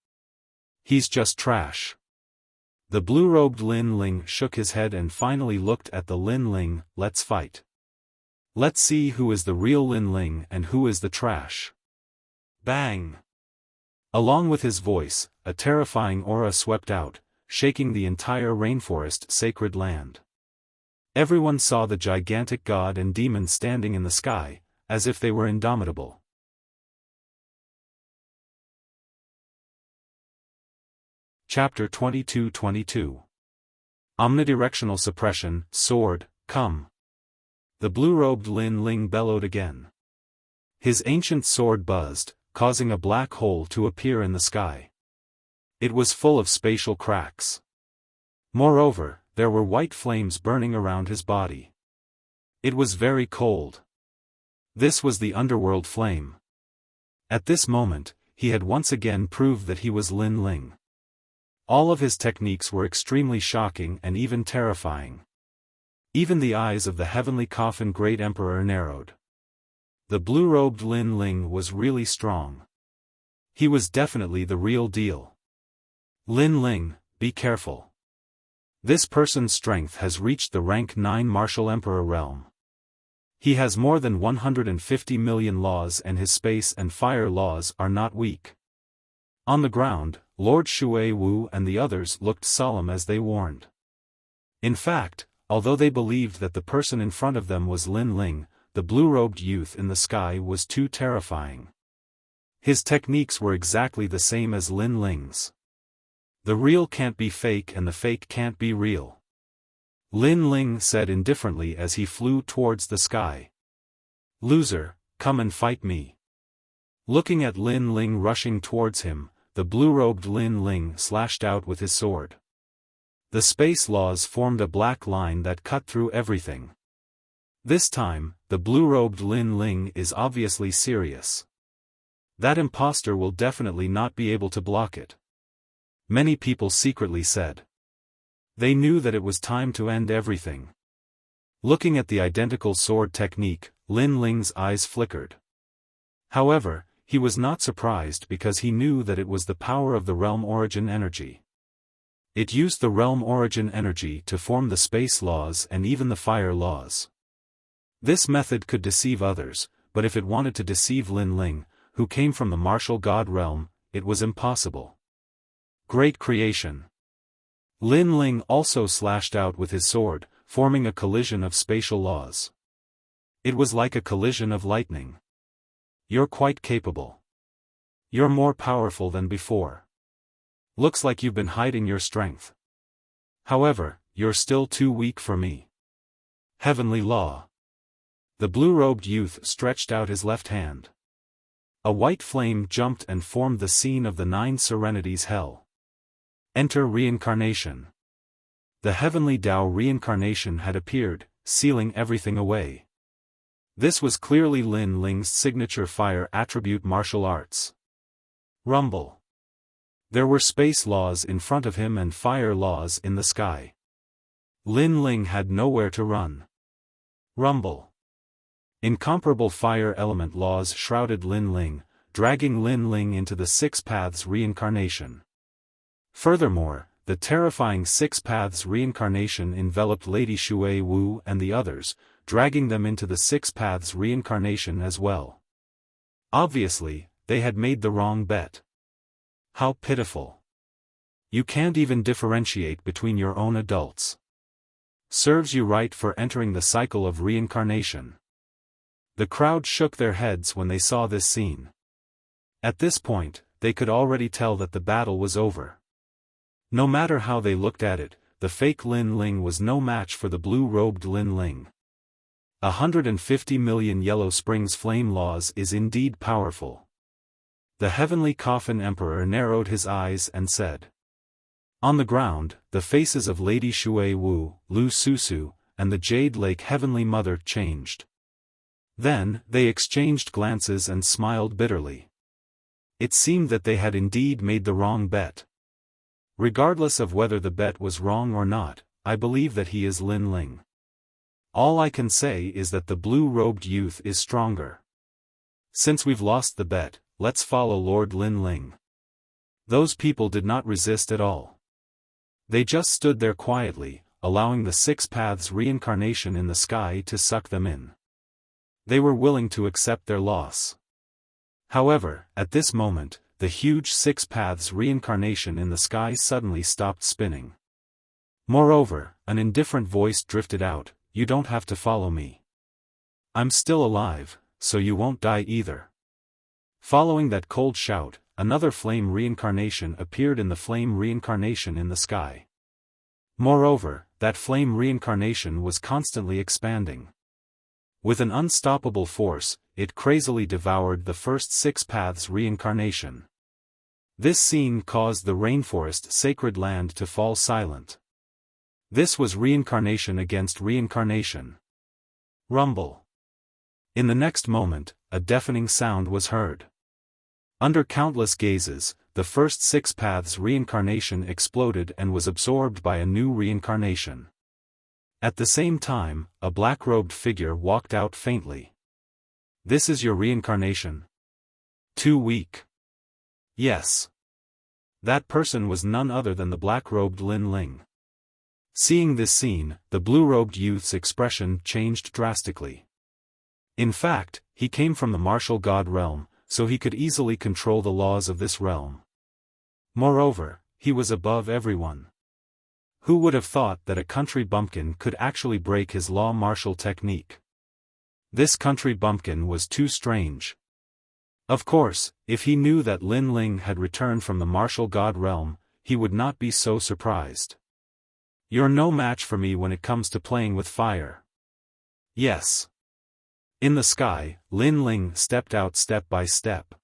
He's just trash. The blue-robed Lin Ling shook his head and finally looked at the Lin Ling. Let's fight. Let's see who is the real Lin Ling and who is the trash. Bang! Along with his voice, a terrifying aura swept out, shaking the entire rainforest sacred land. Everyone saw the gigantic god and demon standing in the sky, as if they were indomitable. Chapter 22-22. Omnidirectional Suppression, Sword, Come. The blue-robed Lin Ling bellowed again. His ancient sword buzzed, causing a black hole to appear in the sky. It was full of spatial cracks. Moreover, there were white flames burning around his body. It was very cold. This was the underworld flame. At this moment, he had once again proved that he was Lin Ling. All of his techniques were extremely shocking and even terrifying. Even the eyes of the heavenly coffin Great Emperor narrowed. The blue-robed Lin Ling was really strong. He was definitely the real deal. Lin Ling, be careful. This person's strength has reached the rank 9 Martial Emperor realm. He has more than 150 million laws and his space and fire laws are not weak. On the ground, Lord Shui Wu and the others looked solemn as they warned. In fact, although they believed that the person in front of them was Lin Ling, the blue-robed youth in the sky was too terrifying. His techniques were exactly the same as Lin Ling's. The real can't be fake and the fake can't be real. Lin Ling said indifferently as he flew towards the sky. Loser, come and fight me. Looking at Lin Ling rushing towards him, the blue-robed Lin Ling slashed out with his sword. The space laws formed a black line that cut through everything. This time, the blue-robed Lin Ling is obviously serious. That imposter will definitely not be able to block it. Many people secretly said. They knew that it was time to end everything. Looking at the identical sword technique, Lin Ling's eyes flickered. However, he was not surprised because he knew that it was the power of the realm origin energy. It used the realm origin energy to form the space laws and even the fire laws. This method could deceive others, but if it wanted to deceive Lin Ling, who came from the martial god realm, it was impossible. Great creation. Lin Ling also slashed out with his sword, forming a collision of spatial laws. It was like a collision of lightning. You're quite capable. You're more powerful than before. Looks like you've been hiding your strength. However, you're still too weak for me. Heavenly law. The blue-robed youth stretched out his left hand. A white flame jumped and formed the scene of the 9 Serenities Hell. Enter reincarnation. The heavenly Tao reincarnation had appeared, sealing everything away. This was clearly Lin Ling's signature fire attribute martial arts. Rumble. There were space laws in front of him and fire laws in the sky. Lin Ling had nowhere to run. Rumble. Incomparable fire element laws shrouded Lin Ling, dragging Lin Ling into the 6 Paths reincarnation. Furthermore, the terrifying 6 Paths reincarnation enveloped Lady Shui Wu and the others, dragging them into the 6 Paths reincarnation as well. Obviously, they had made the wrong bet. How pitiful. You can't even differentiate between your own adults. Serves you right for entering the cycle of reincarnation. The crowd shook their heads when they saw this scene. At this point, they could already tell that the battle was over. No matter how they looked at it, the fake Lin Ling was no match for the blue-robed Lin Ling. 150 million Yellow Springs flame laws is indeed powerful. The heavenly coffin emperor narrowed his eyes and said. On the ground, the faces of Lady Shui Wu, Lu Susu, and the Jade Lake Heavenly Mother changed. Then, they exchanged glances and smiled bitterly. It seemed that they had indeed made the wrong bet. Regardless of whether the bet was wrong or not, I believe that he is Lin Ling. All I can say is that the blue-robed youth is stronger. Since we've lost the bet, let's follow Lord Lin Ling. Those people did not resist at all. They just stood there quietly, allowing the Six Paths reincarnation in the sky to suck them in. They were willing to accept their loss. However, at this moment, the huge Six Paths reincarnation in the sky suddenly stopped spinning. Moreover, an indifferent voice drifted out, "You don't have to follow me. I'm still alive, so you won't die either." Following that cold shout, another flame reincarnation appeared in the flame reincarnation in the sky. Moreover, that flame reincarnation was constantly expanding. With an unstoppable force, it crazily devoured the first Six Paths reincarnation. This scene caused the rainforest sacred land to fall silent. This was reincarnation against reincarnation. Rumble. In the next moment, a deafening sound was heard. Under countless gazes, the first Six Paths reincarnation exploded and was absorbed by a new reincarnation. At the same time, a black-robed figure walked out faintly. "This is your reincarnation? Too weak." Yes. That person was none other than the black-robed Lin Ling. Seeing this scene, the blue-robed youth's expression changed drastically. In fact, he came from the martial god realm, so he could easily control the laws of this realm. Moreover, he was above everyone. Who would have thought that a country bumpkin could actually break his law martial technique? This country bumpkin was too strange. Of course, if he knew that Lin Ling had returned from the martial god realm, he would not be so surprised. "You're no match for me when it comes to playing with fire." Yes. In the sky, Lin Ling stepped out step by step.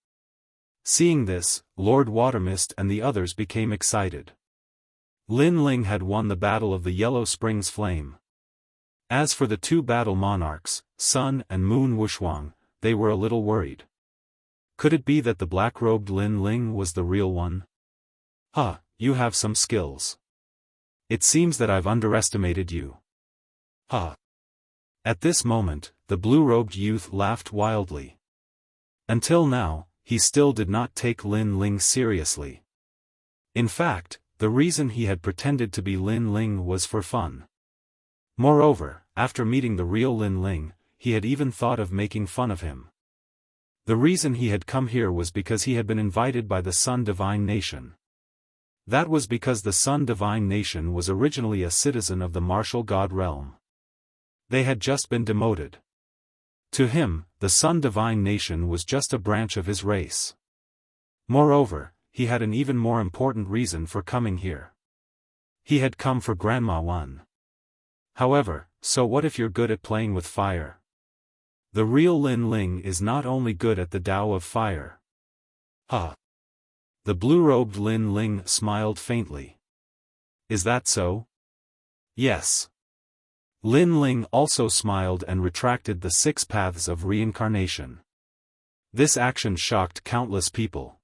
Seeing this, Lord Watermist and the others became excited. Lin Ling had won the battle of the Yellow Springs Flame. As for the two battle monarchs, Sun and Moon Wushuang, they were a little worried. Could it be that the black-robed Lin Ling was the real one? You have some skills. It seems that I've underestimated you. At this moment, the blue-robed youth laughed wildly. Until now, he still did not take Lin Ling seriously. In fact, the reason he had pretended to be Lin Ling was for fun. Moreover, after meeting the real Lin Ling, he had even thought of making fun of him. The reason he had come here was because he had been invited by the Sun Divine Nation. That was because the Sun Divine Nation was originally a citizen of the martial god realm. They had just been demoted. To him, the Sun Divine Nation was just a branch of his race. Moreover, he had an even more important reason for coming here. He had come for Grandma Wan. However, so what if you're good at playing with fire? The real Lin Ling is not only good at the Tao of fire. The blue-robed Lin Ling smiled faintly. Is that so? Yes. Lin Ling also smiled and retracted the Six Paths of reincarnation. This action shocked countless people.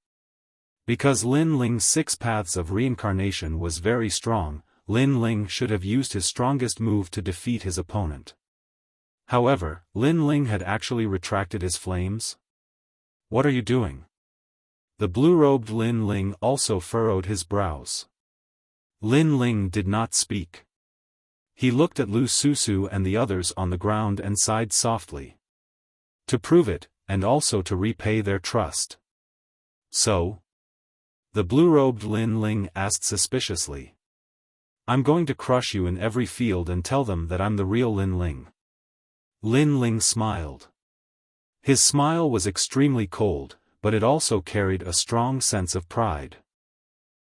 Because Lin Ling's Six Paths of reincarnation was very strong, Lin Ling should have used his strongest move to defeat his opponent. However, Lin Ling had actually retracted his flames. What are you doing? The blue-robed Lin Ling also furrowed his brows. Lin Ling did not speak. He looked at Lu Susu and the others on the ground and sighed softly. To prove it, and also to repay their trust. So? The blue-robed Lin Ling asked suspiciously. I'm going to crush you in every field and tell them that I'm the real Lin Ling. Lin Ling smiled. His smile was extremely cold, but it also carried a strong sense of pride.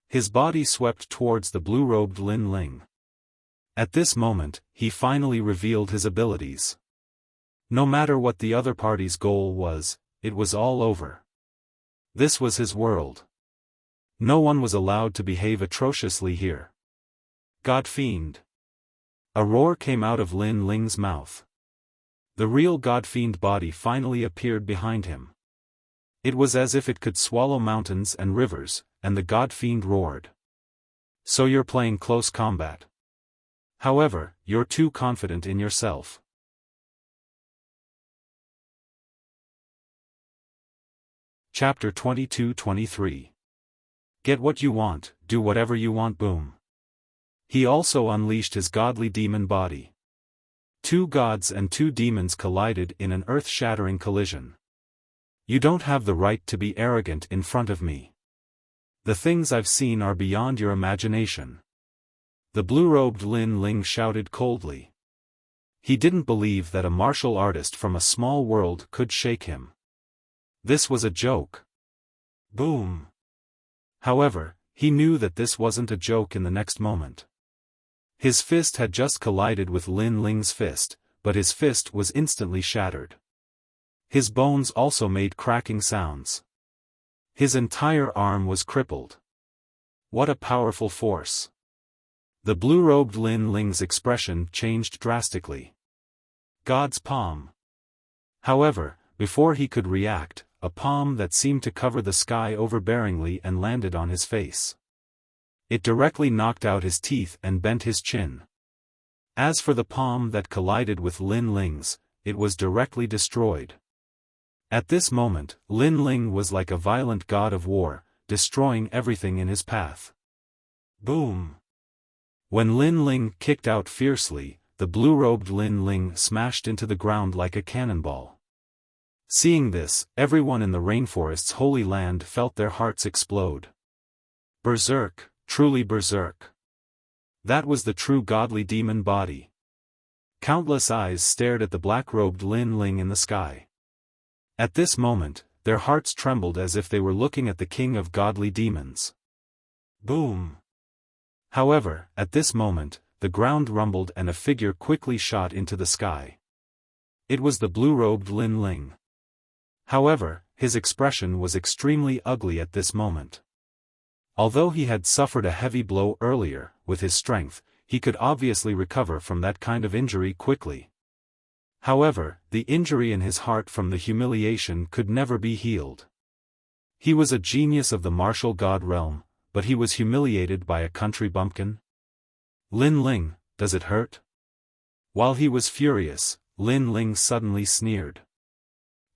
His body swept towards the blue-robed Lin Ling. At this moment, he finally revealed his abilities. No matter what the other party's goal was, it was all over. This was his world. No one was allowed to behave atrociously here. God Fiend. A roar came out of Lin Ling's mouth. The real God Fiend body finally appeared behind him. It was as if it could swallow mountains and rivers, and the God Fiend roared. So you're playing close combat. However, you're too confident in yourself. Chapter 22-23. Get what you want, do whatever you want. Boom. He also unleashed his godly demon body. Two gods and two demons collided in an earth-shattering collision. You don't have the right to be arrogant in front of me. The things I've seen are beyond your imagination. The blue-robed Lin Ling shouted coldly. He didn't believe that a martial artist from a small world could shake him. This was a joke. Boom. However, he knew that this wasn't a joke in the next moment. His fist had just collided with Lin Ling's fist, but his fist was instantly shattered. His bones also made cracking sounds. His entire arm was crippled. What a powerful force. The blue-robed Lin Ling's expression changed drastically. God's palm. However, before he could react, a palm that seemed to cover the sky overbearingly and landed on his face. It directly knocked out his teeth and bent his chin. As for the palm that collided with Lin Ling's, it was directly destroyed. At this moment, Lin Ling was like a violent god of war, destroying everything in his path. Boom! When Lin Ling kicked out fiercely, the blue-robed Lin Ling smashed into the ground like a cannonball. Seeing this, everyone in the rainforest's holy land felt their hearts explode. Berserk, truly berserk. That was the true godly demon body. Countless eyes stared at the black-robed Lin Ling in the sky. At this moment, their hearts trembled as if they were looking at the king of godly demons. Boom! However, at this moment, the ground rumbled and a figure quickly shot into the sky. It was the blue-robed Lin Ling. However, his expression was extremely ugly at this moment. Although he had suffered a heavy blow earlier, with his strength, he could obviously recover from that kind of injury quickly. However, the injury in his heart from the humiliation could never be healed. He was a genius of the martial god realm, but he was humiliated by a country bumpkin? Lin Ling, does it hurt? While he was furious, Lin Ling suddenly sneered.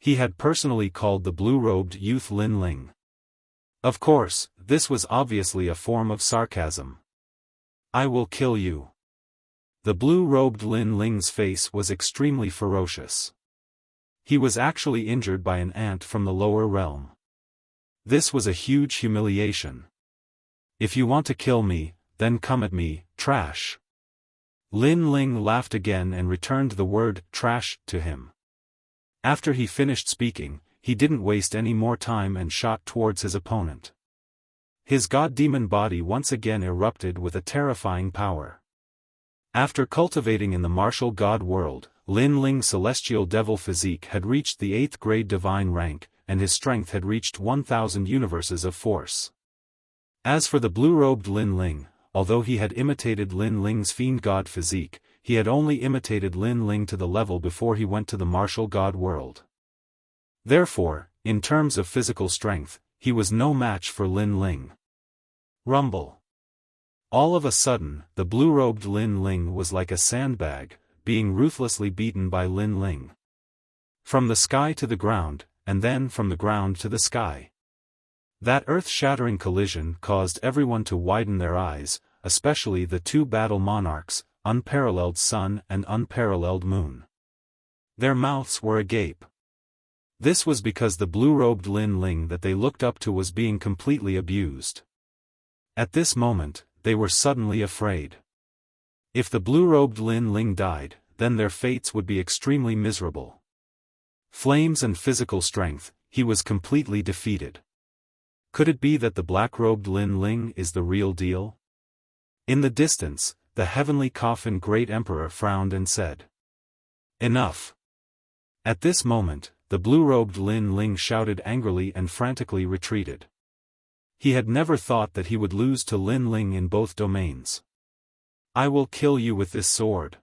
He had personally called the blue-robed youth Lin Ling. Of course, this was obviously a form of sarcasm. I will kill you. The blue-robed Lin Ling's face was extremely ferocious. He was actually injured by an ant from the lower realm. This was a huge humiliation. If you want to kill me, then come at me, trash. Lin Ling laughed again and returned the word, trash, to him. After he finished speaking, he didn't waste any more time and shot towards his opponent. His god-demon body once again erupted with a terrifying power. After cultivating in the martial god world, Lin Ling's celestial devil physique had reached the 8th grade divine rank, and his strength had reached 1,000 universes of force. As for the blue-robed Lin Ling, although he had imitated Lin Ling's fiend god physique, he had only imitated Lin Ling to the level before he went to the martial god world. Therefore, in terms of physical strength, he was no match for Lin Ling. Rumble. All of a sudden, the blue-robed Lin Ling was like a sandbag, being ruthlessly beaten by Lin Ling. From the sky to the ground, and then from the ground to the sky. That earth-shattering collision caused everyone to widen their eyes, especially the two battle monarchs, unparalleled sun and unparalleled moon. Their mouths were agape. This was because the blue-robed Lin Ling that they looked up to was being completely abused. At this moment, they were suddenly afraid. If the blue-robed Lin Ling died, then their fates would be extremely miserable. Flames and physical strength, he was completely defeated. Could it be that the black-robed Lin Ling is the real deal? In the distance, the heavenly coffin great emperor frowned and said, "Enough." At this moment, the blue-robed Lin Ling shouted angrily and frantically retreated. He had never thought that he would lose to Lin Ling in both domains. "I will kill you with this sword."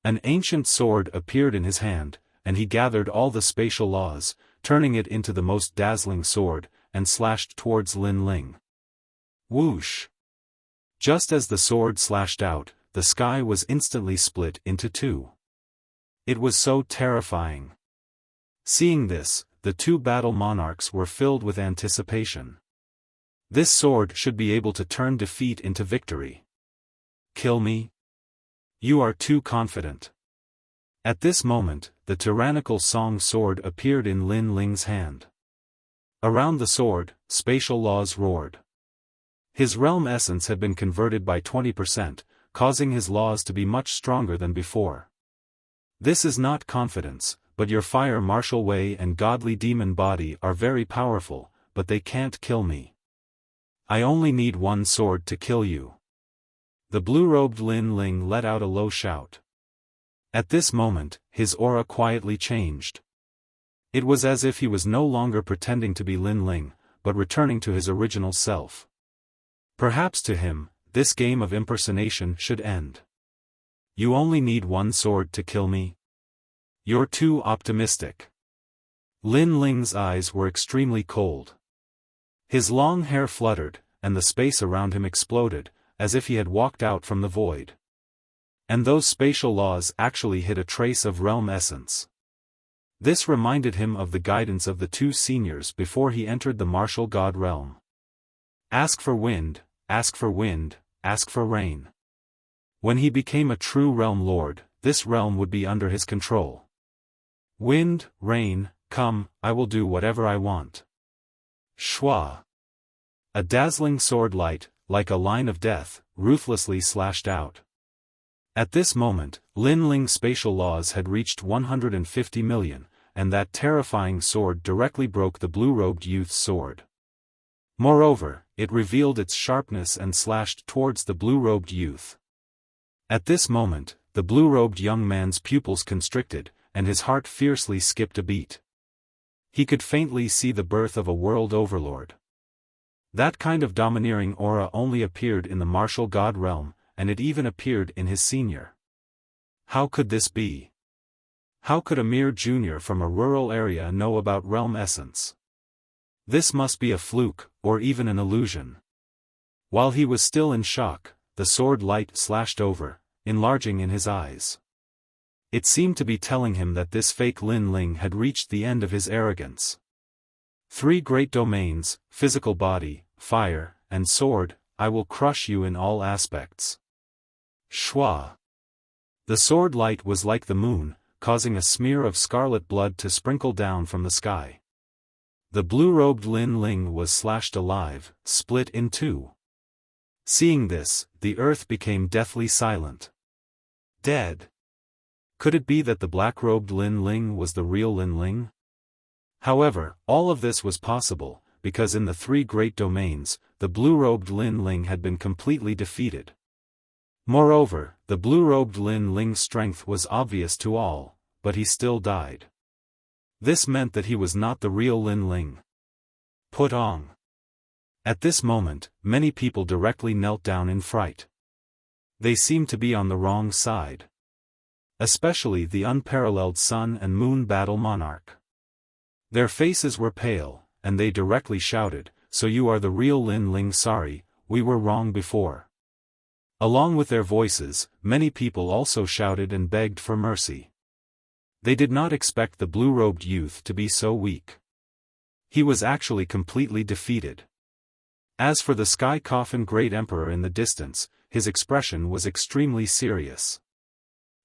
An ancient sword appeared in his hand, and he gathered all the spatial laws, turning it into the most dazzling sword, and slashed towards Lin Ling. Whoosh! Just as the sword slashed out, the sky was instantly split into two. It was so terrifying. Seeing this, the two battle monarchs were filled with anticipation. This sword should be able to turn defeat into victory. "Kill me? You are too confident." At this moment, the tyrannical song sword appeared in Lin Ling's hand. Around the sword, spatial laws roared. His realm essence had been converted by 20%, causing his laws to be much stronger than before. "This is not confidence, but your fire martial way and godly demon body are very powerful, but they can't kill me. I only need one sword to kill you." The blue-robed Lin Ling let out a low shout. At this moment, his aura quietly changed. It was as if he was no longer pretending to be Lin Ling, but returning to his original self. Perhaps to him, this game of impersonation should end. "You only need one sword to kill me? You're too optimistic." Lin Ling's eyes were extremely cold. His long hair fluttered, and the space around him exploded, as if he had walked out from the void. And those spatial laws actually hid a trace of realm essence. This reminded him of the guidance of the two seniors before he entered the martial god realm. Ask for wind, ask for wind, ask for rain. When he became a true realm lord, this realm would be under his control. "Wind, rain, come, I will do whatever I want." Shwa! A dazzling sword light, like a line of death, ruthlessly slashed out. At this moment, Lin Ling's spatial laws had reached 150 million, and that terrifying sword directly broke the blue-robed youth's sword. Moreover, it revealed its sharpness and slashed towards the blue-robed youth. At this moment, the blue-robed young man's pupils constricted, and his heart fiercely skipped a beat. He could faintly see the birth of a world overlord. That kind of domineering aura only appeared in the martial god realm, and it even appeared in his senior. How could this be? How could a mere junior from a rural area know about realm essence? This must be a fluke, or even an illusion. While he was still in shock, the sword light slashed over, enlarging in his eyes. It seemed to be telling him that this fake Lin Ling had reached the end of his arrogance. "Three great domains, physical body, fire, and sword, I will crush you in all aspects." Shwa! The sword light was like the moon, causing a smear of scarlet blood to sprinkle down from the sky. The blue-robed Lin Ling was slashed alive, split in two. Seeing this, the earth became deathly silent. Dead. Could it be that the black-robed Lin Ling was the real Lin Ling? However, all of this was possible, because in the three great domains, the blue-robed Lin Ling had been completely defeated. Moreover, the blue-robed Lin Ling's strength was obvious to all, but he still died. This meant that he was not the real Lin Ling. Put on. At this moment, many people directly knelt down in fright. They seemed to be on the wrong side. Especially the unparalleled Sun and Moon battle monarch. Their faces were pale, and they directly shouted, "So you are the real Lin Ling? Sorry, we were wrong before." Along with their voices, many people also shouted and begged for mercy. They did not expect the blue-robed youth to be so weak. He was actually completely defeated. As for the sky coffin great emperor in the distance, his expression was extremely serious.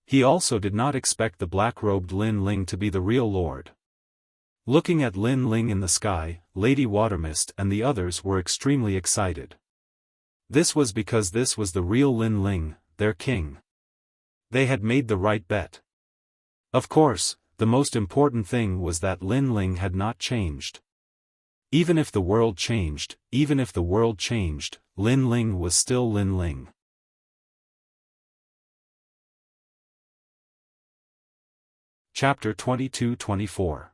He also did not expect the black-robed Lin Ling to be the real lord. Looking at Lin Ling in the sky, Lady Watermist and the others were extremely excited. This was because this was the real Lin Ling, their king. They had made the right bet. Of course, the most important thing was that Lin Ling had not changed. Even if the world changed, Lin Ling was still Lin Ling. Chapter 22-24.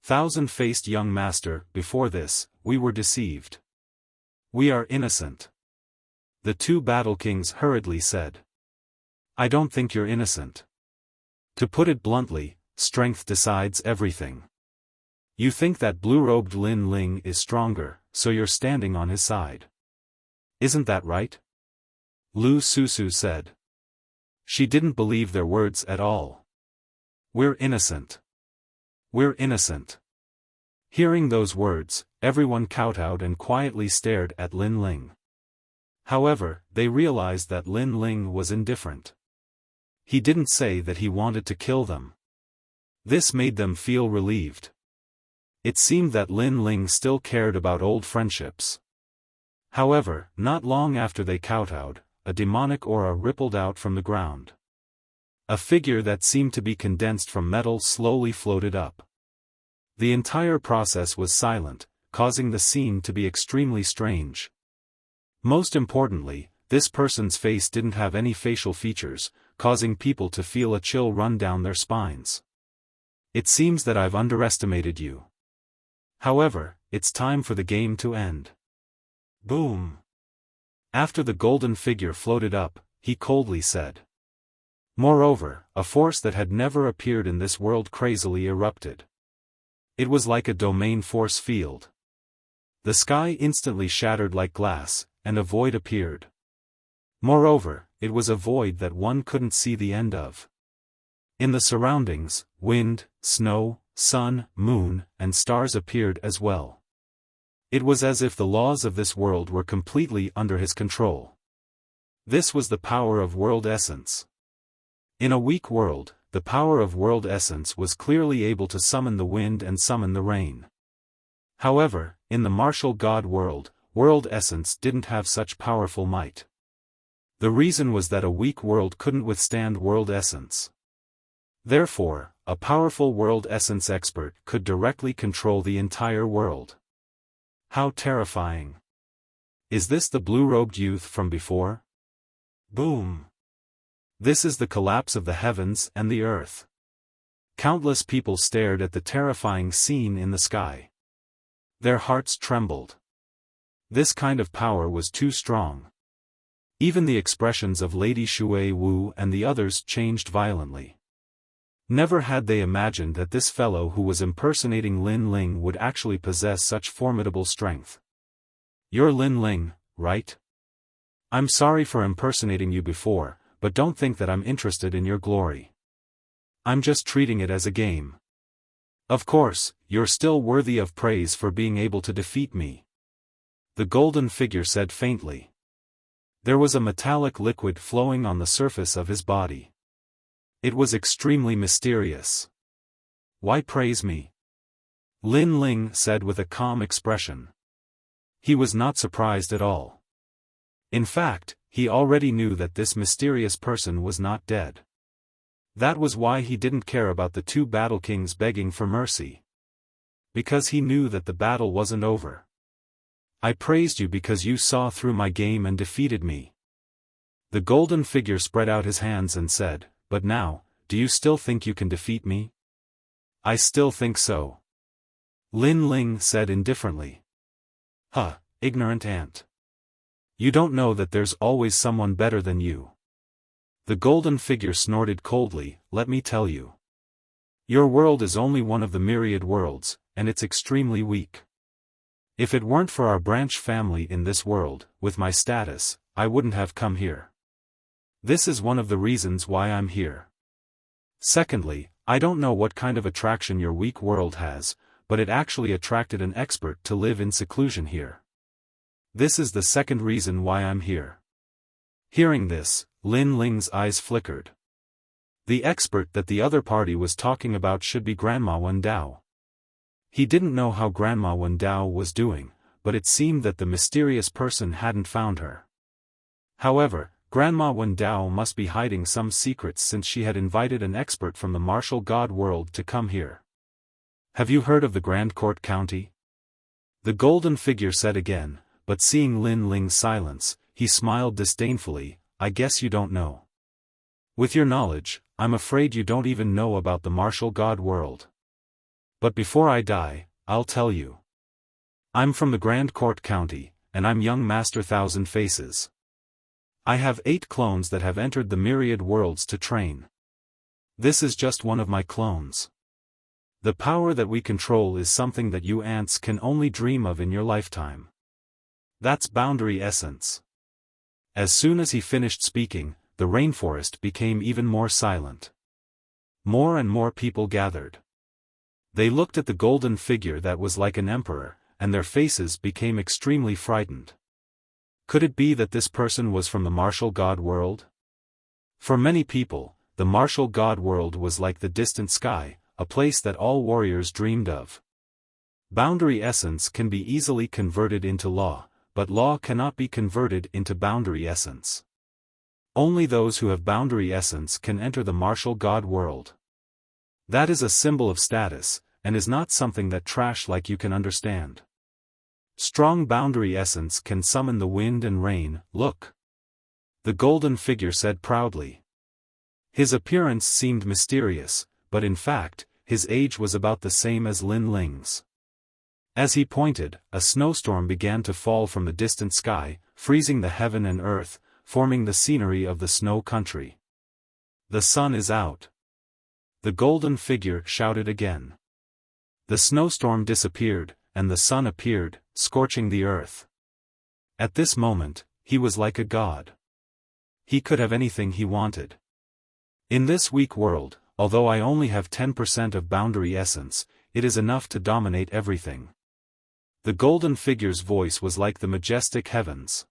Thousand-faced young master, before this, we were deceived. We are innocent. The two battle kings hurriedly said. I don't think you're innocent. To put it bluntly, strength decides everything. You think that blue-robed Lin Ling is stronger, so you're standing on his side. Isn't that right? Lu Susu said. She didn't believe their words at all. We're innocent. We're innocent. Hearing those words, everyone kowtowed and quietly stared at Lin Ling. However, they realized that Lin Ling was indifferent. He didn't say that he wanted to kill them. This made them feel relieved. It seemed that Lin Ling still cared about old friendships. However, not long after they kowtowed, a demonic aura rippled out from the ground. A figure that seemed to be condensed from metal slowly floated up. The entire process was silent, causing the scene to be extremely strange. Most importantly, this person's face didn't have any facial features, causing people to feel a chill run down their spines. It seems that I've underestimated you. However, it's time for the game to end. Boom! After the golden figure floated up, he coldly said. Moreover, a force that had never appeared in this world crazily erupted. It was like a domain force field. The sky instantly shattered like glass, and a void appeared. Moreover, it was a void that one couldn't see the end of. In the surroundings, wind, snow, sun, moon, and stars appeared as well. It was as if the laws of this world were completely under his control. This was the power of world essence. In a weak world, the power of world essence was clearly able to summon the wind and summon the rain. However, in the martial god world, world essence didn't have such powerful might. The reason was that a weak world couldn't withstand world essence. Therefore, a powerful world essence expert could directly control the entire world. How terrifying! Is this the blue-robed youth from before? Boom! This is the collapse of the heavens and the earth. Countless people stared at the terrifying scene in the sky. Their hearts trembled. This kind of power was too strong. Even the expressions of Lady Shui Wu and the others changed violently. Never had they imagined that this fellow who was impersonating Lin Ling would actually possess such formidable strength. You're Lin Ling, right? I'm sorry for impersonating you before, but don't think that I'm interested in your glory. I'm just treating it as a game. Of course, you're still worthy of praise for being able to defeat me. The golden figure said faintly. There was a metallic liquid flowing on the surface of his body. It was extremely mysterious. Why praise me? Lin Ling said with a calm expression. He was not surprised at all. In fact, he already knew that this mysterious person was not dead. That was why he didn't care about the two battle kings begging for mercy. Because he knew that the battle wasn't over. I praised you because you saw through my game and defeated me. The golden figure spread out his hands and said, but now, do you still think you can defeat me? I still think so. Lin Ling said indifferently. Huh, ignorant ant. You don't know that there's always someone better than you. The golden figure snorted coldly, let me tell you. Your world is only one of the myriad worlds, and it's extremely weak. If it weren't for our branch family in this world, with my status, I wouldn't have come here. This is one of the reasons why I'm here. Secondly, I don't know what kind of attraction your weak world has, but it actually attracted an expert to live in seclusion here. This is the second reason why I'm here. Hearing this, Lin Ling's eyes flickered. The expert that the other party was talking about should be Grandma Wen Dao. He didn't know how Grandma Wen Dao was doing, but it seemed that the mysterious person hadn't found her. However, Grandma Wendao must be hiding some secrets since she had invited an expert from the martial god world to come here. Have you heard of the Grand Court County? The golden figure said again, but seeing Lin Ling's silence, he smiled disdainfully. I guess you don't know. With your knowledge, I'm afraid you don't even know about the martial god world. But before I die, I'll tell you. I'm from the Grand Court County, and I'm young Master Thousand Faces. I have 8 clones that have entered the myriad worlds to train. This is just one of my clones. The power that we control is something that you ants can only dream of in your lifetime. That's boundary essence. As soon as he finished speaking, the rainforest became even more silent. More and more people gathered. They looked at the golden figure that was like an emperor, and their faces became extremely frightened. Could it be that this person was from the martial god world? For many people, the martial god world was like the distant sky, a place that all warriors dreamed of. Boundary essence can be easily converted into law, but law cannot be converted into boundary essence. Only those who have boundary essence can enter the martial god world. That is a symbol of status, and is not something that trash like you can understand. Strong boundary essence can summon the wind and rain. Look. The golden figure said proudly. His appearance seemed mysterious, but in fact, his age was about the same as Lin Ling's. As he pointed, a snowstorm began to fall from the distant sky, freezing the heaven and earth, forming the scenery of the snow country. The sun is out. The golden figure shouted again. The snowstorm disappeared, and the sun appeared, scorching the earth. At this moment, he was like a god. He could have anything he wanted. In this weak world, although I only have 10% of boundary essence, it is enough to dominate everything. The golden figure's voice was like the majestic heavens.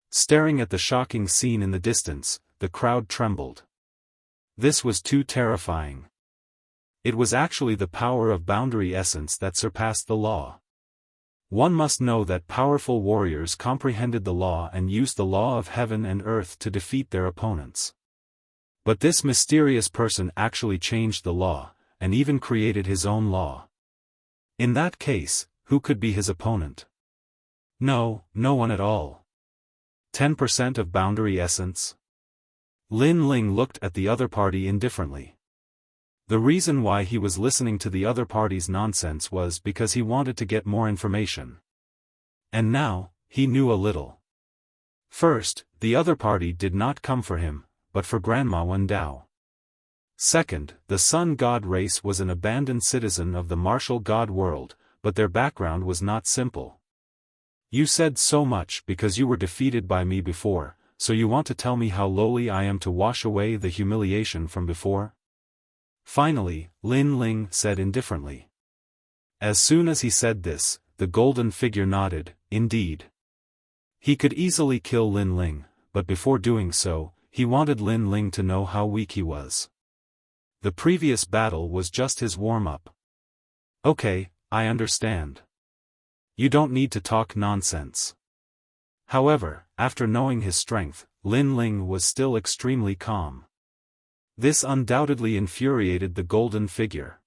Staring at the shocking scene in the distance, the crowd trembled. This was too terrifying. It was actually the power of boundary essence that surpassed the law. One must know that powerful warriors comprehended the law and used the law of heaven and earth to defeat their opponents. But this mysterious person actually changed the law, and even created his own law. In that case, who could be his opponent? No one at all. 10% of boundary essence? Lin Ling looked at the other party indifferently. The reason why he was listening to the other party's nonsense was because he wanted to get more information. And now, he knew a little. First, the other party did not come for him, but for Grandma Wendao. Second, the sun god race was an abandoned citizen of the martial god world, but their background was not simple. You said so much because you were defeated by me before, so you want to tell me how lowly I am to wash away the humiliation from before? Finally, Lin Ling said indifferently. As soon as he said this, the golden figure nodded. Indeed. He could easily kill Lin Ling, but before doing so, he wanted Lin Ling to know how weak he was. The previous battle was just his warm-up. Okay, I understand. You don't need to talk nonsense. However, after knowing his strength, Lin Ling was still extremely calm. This undoubtedly infuriated the golden figure.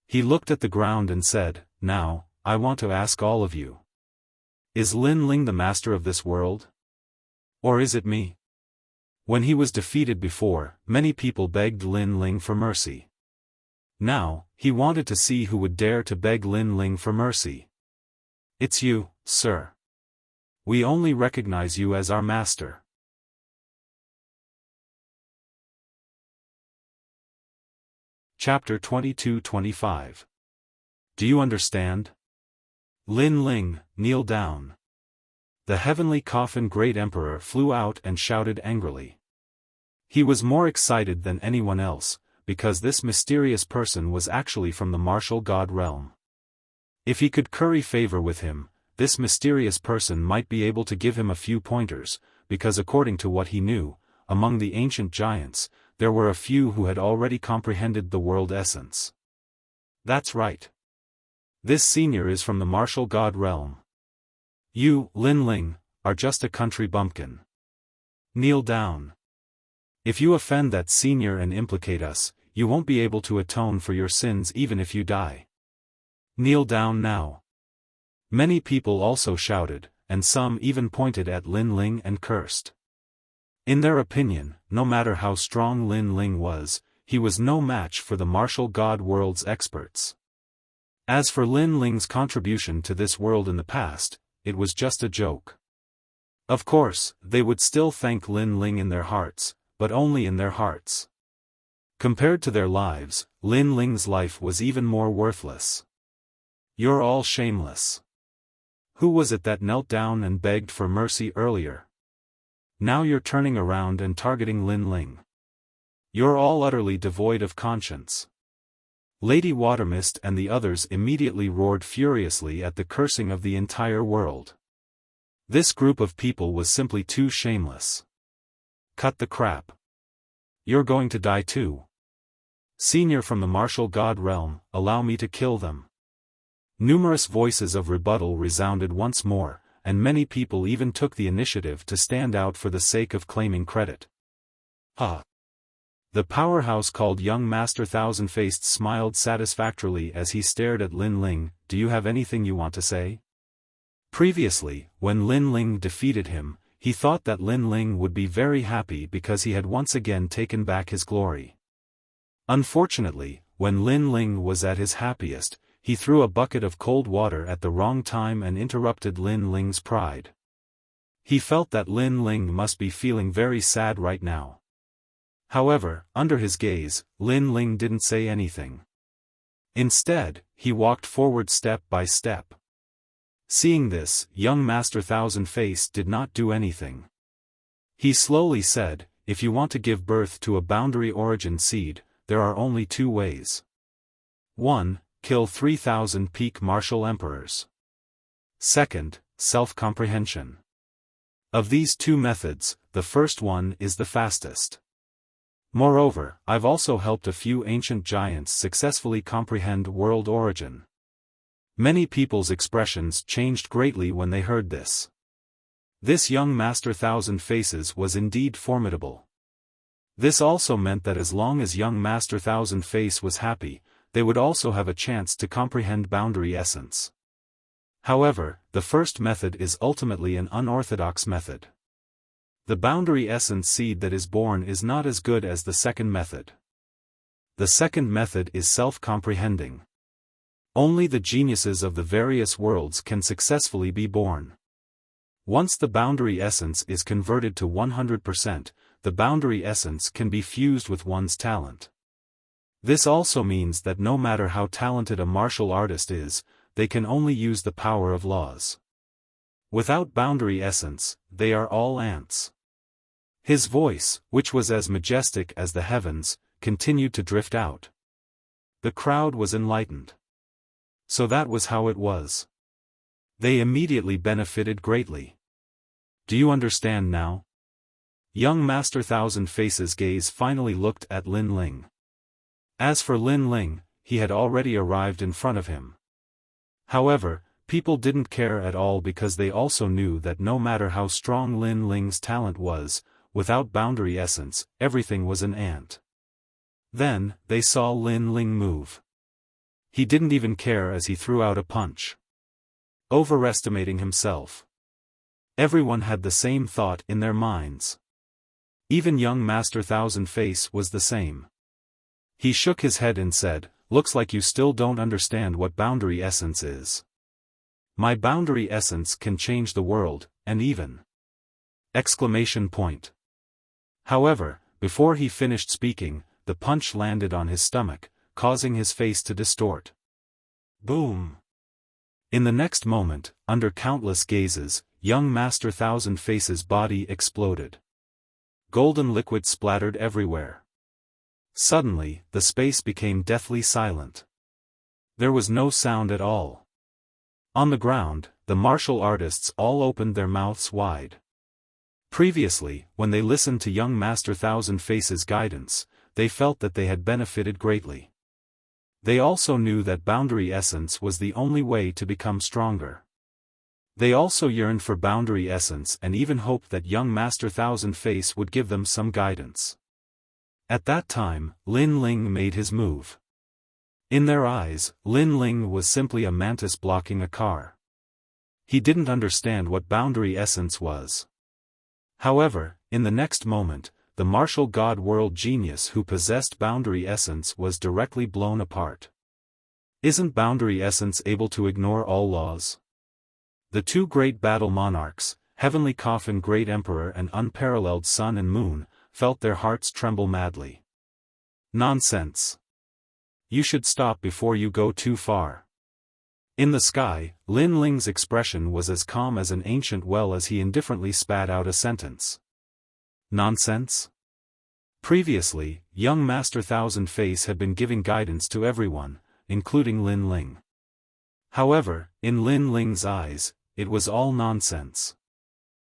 He looked at the ground and said, Now, I want to ask all of you. Is Lin Ling the master of this world? Or is it me? When he was defeated before, many people begged Lin Ling for mercy. Now, he wanted to see who would dare to beg Lin Ling for mercy. It's you, sir. We only recognize you as our master. Chapter 22-25. Do you understand? Lin Ling, kneel down. The heavenly coffin great emperor flew out and shouted angrily. He was more excited than anyone else, because this mysterious person was actually from the martial god realm. If he could curry favor with him, this mysterious person might be able to give him a few pointers, because according to what he knew, among the ancient giants, there were a few who had already comprehended the world essence. That's right. This senior is from the martial god realm. You, Lin Ling, are just a country bumpkin. Kneel down. If you offend that senior and implicate us, you won't be able to atone for your sins even if you die. Kneel down now. Many people also shouted, and some even pointed at Lin Ling and cursed. In their opinion, no matter how strong Lin Ling was, he was no match for the martial god world's experts. As for Lin Ling's contribution to this world in the past, it was just a joke. Of course, they would still thank Lin Ling in their hearts, but only in their hearts. Compared to their lives, Lin Ling's life was even more worthless. You're all shameless. Who was it that knelt down and begged for mercy earlier? Now you're turning around and targeting Lin Ling. You're all utterly devoid of conscience. Lady Watermist and the others immediately roared furiously at the cursing of the entire world. This group of people was simply too shameless. Cut the crap. You're going to die too. Senior from the martial god realm, allow me to kill them. Numerous voices of rebuttal resounded once more, and many people even took the initiative to stand out for the sake of claiming credit. The powerhouse called Young Master Thousand-Faced smiled satisfactorily as he stared at Lin Ling. Do you have anything you want to say? Previously, when Lin Ling defeated him, he thought that Lin Ling would be very happy because he had once again taken back his glory. Unfortunately, when Lin Ling was at his happiest, he threw a bucket of cold water at the wrong time and interrupted Lin Ling's pride. He felt that Lin Ling must be feeling very sad right now. However, under his gaze, Lin Ling didn't say anything. Instead, he walked forward step by step. Seeing this, young Master Thousand-Face did not do anything. He slowly said, if you want to give birth to a boundary origin seed, there are only two ways. 1. Kill 3,000 peak martial emperors. 2. Self-comprehension. Of these two methods, the first one is the fastest. Moreover, I've also helped a few ancient giants successfully comprehend world origin. Many people's expressions changed greatly when they heard this. This young Master Thousand Faces was indeed formidable. This also meant that as long as young Master Thousand Face was happy, they would also have a chance to comprehend boundary essence. However, the first method is ultimately an unorthodox method. The boundary essence seed that is born is not as good as the second method. The second method is self-comprehending. Only the geniuses of the various worlds can successfully be born. Once the boundary essence is converted to 100%, the boundary essence can be fused with one's talent. This also means that no matter how talented a martial artist is, they can only use the power of laws. Without boundary essence, they are all ants. His voice, which was as majestic as the heavens, continued to drift out. The crowd was enlightened. So that was how it was. They immediately benefited greatly. Do you understand now? Young Master Thousand Faces' gaze finally looked at Lin Ling. As for Lin Ling, he had already arrived in front of him. However, people didn't care at all because they also knew that no matter how strong Lin Ling's talent was, without boundary essence, everything was an ant. Then, they saw Lin Ling move. He didn't even care as he threw out a punch. Overestimating himself. Everyone had the same thought in their minds. Even young Master Thousand Face was the same. He shook his head and said, looks like you still don't understand what boundary essence is. My boundary essence can change the world, and even. Exclamation point. However, before he finished speaking, the punch landed on his stomach, causing his face to distort. Boom! In the next moment, under countless gazes, young Master Thousand Faces' body exploded. Golden liquid splattered everywhere. Suddenly, the space became deathly silent. There was no sound at all. On the ground, the martial artists all opened their mouths wide. Previously, when they listened to young Master Thousand Faces' guidance, they felt that they had benefited greatly. They also knew that boundary essence was the only way to become stronger. They also yearned for boundary essence and even hoped that young Master Thousand Face would give them some guidance. At that time, Lin Ling made his move. In their eyes, Lin Ling was simply a mantis blocking a car. He didn't understand what boundary essence was. However, in the next moment, the martial god world genius who possessed boundary essence was directly blown apart. Isn't boundary essence able to ignore all laws? The two great battle monarchs, Heavenly Coffin Great Emperor and Unparalleled Sun and Moon, felt their hearts tremble madly. Nonsense. You should stop before you go too far. In the sky, Lin Ling's expression was as calm as an ancient well as he indifferently spat out a sentence. Nonsense? Previously, young Master Thousand Face had been giving guidance to everyone, including Lin Ling. However, in Lin Ling's eyes, it was all nonsense.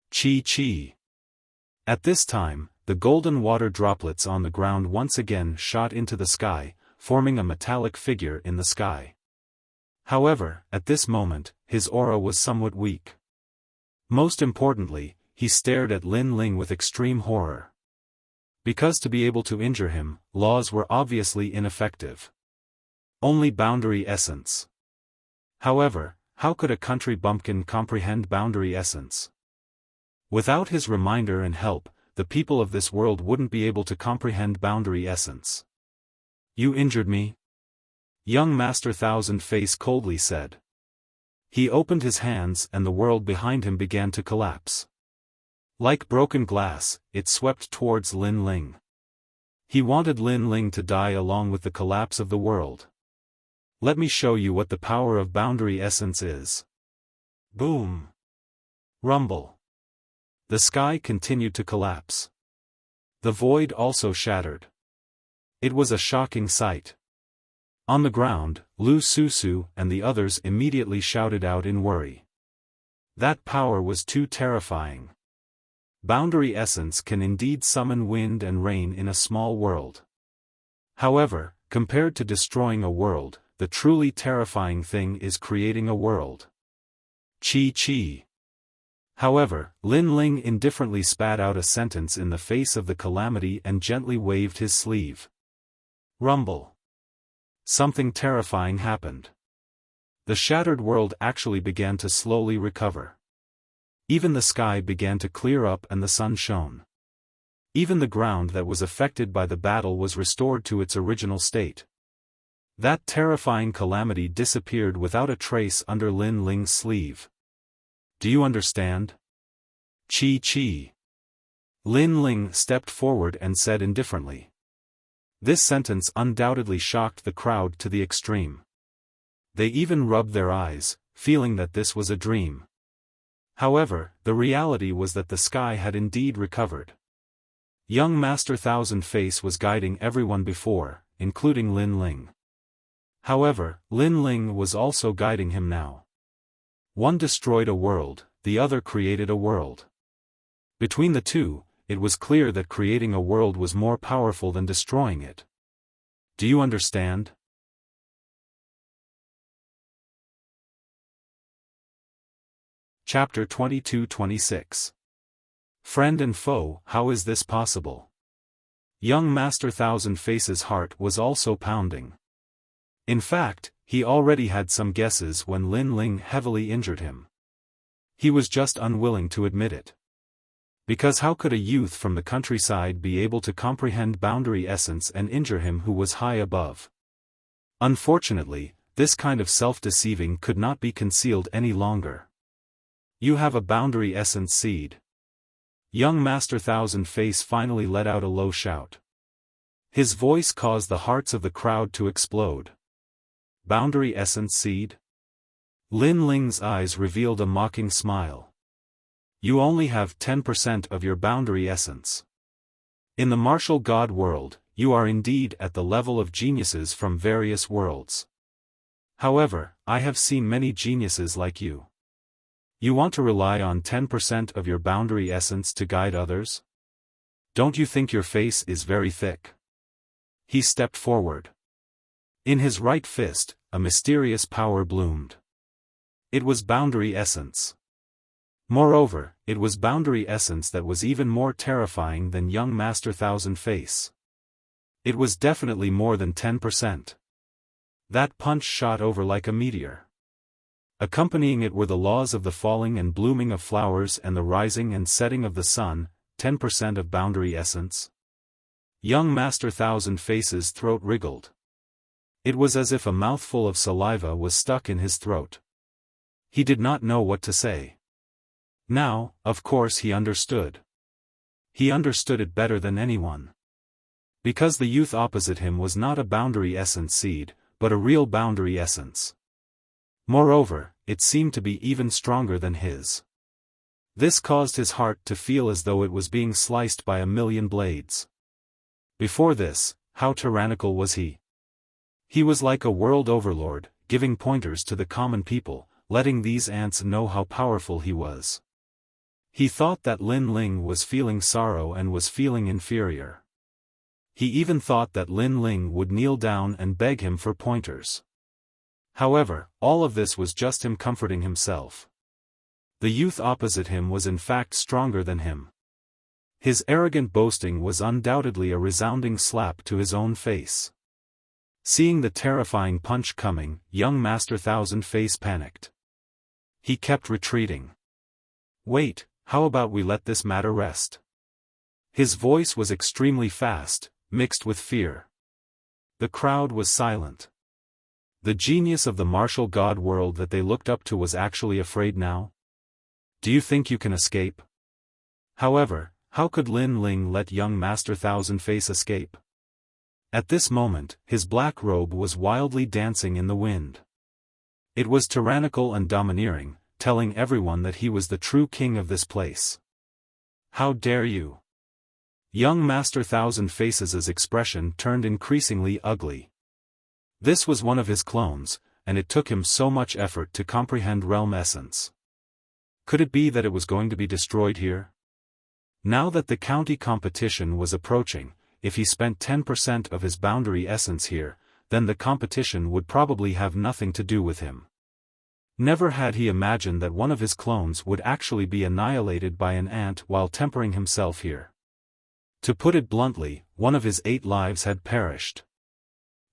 Chi. At this time, the golden water droplets on the ground once again shot into the sky, forming a metallic figure in the sky. However, at this moment, his aura was somewhat weak. Most importantly, he stared at Lin Ling with extreme horror. Because to be able to injure him, laws were obviously ineffective. Only boundary essence. However, how could a country bumpkin comprehend boundary essence? Without his reminder and help, the people of this world wouldn't be able to comprehend boundary essence. You injured me? Young Master Thousand Face coldly said. He opened his hands and the world behind him began to collapse. Like broken glass, it swept towards Lin Ling. He wanted Lin Ling to die along with the collapse of the world. Let me show you what the power of boundary essence is. Boom. Rumble. The sky continued to collapse. The void also shattered. It was a shocking sight. On the ground, Lu Susu and the others immediately shouted out in worry. That power was too terrifying. Boundary essence can indeed summon wind and rain in a small world. However, compared to destroying a world, the truly terrifying thing is creating a world. Chi. However, Lin Ling indifferently spat out a sentence in the face of the calamity and gently waved his sleeve. Rumble. Something terrifying happened. The shattered world actually began to slowly recover. Even the sky began to clear up and the sun shone. Even the ground that was affected by the battle was restored to its original state. That terrifying calamity disappeared without a trace under Lin Ling's sleeve. Do you understand? Chi. Lin Ling stepped forward and said indifferently. This sentence undoubtedly shocked the crowd to the extreme. They even rubbed their eyes, feeling that this was a dream. However, the reality was that the sky had indeed recovered. Young Master Thousand Face was guiding everyone before, including Lin Ling. However, Lin Ling was also guiding him now. One destroyed a world, the other created a world. Between the two, it was clear that creating a world was more powerful than destroying it. Do you understand? Chapter 22-26. Friend and foe, how is this possible? Young Master Thousand Face's heart was also pounding. In fact, he already had some guesses when Lin Ling heavily injured him. He was just unwilling to admit it. Because how could a youth from the countryside be able to comprehend boundary essence and injure him who was high above? Unfortunately, this kind of self-deceiving could not be concealed any longer. You have a boundary essence seed. Young Master Thousand Face finally let out a low shout. His voice caused the hearts of the crowd to explode. Boundary essence seed? Lin Ling's eyes revealed a mocking smile. You only have 10% of your boundary essence. In the martial god world, you are indeed at the level of geniuses from various worlds. However, I have seen many geniuses like you. You want to rely on 10% of your boundary essence to guide others? Don't you think your face is very thick? He stepped forward. In his right fist, a mysterious power bloomed. It was boundary essence. Moreover, it was boundary essence that was even more terrifying than young Master Thousand Face. It was definitely more than 10%. That punch shot over like a meteor. Accompanying it were the laws of the falling and blooming of flowers and the rising and setting of the sun, 10% of boundary essence. Young Master Thousand Face's throat wriggled. It was as if a mouthful of saliva was stuck in his throat. He did not know what to say. Now, of course he understood. He understood it better than anyone. Because the youth opposite him was not a boundary essence seed, but a real boundary essence. Moreover, it seemed to be even stronger than his. This caused his heart to feel as though it was being sliced by a million blades. Before this, how tyrannical was he? He was like a world overlord, giving pointers to the common people, letting these ants know how powerful he was. He thought that Lin Ling was feeling sorrow and was feeling inferior. He even thought that Lin Ling would kneel down and beg him for pointers. However, all of this was just him comforting himself. The youth opposite him was in fact stronger than him. His arrogant boasting was undoubtedly a resounding slap to his own face. Seeing the terrifying punch coming, young Master Thousand Face panicked. He kept retreating. Wait, how about we let this matter rest? His voice was extremely fast, mixed with fear. The crowd was silent. The genius of the martial god world that they looked up to was actually afraid now? Do you think you can escape? However, how could Lin Ling let young Master Thousand Face escape? At this moment, his black robe was wildly dancing in the wind. It was tyrannical and domineering, telling everyone that he was the true king of this place. How dare you? Young Master Thousand Faces' expression turned increasingly ugly. This was one of his clones, and it took him so much effort to comprehend realm essence. Could it be that it was going to be destroyed here? Now that the county competition was approaching, if he spent 10% of his boundary essence here, then the competition would probably have nothing to do with him. Never had he imagined that one of his clones would actually be annihilated by an ant while tempering himself here. To put it bluntly, one of his 8 lives had perished.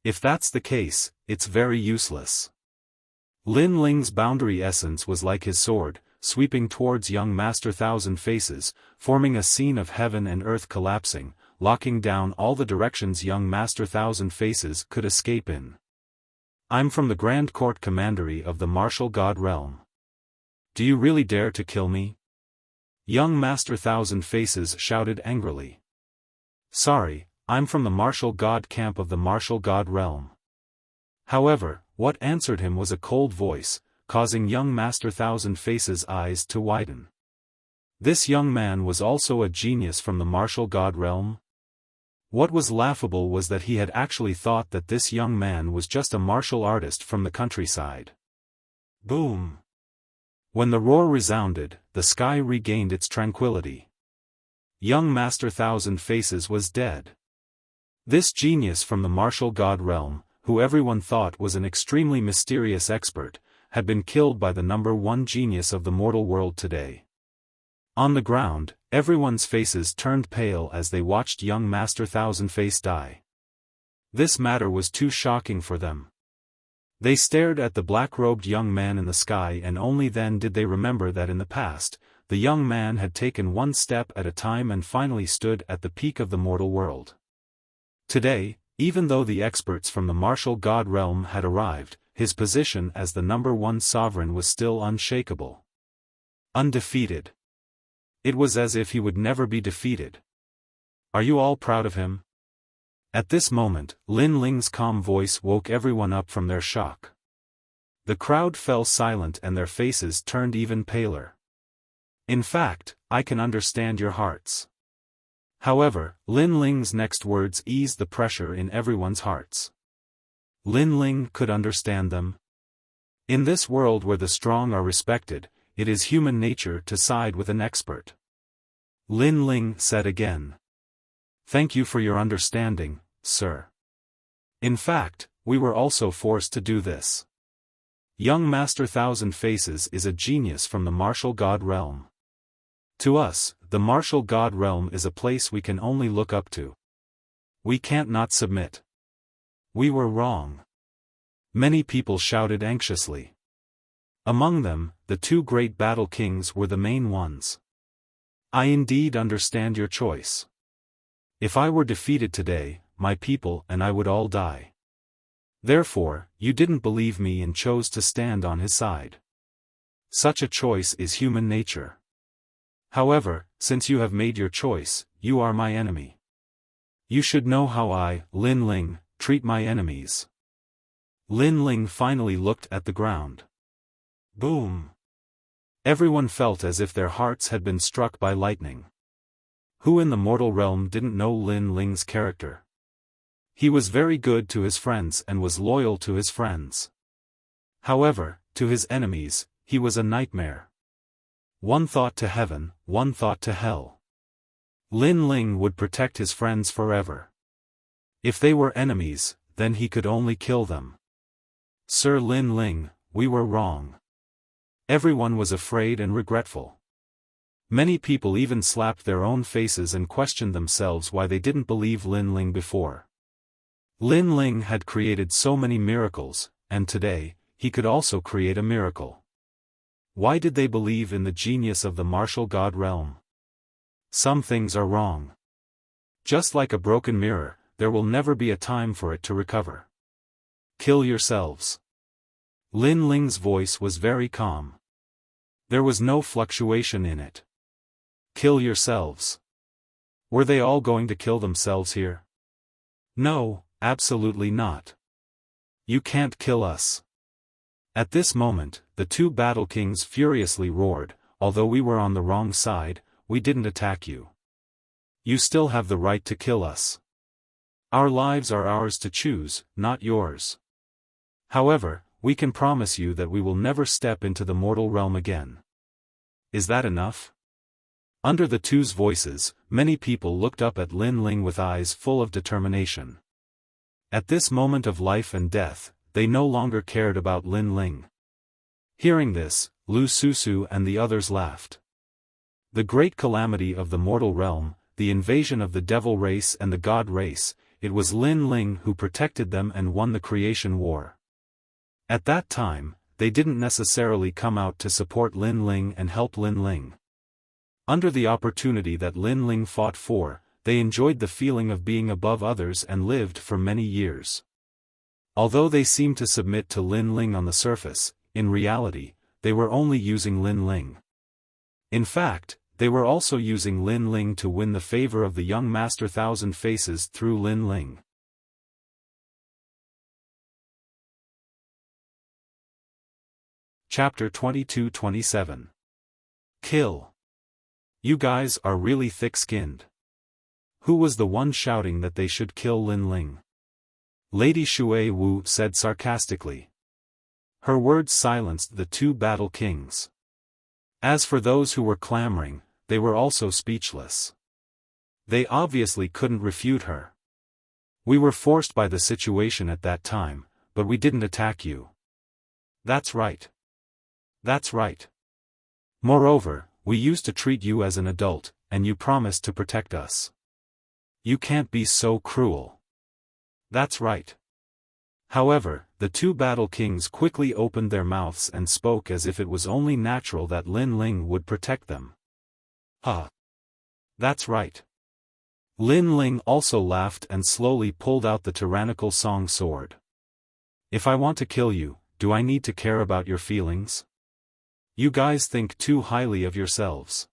If that's the case, it's very useless. Lin Ling's boundary essence was like his sword, sweeping towards young Master Thousand Faces, forming a scene of heaven and earth collapsing, locking down all the directions young Master Thousand Faces could escape in. I'm from the Grand Court Commandery of the Martial God Realm. Do you really dare to kill me? Young Master Thousand Faces shouted angrily. Sorry, I'm from the Martial God Camp of the Martial God Realm. However, what answered him was a cold voice, causing young Master Thousand Faces' eyes to widen. This young man was also a genius from the Martial God Realm? What was laughable was that he had actually thought that this young man was just a martial artist from the countryside. Boom! When the roar resounded, the sky regained its tranquility. Young Master Thousand Faces was dead. This genius from the Martial God Realm, who everyone thought was an extremely mysterious expert, had been killed by the #1 genius of the mortal world today. On the ground, everyone's faces turned pale as they watched young Master Thousand Face die. This matter was too shocking for them. They stared at the black-robed young man in the sky, and only then did they remember that in the past, the young man had taken one step at a time and finally stood at the peak of the mortal world. Today, even though the experts from the Martial God Realm had arrived, his position as the #1 sovereign was still unshakable. Undefeated. It was as if he would never be defeated. Are you all proud of him? At this moment, Lin Ling's calm voice woke everyone up from their shock. The crowd fell silent and their faces turned even paler. In fact, I can understand your hearts. However, Lin Ling's next words eased the pressure in everyone's hearts. Lin Ling could understand them. In this world where the strong are respected, it is human nature to side with an expert. Lin Ling said again. Thank you for your understanding, sir. In fact, we were also forced to do this. Young Master Thousand Faces is a genius from the martial god realm. To us, the martial god realm is a place we can only look up to. We can't not submit. We were wrong. Many people shouted anxiously. Among them, the two great battle kings were the main ones. I indeed understand your choice. If I were defeated today, my people and I would all die. Therefore, you didn't believe me and chose to stand on his side. Such a choice is human nature. However, since you have made your choice, you are my enemy. You should know how I, Lin Ling, treat my enemies. Lin Ling finally looked at the ground. Boom! Everyone felt as if their hearts had been struck by lightning. Who in the mortal realm didn't know Lin Ling's character? He was very good to his friends and was loyal to his friends. However, to his enemies, he was a nightmare. One thought to heaven, one thought to hell. Lin Ling would protect his friends forever. If they were enemies, then he could only kill them. Sir Lin Ling, we were wrong. Everyone was afraid and regretful. Many people even slapped their own faces and questioned themselves why they didn't believe Lin Ling before. Lin Ling had created so many miracles, and today, he could also create a miracle. Why did they believe in the genius of the martial god realm? Some things are wrong. Just like a broken mirror, there will never be a time for it to recover. Kill yourselves. Lin Ling's voice was very calm. There was no fluctuation in it. Kill yourselves. Were they all going to kill themselves here? No, absolutely not. You can't kill us. At this moment, the two battle kings furiously roared, although we were on the wrong side, we didn't attack you. You still have the right to kill us. Our lives are ours to choose, not yours. However, we can promise you that we will never step into the mortal realm again. Is that enough? Under the two's voices, many people looked up at Lin Ling with eyes full of determination. At this moment of life and death, they no longer cared about Lin Ling. Hearing this, Lu Susu and the others laughed. The great calamity of the mortal realm, the invasion of the devil race and the god race, it was Lin Ling who protected them and won the creation war. At that time, they didn't necessarily come out to support Lin Ling and help Lin Ling. Under the opportunity that Lin Ling fought for, they enjoyed the feeling of being above others and lived for many years. Although they seemed to submit to Lin Ling on the surface, in reality, they were only using Lin Ling. In fact, they were also using Lin Ling to win the favor of the young Master Thousand Faces through Lin Ling. Chapter 22-27. Kill. You guys are really thick-skinned. Who was the one shouting that they should kill Lin Ling? Lady Shui Wu said sarcastically. Her words silenced the two battle kings. As for those who were clamoring, they were also speechless. They obviously couldn't refute her. We were forced by the situation at that time, but we didn't attack you. That's right. That's right. Moreover, we used to treat you as an adult, and you promised to protect us. You can't be so cruel. That's right. However, the two battle kings quickly opened their mouths and spoke as if it was only natural that Lin Ling would protect them. That's right. Lin Ling also laughed and slowly pulled out the tyrannical song sword. If I want to kill you, do I need to care about your feelings? You guys think too highly of yourselves.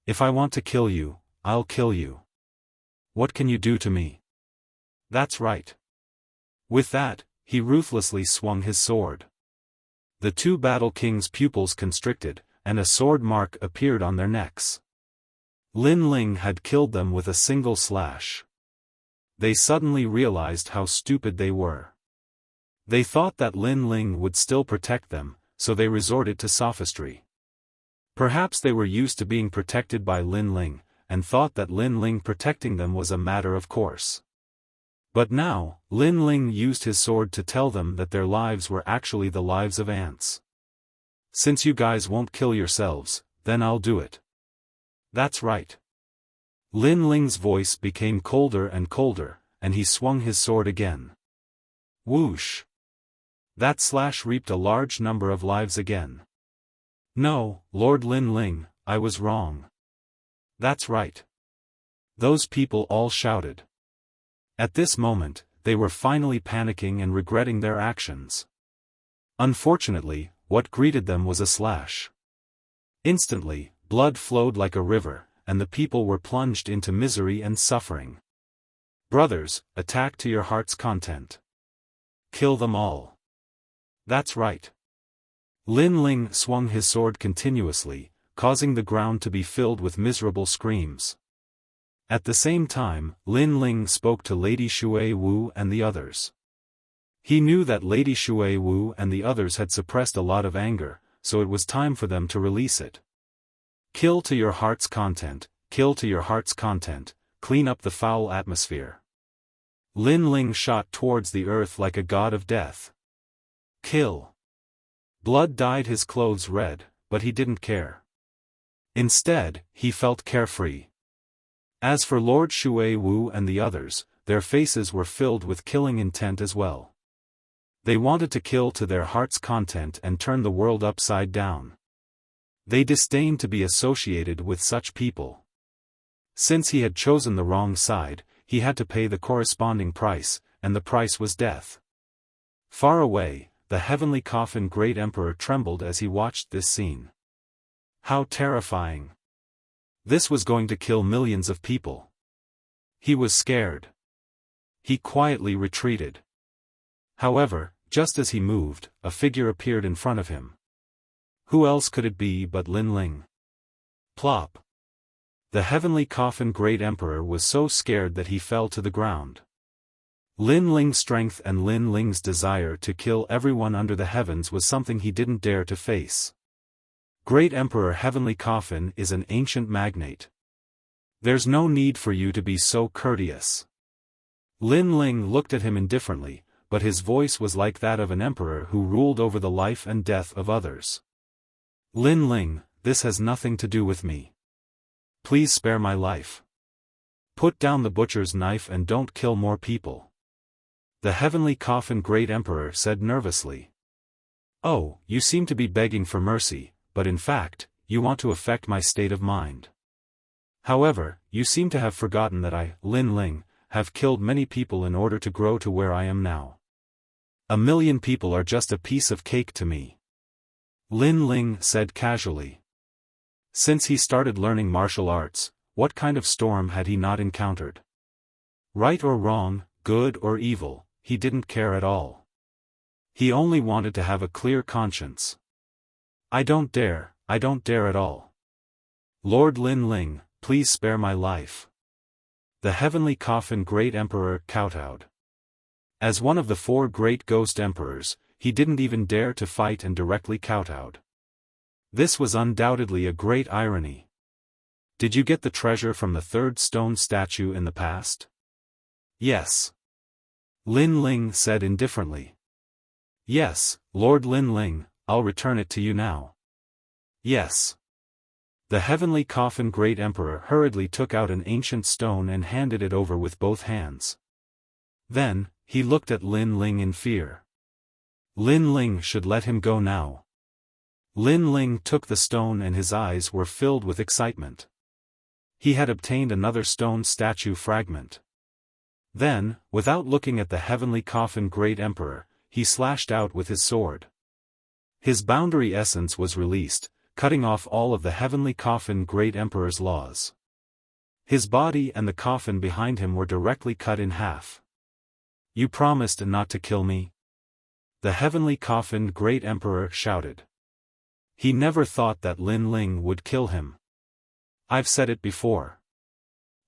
If I want to kill you, I'll kill you. What can you do to me? That's right. With that, he ruthlessly swung his sword. The two battle kings' pupils constricted, and a sword mark appeared on their necks. Lin Ling had killed them with a single slash. They suddenly realized how stupid they were. They thought that Lin Ling would still protect them, so they resorted to sophistry. Perhaps they were used to being protected by Lin Ling, and thought that Lin Ling protecting them was a matter of course. But now, Lin Ling used his sword to tell them that their lives were actually the lives of ants. Since you guys won't kill yourselves, then I'll do it. That's right. Lin Ling's voice became colder and colder, and he swung his sword again. Whoosh! That slash reaped a large number of lives again. No, Lord Lin Ling, I was wrong. That's right. Those people all shouted. At this moment, they were finally panicking and regretting their actions. Unfortunately, what greeted them was a slash. Instantly, blood flowed like a river, and the people were plunged into misery and suffering. Brothers, attack to your heart's content. Kill them all. That's right. Lin Ling swung his sword continuously, causing the ground to be filled with miserable screams. At the same time, Lin Ling spoke to Lady Shui Wu and the others. He knew that Lady Shui Wu and the others had suppressed a lot of anger, so it was time for them to release it. Kill to your heart's content, kill to your heart's content, clean up the foul atmosphere. Lin Ling shot towards the earth like a god of death. Kill. Blood dyed his clothes red, but he didn't care. Instead, he felt carefree. As for Lord Shui Wu and the others, their faces were filled with killing intent as well. They wanted to kill to their heart's content and turn the world upside down. They disdained to be associated with such people. Since he had chosen the wrong side, he had to pay the corresponding price, and the price was death. Far away, the heavenly coffin Great Emperor trembled as he watched this scene. How terrifying! This was going to kill millions of people. He was scared. He quietly retreated. However, just as he moved, a figure appeared in front of him. Who else could it be but Lin Ling? Plop! The heavenly coffin Great Emperor was so scared that he fell to the ground. Lin Ling's strength and Lin Ling's desire to kill everyone under the heavens was something he didn't dare to face. Great Emperor Heavenly Coffin is an ancient magnate. There's no need for you to be so courteous. Lin Ling looked at him indifferently, but his voice was like that of an emperor who ruled over the life and death of others. Lin Ling, this has nothing to do with me. Please spare my life. Put down the butcher's knife and don't kill more people. The heavenly coffin Great Emperor said nervously. Oh, you seem to be begging for mercy, but in fact, you want to affect my state of mind. However, you seem to have forgotten that I, Lin Ling, have killed many people in order to grow to where I am now. 1,000,000 people are just a piece of cake to me. Lin Ling said casually. Since he started learning martial arts, what kind of storm had he not encountered? Right or wrong, good or evil, he didn't care at all. He only wanted to have a clear conscience. I don't dare at all. Lord Lin Ling, please spare my life. The heavenly coffin Great Emperor kowtowed. As one of the 4 great ghost emperors, he didn't even dare to fight and directly kowtowed. This was undoubtedly a great irony. Did you get the treasure from the 3rd stone statue in the past? Yes. Lin Ling said indifferently. Yes, Lord Lin Ling, I'll return it to you now. Yes. The heavenly coffin Great Emperor hurriedly took out an ancient stone and handed it over with both hands. Then, he looked at Lin Ling in fear. Lin Ling should let him go now. Lin Ling took the stone and his eyes were filled with excitement. He had obtained another stone statue fragment. Then, without looking at the heavenly coffin Great Emperor, he slashed out with his sword. His boundary essence was released, cutting off all of the heavenly coffin Great Emperor's laws. His body and the coffin behind him were directly cut in half. You promised not to kill me? The heavenly coffin Great Emperor shouted. He never thought that Lin Ling would kill him. I've said it before.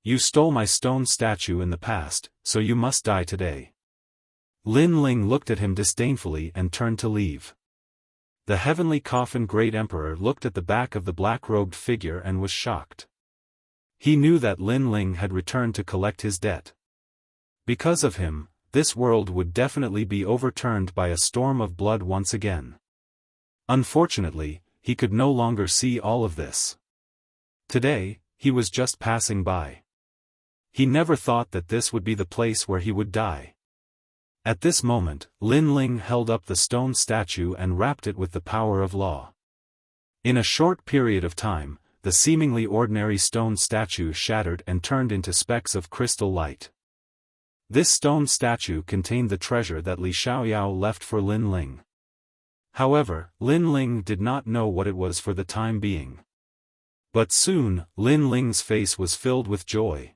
You stole my stone statue in the past, so you must die today. Lin Ling looked at him disdainfully and turned to leave. The heavenly coffin Great Emperor looked at the back of the black-robed figure and was shocked. He knew that Lin Ling had returned to collect his debt. Because of him, this world would definitely be overturned by a storm of blood once again. Unfortunately, he could no longer see all of this. Today, he was just passing by. He never thought that this would be the place where he would die. At this moment, Lin Ling held up the stone statue and wrapped it with the power of law. In a short period of time, the seemingly ordinary stone statue shattered and turned into specks of crystal light. This stone statue contained the treasure that Li Xiaoyao left for Lin Ling. However, Lin Ling did not know what it was for the time being. But soon, Lin Ling's face was filled with joy.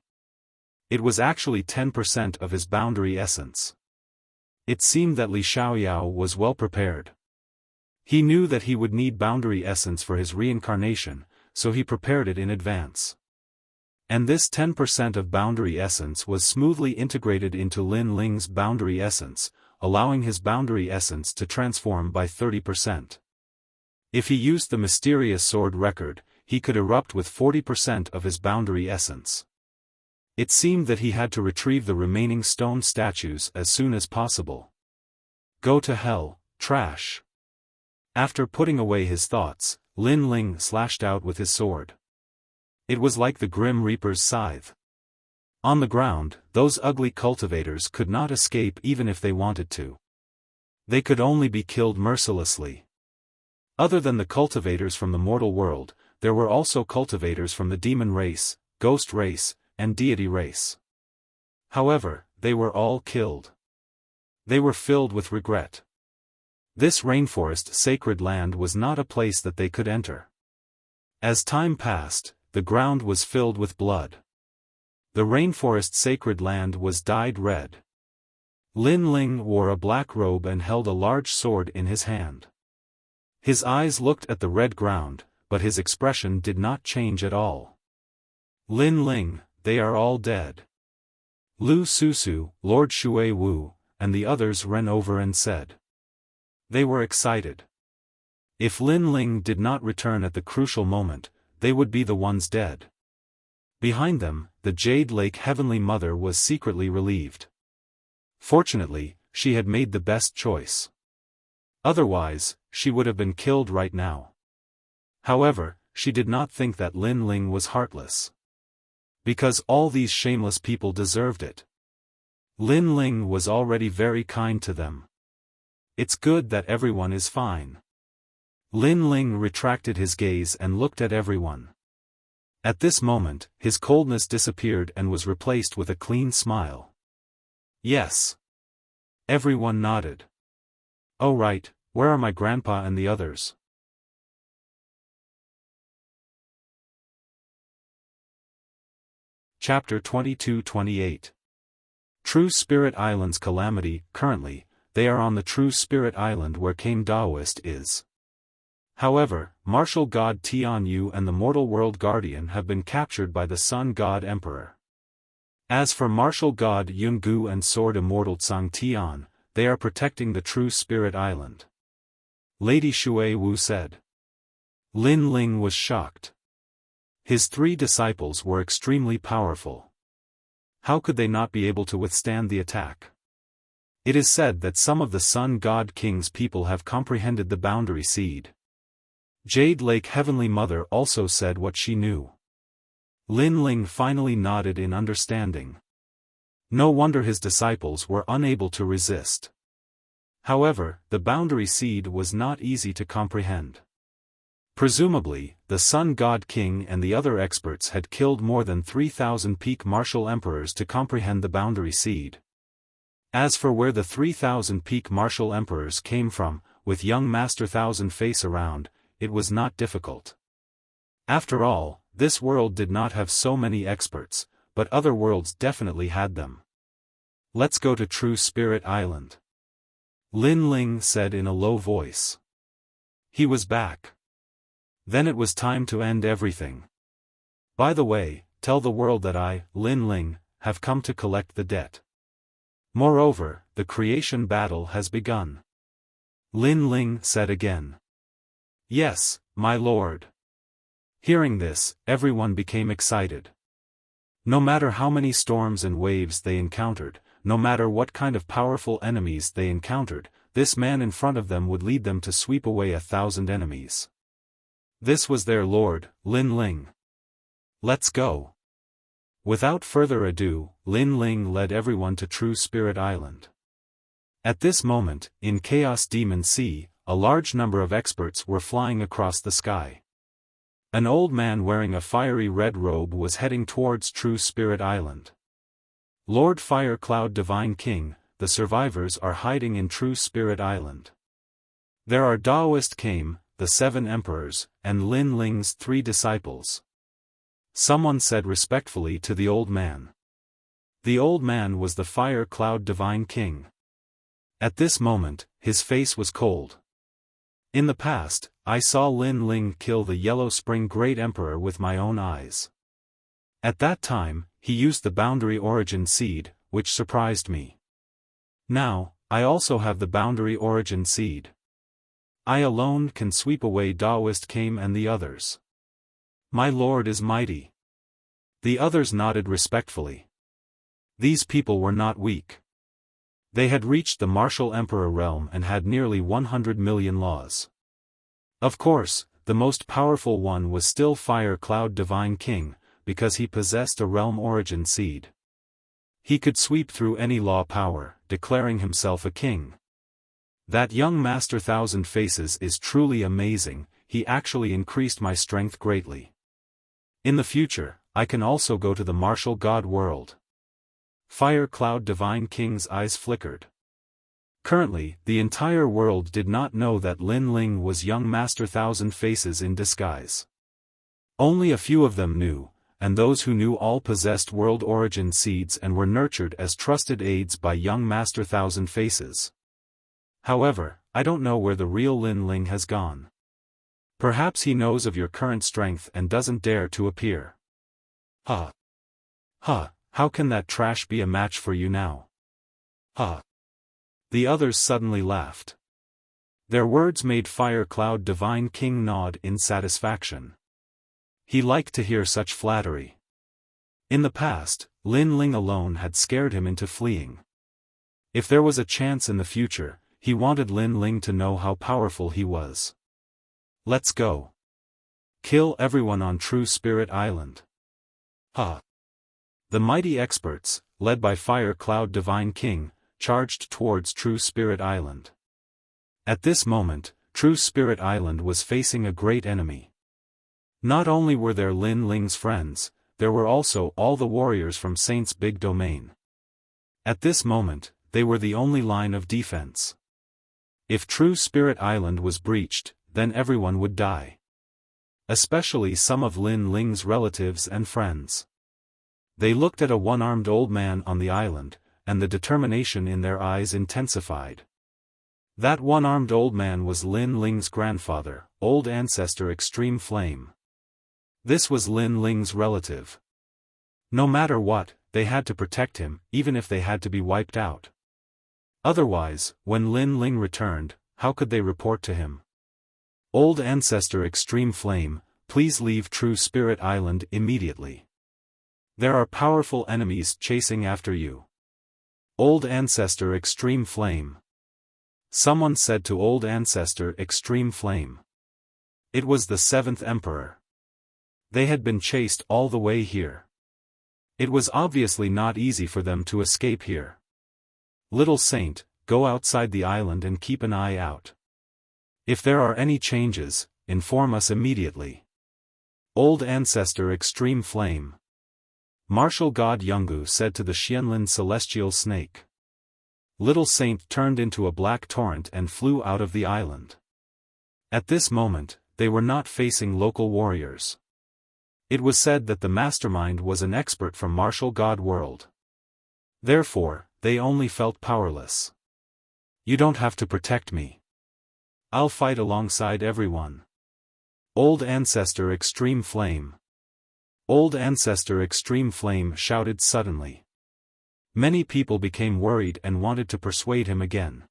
It was actually 10% of his boundary essence. It seemed that Li Xiaoyao was well prepared. He knew that he would need boundary essence for his reincarnation, so he prepared it in advance. And this 10% of boundary essence was smoothly integrated into Lin Ling's boundary essence, allowing his boundary essence to transform by 30%. If he used the mysterious sword record, he could erupt with 40% of his boundary essence. It seemed that he had to retrieve the remaining stone statues as soon as possible. Go to hell, trash. After putting away his thoughts, Lin Ling slashed out with his sword. It was like the Grim Reaper's scythe. On the ground, those ugly cultivators could not escape even if they wanted to. They could only be killed mercilessly. Other than the cultivators from the mortal world, there were also cultivators from the demon race, ghost race, and deity race. However, they were all killed. They were filled with regret. This rainforest sacred land was not a place that they could enter. As time passed, the ground was filled with blood. The rainforest sacred land was dyed red. Lin Ling wore a black robe and held a large sword in his hand. His eyes looked at the red ground, but his expression did not change at all. Lin Ling, they are all dead. Lu Susu, Lord Shui Wu, and the others ran over and said. They were excited. If Lin Ling did not return at the crucial moment, they would be the ones dead. Behind them, the Jade Lake Heavenly Mother was secretly relieved. Fortunately, she had made the best choice. Otherwise, she would have been killed right now. However, she did not think that Lin Ling was heartless. Because all these shameless people deserved it. Lin Ling was already very kind to them. It's good that everyone is fine. Lin Ling retracted his gaze and looked at everyone. At this moment, his coldness disappeared and was replaced with a clean smile. Yes. Everyone nodded. Oh right, where are my grandpa and the others? Chapter 22-28. True Spirit Island's calamity. Currently, they are on the True Spirit Island where Kame Daoist is. However, Martial God Tian Yu and the Mortal World Guardian have been captured by the Sun God Emperor. As for Martial God Yun Gu and Sword Immortal Tsang Tian, they are protecting the True Spirit Island. Lady Shui Wu said. Lin Ling was shocked. His 3 disciples were extremely powerful. How could they not be able to withstand the attack? It is said that some of the Sun God King's people have comprehended the boundary seed. Jade Lake Heavenly Mother also said what she knew. Lin Ling finally nodded in understanding. No wonder his disciples were unable to resist. However, the boundary seed was not easy to comprehend. Presumably, the Sun God King and the other experts had killed more than 3,000 peak martial emperors to comprehend the boundary seed. As for where the 3,000 peak martial emperors came from, with young Master Thousand Face around, it was not difficult. After all, this world did not have so many experts, but other worlds definitely had them. Let's go to True Spirit Island. Lin Ling said in a low voice. He was back. Then it was time to end everything. By the way, tell the world that I, Lin Ling, have come to collect the debt. Moreover, the creation battle has begun. Lin Ling said again. Yes, my lord. Hearing this, everyone became excited. No matter how many storms and waves they encountered, no matter what kind of powerful enemies they encountered, this man in front of them would lead them to sweep away 1,000 enemies. This was their lord, Lin Ling. Let's go. Without further ado, Lin Ling led everyone to True Spirit Island. At this moment, in Chaos Demon Sea, a large number of experts were flying across the sky. An old man wearing a fiery red robe was heading towards True Spirit Island. Lord Fire Cloud Divine King, the survivors are hiding in True Spirit Island. There are Daoist Kame, the 7 emperors, and Lin Ling's 3 disciples. Someone said respectfully to the old man. The old man was the Fire Cloud Divine King. At this moment, his face was cold. In the past, I saw Lin Ling kill the Yellow Spring Great Emperor with my own eyes. At that time, he used the Boundary Origin Seed, which surprised me. Now, I also have the Boundary Origin Seed. I alone can sweep away Daoist Kame and the others. My lord is mighty. The others nodded respectfully. These people were not weak. They had reached the Martial Emperor realm and had nearly 100 million laws. Of course, the most powerful one was still Fire Cloud Divine King, because he possessed a realm origin seed. He could sweep through any law power, declaring himself a king. That young Master Thousand Faces is truly amazing, he actually increased my strength greatly. In the future, I can also go to the martial god world. Fire Cloud Divine King's eyes flickered. Currently, the entire world did not know that Lin Ling was young Master Thousand Faces in disguise. Only a few of them knew, and those who knew all possessed world origin seeds and were nurtured as trusted aides by young Master Thousand Faces. However, I don't know where the real Lin Ling has gone. Perhaps he knows of your current strength and doesn't dare to appear. Huh. Huh. How can that trash be a match for you now? Huh. The others suddenly laughed. Their words made Fire Cloud Divine King nod in satisfaction. He liked to hear such flattery. In the past, Lin Ling alone had scared him into fleeing. If there was a chance in the future, he wanted Lin Ling to know how powerful he was. Let's go. Kill everyone on True Spirit Island. Huh. The mighty experts, led by Fire Cloud Divine King, charged towards True Spirit Island. At this moment, True Spirit Island was facing a great enemy. Not only were there Lin Ling's friends, there were also all the warriors from Saint's big domain. At this moment, they were the only line of defense. If True Spirit Island was breached, then everyone would die. Especially some of Lin Ling's relatives and friends. They looked at a one-armed old man on the island, and the determination in their eyes intensified. That one-armed old man was Lin Ling's grandfather, Old Ancestor Extreme Flame. This was Lin Ling's relative. No matter what, they had to protect him, even if they had to be wiped out. Otherwise, when Lin Ling returned, how could they report to him? Old Ancestor Extreme Flame, please leave True Spirit Island immediately. There are powerful enemies chasing after you. Old Ancestor Extreme Flame. Someone said to Old Ancestor Extreme Flame. It was the 7th Emperor. They had been chased all the way here. It was obviously not easy for them to escape here. Little Saint, go outside the island and keep an eye out. If there are any changes, inform us immediately. Old Ancestor Extreme Flame. Martial God Yungu said to the Xianlin Celestial Snake. Little Saint turned into a black torrent and flew out of the island. At this moment, they were not facing local warriors. It was said that the mastermind was an expert from Martial God World. Therefore, they only felt powerless. You don't have to protect me. I'll fight alongside everyone. Old Ancestor Extreme Flame. Old Ancestor Extreme Flame shouted suddenly. Many people became worried and wanted to persuade him again.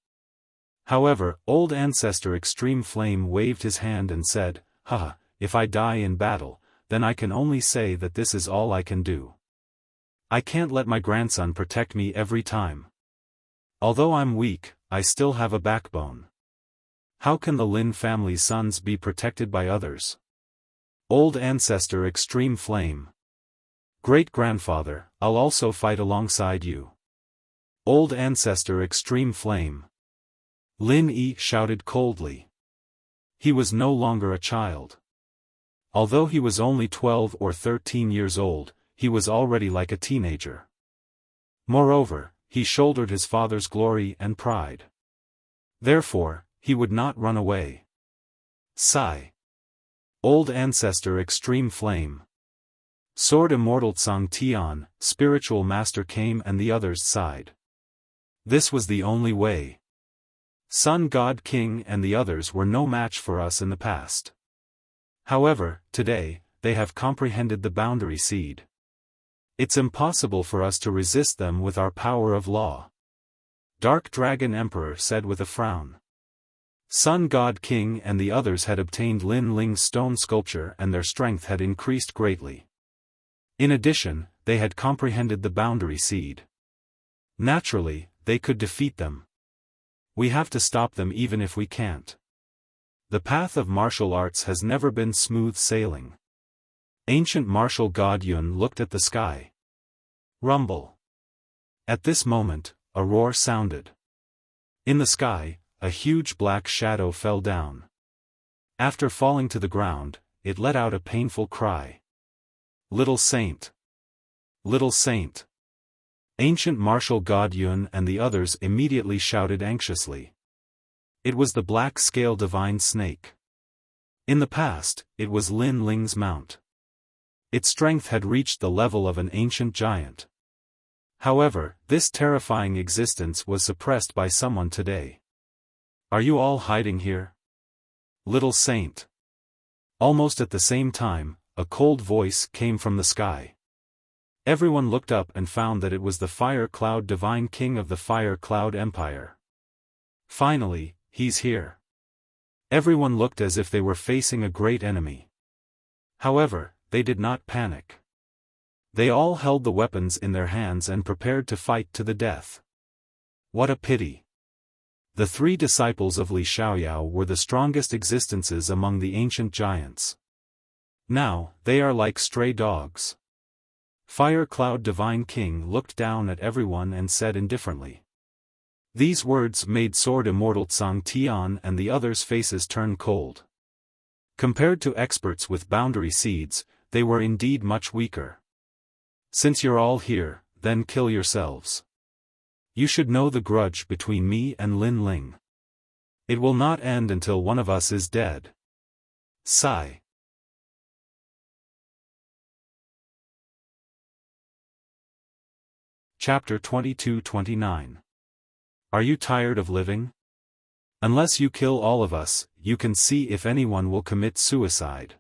However, Old Ancestor Extreme Flame waved his hand and said, Haha, if I die in battle, then I can only say that this is all I can do. I can't let my grandson protect me every time. Although I'm weak, I still have a backbone. How can the Lin family's sons be protected by others? Old ancestor Extreme Flame. Great-grandfather, I'll also fight alongside you. Old ancestor Extreme Flame. Lin Yi shouted coldly. He was no longer a child. Although he was only 12 or 13 years old, he was already like a teenager. Moreover, he shouldered his father's glory and pride. Therefore, he would not run away. Sigh. Old ancestor Extreme Flame. Sword Immortal Tsang Tian, spiritual master came and the others sighed. This was the only way. Sun God King and the others were no match for us in the past. However, today, they have comprehended the boundary seed. It's impossible for us to resist them with our power of law. Dark Dragon Emperor said with a frown. Sun God King and the others had obtained Lin Ling's stone sculpture and their strength had increased greatly. In addition, they had comprehended the boundary seed. Naturally, they could defeat them. We have to stop them even if we can't. The path of martial arts has never been smooth sailing. Ancient martial god Yun looked at the sky. Rumble. At this moment, a roar sounded. In the sky, a huge black shadow fell down. After falling to the ground, it let out a painful cry. Little Saint! Little Saint! Ancient martial god Yun and the others immediately shouted anxiously. It was the black scale divine snake. In the past, it was Lin Ling's mount. Its strength had reached the level of an ancient giant. However, this terrifying existence was suppressed by someone today. Are you all hiding here? Little Saint. Almost at the same time, a cold voice came from the sky. Everyone looked up and found that it was the Fire Cloud Divine King of the Fire Cloud Empire. Finally, he's here. Everyone looked as if they were facing a great enemy. However, they did not panic. They all held the weapons in their hands and prepared to fight to the death. What a pity. The three disciples of Li Xiaoyao were the strongest existences among the ancient giants. Now, they are like stray dogs. Fire Cloud Divine King looked down at everyone and said indifferently. These words made Sword Immortal Tsang Tian and the others' faces turn cold. Compared to experts with boundary seeds, they were indeed much weaker. Since you're all here, then kill yourselves. You should know the grudge between me and Lin Ling. It will not end until one of us is dead. Sigh. Chapter 22-29. Are you tired of living? Unless you kill all of us, you can see if anyone will commit suicide.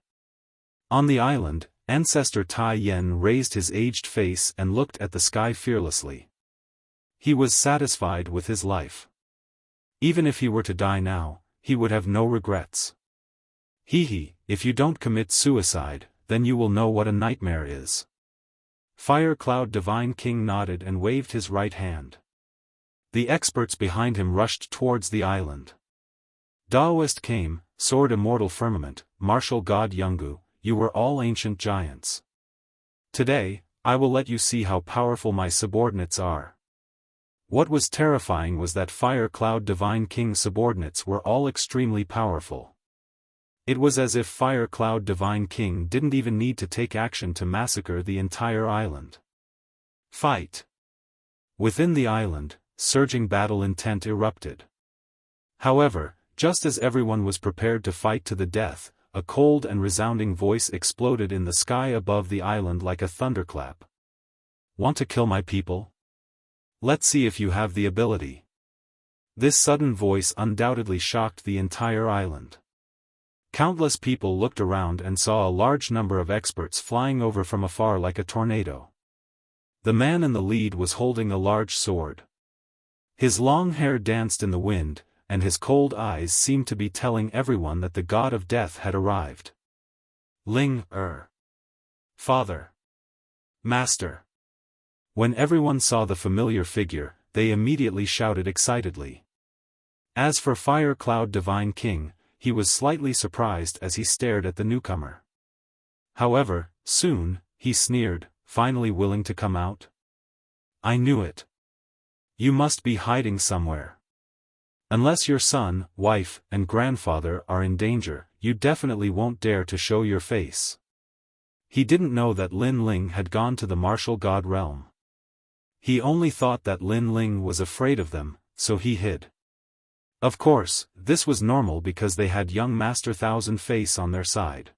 On the island, Ancestor Tai Yen raised his aged face and looked at the sky fearlessly. He was satisfied with his life. Even if he were to die now, he would have no regrets. Hee, if you don't commit suicide, then you will know what a nightmare is. Fire Cloud Divine King nodded and waved his right hand. The experts behind him rushed towards the island. Daoist came, Sword Immortal Firmament, Martial God Yungu, you were all ancient giants. Today, I will let you see how powerful my subordinates are. What was terrifying was that Fire Cloud Divine King's subordinates were all extremely powerful. It was as if Fire Cloud Divine King didn't even need to take action to massacre the entire island. Fight! Within the island, surging battle intent erupted. However, just as everyone was prepared to fight to the death, a cold and resounding voice exploded in the sky above the island like a thunderclap. Want to kill my people? Let's see if you have the ability. This sudden voice undoubtedly shocked the entire island. Countless people looked around and saw a large number of experts flying over from afar like a tornado. The man in the lead was holding a large sword. His long hair danced in the wind, and his cold eyes seemed to be telling everyone that the god of death had arrived. Ling, Father. Master. When everyone saw the familiar figure, they immediately shouted excitedly. As for Fire Cloud Divine King, he was slightly surprised as he stared at the newcomer. However, soon, he sneered, finally willing to come out. I knew it. You must be hiding somewhere. Unless your son, wife, and grandfather are in danger, you definitely won't dare to show your face. He didn't know that Lin Ling had gone to the martial god realm. He only thought that Lin Ling was afraid of them, so he hid. Of course, this was normal because they had young Master Thousand Face on their side.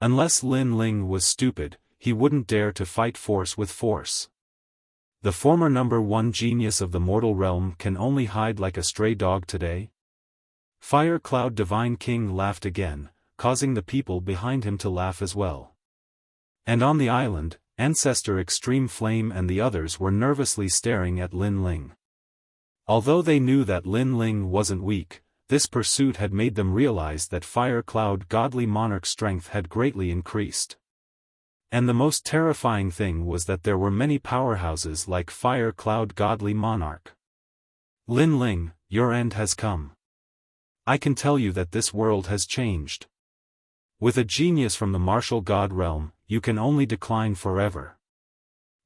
Unless Lin Ling was stupid, he wouldn't dare to fight force with force. The former #1 genius of the mortal realm can only hide like a stray dog today? Fire Cloud Divine King laughed again, causing the people behind him to laugh as well. And on the island, Ancestor Extreme Flame and the others were nervously staring at Lin Ling. Although they knew that Lin Ling wasn't weak, this pursuit had made them realize that Fire Cloud Godly Monarch's strength had greatly increased. And the most terrifying thing was that there were many powerhouses like Fire Cloud Godly Monarch. Lin Ling, your end has come. I can tell you that this world has changed. With a genius from the martial god realm, you can only decline forever.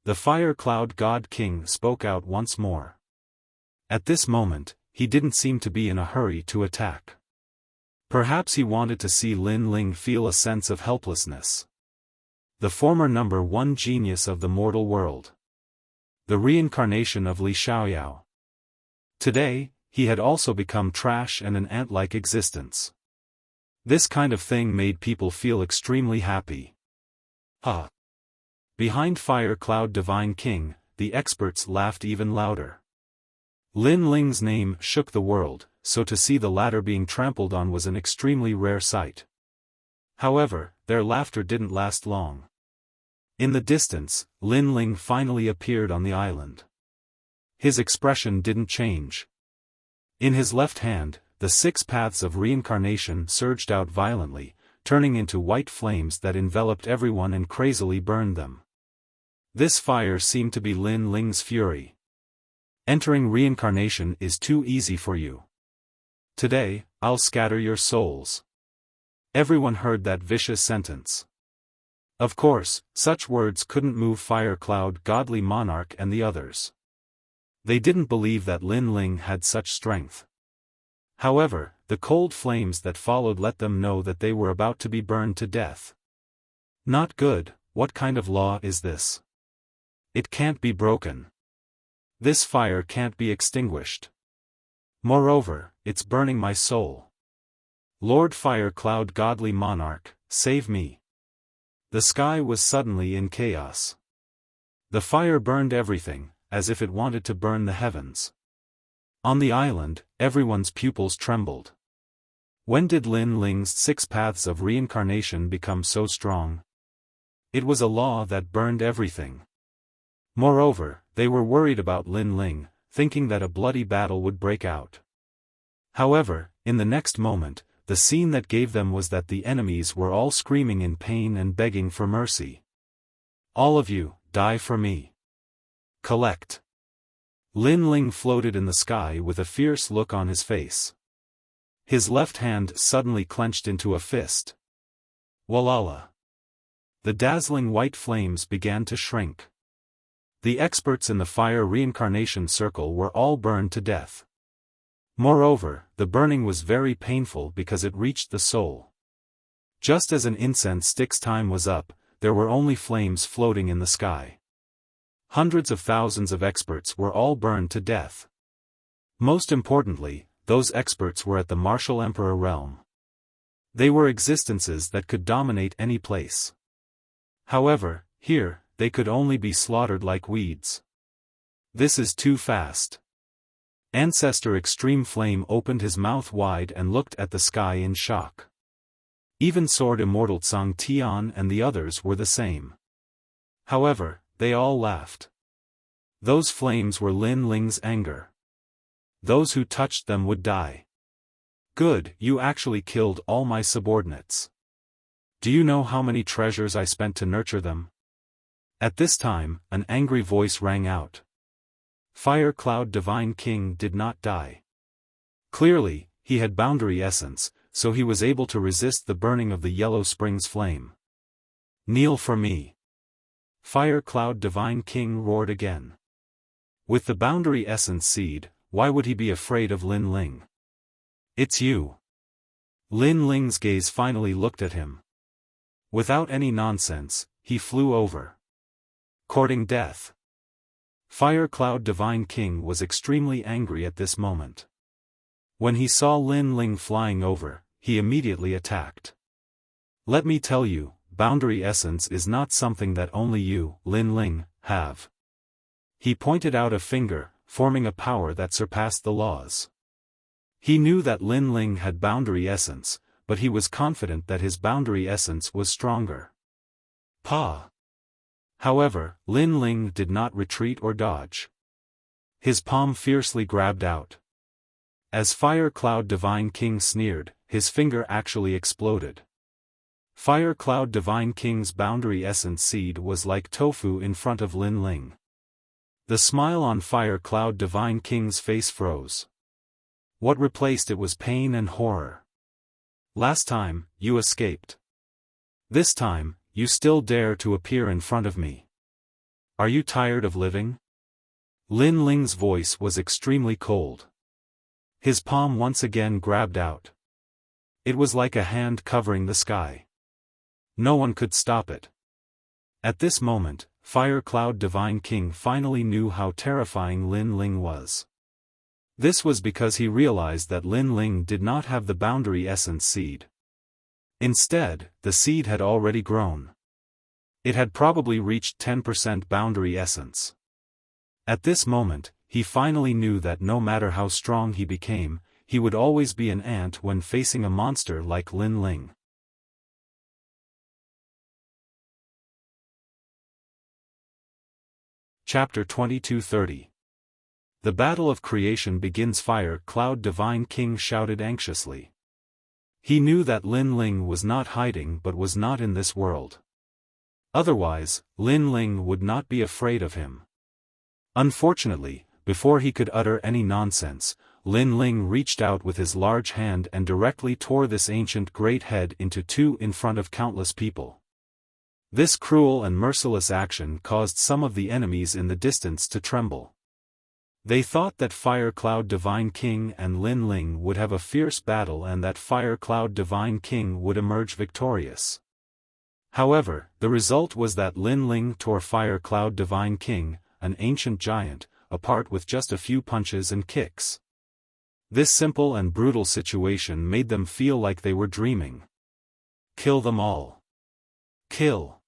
The Fire Cloud God King spoke out once more. At this moment, he didn't seem to be in a hurry to attack. Perhaps he wanted to see Lin Ling feel a sense of helplessness. The former #1 genius of the mortal world. The reincarnation of Li Xiaoyao. Today, he had also become trash and an ant-like existence. This kind of thing made people feel extremely happy. Behind Fire Cloud Divine King, the experts laughed even louder. Lin Ling's name shook the world, so to see the latter being trampled on was an extremely rare sight. However, their laughter didn't last long. In the distance, Lin Ling finally appeared on the island. His expression didn't change. In his left hand, the 6 paths of reincarnation surged out violently, turning into white flames that enveloped everyone and crazily burned them. This fire seemed to be Lin Ling's fury. Entering reincarnation is too easy for you. Today, I'll scatter your souls. Everyone heard that vicious sentence. Of course, such words couldn't move Fire Cloud Godly Monarch and the others. They didn't believe that Lin Ling had such strength. However, the cold flames that followed let them know that they were about to be burned to death. Not good. What kind of law is this? It can't be broken. This fire can't be extinguished. Moreover, it's burning my soul. Lord Fire Cloud Godly Monarch, save me. The sky was suddenly in chaos. The fire burned everything, as if it wanted to burn the heavens. On the island, everyone's pupils trembled. When did Lin Ling's 6 paths of reincarnation become so strong? It was a law that burned everything. Moreover, they were worried about Lin Ling, thinking that a bloody battle would break out. However, in the next moment, the scene that gave them was that the enemies were all screaming in pain and begging for mercy. All of you, die for me. Collect. Lin Ling floated in the sky with a fierce look on his face. His left hand suddenly clenched into a fist. Walala. The dazzling white flames began to shrink. The experts in the fire reincarnation circle were all burned to death. Moreover, the burning was very painful because it reached the soul. Just as an incense stick's time was up, there were only flames floating in the sky. Hundreds of thousands of experts were all burned to death. Most importantly, those experts were at the martial emperor realm. They were existences that could dominate any place. However, here, they could only be slaughtered like weeds. This is too fast. Ancestor Extreme Flame opened his mouth wide and looked at the sky in shock. Even Sword Immortal Tsang Tian and the others were the same. However, they all laughed. Those flames were Lin Ling's anger. Those who touched them would die. Good, you actually killed all my subordinates. Do you know how many treasures I spent to nurture them? At this time, an angry voice rang out. Fire Cloud Divine King did not die. Clearly, he had boundary essence, so he was able to resist the burning of the Yellow Springs flame. Kneel for me. Fire Cloud Divine King roared again. With the boundary essence seed, why would he be afraid of Lin Ling? It's you. Lin Ling's gaze finally looked at him. Without any nonsense, he flew over. Courting death. Fire Cloud Divine King was extremely angry at this moment. When he saw Lin Ling flying over, he immediately attacked. Let me tell you, boundary essence is not something that only you, Lin Ling, have. He pointed out a finger, forming a power that surpassed the laws. He knew that Lin Ling had boundary essence, but he was confident that his boundary essence was stronger. Pa! However, Lin Ling did not retreat or dodge. His palm fiercely grabbed out. As Fire Cloud Divine King sneered, his finger actually exploded. Fire Cloud Divine King's boundary essence seed was like tofu in front of Lin Ling. The smile on Fire Cloud Divine King's face froze. What replaced it was pain and horror. Last time, you escaped. This time, you still dare to appear in front of me. Are you tired of living? Lin Ling's voice was extremely cold. His palm once again grabbed out. It was like a hand covering the sky. No one could stop it. At this moment, Fire Cloud Divine King finally knew how terrifying Lin Ling was. This was because he realized that Lin Ling did not have the boundary essence seed. Instead, the seed had already grown. It had probably reached 10% boundary essence. At this moment, he finally knew that no matter how strong he became, he would always be an ant when facing a monster like Lin Ling. Chapter 2230. The Battle of Creation begins. Fire Cloud Divine King shouted anxiously. He knew that Lin Ling was not hiding but was not in this world. Otherwise, Lin Ling would not be afraid of him. Unfortunately, before he could utter any nonsense, Lin Ling reached out with his large hand and directly tore this ancient great head into two in front of countless people. This cruel and merciless action caused some of the enemies in the distance to tremble. They thought that Fire Cloud Divine King and Lin Ling would have a fierce battle and that Fire Cloud Divine King would emerge victorious. However, the result was that Lin Ling tore Fire Cloud Divine King, an ancient giant, apart with just a few punches and kicks. This simple and brutal situation made them feel like they were dreaming. Kill them all. Kill.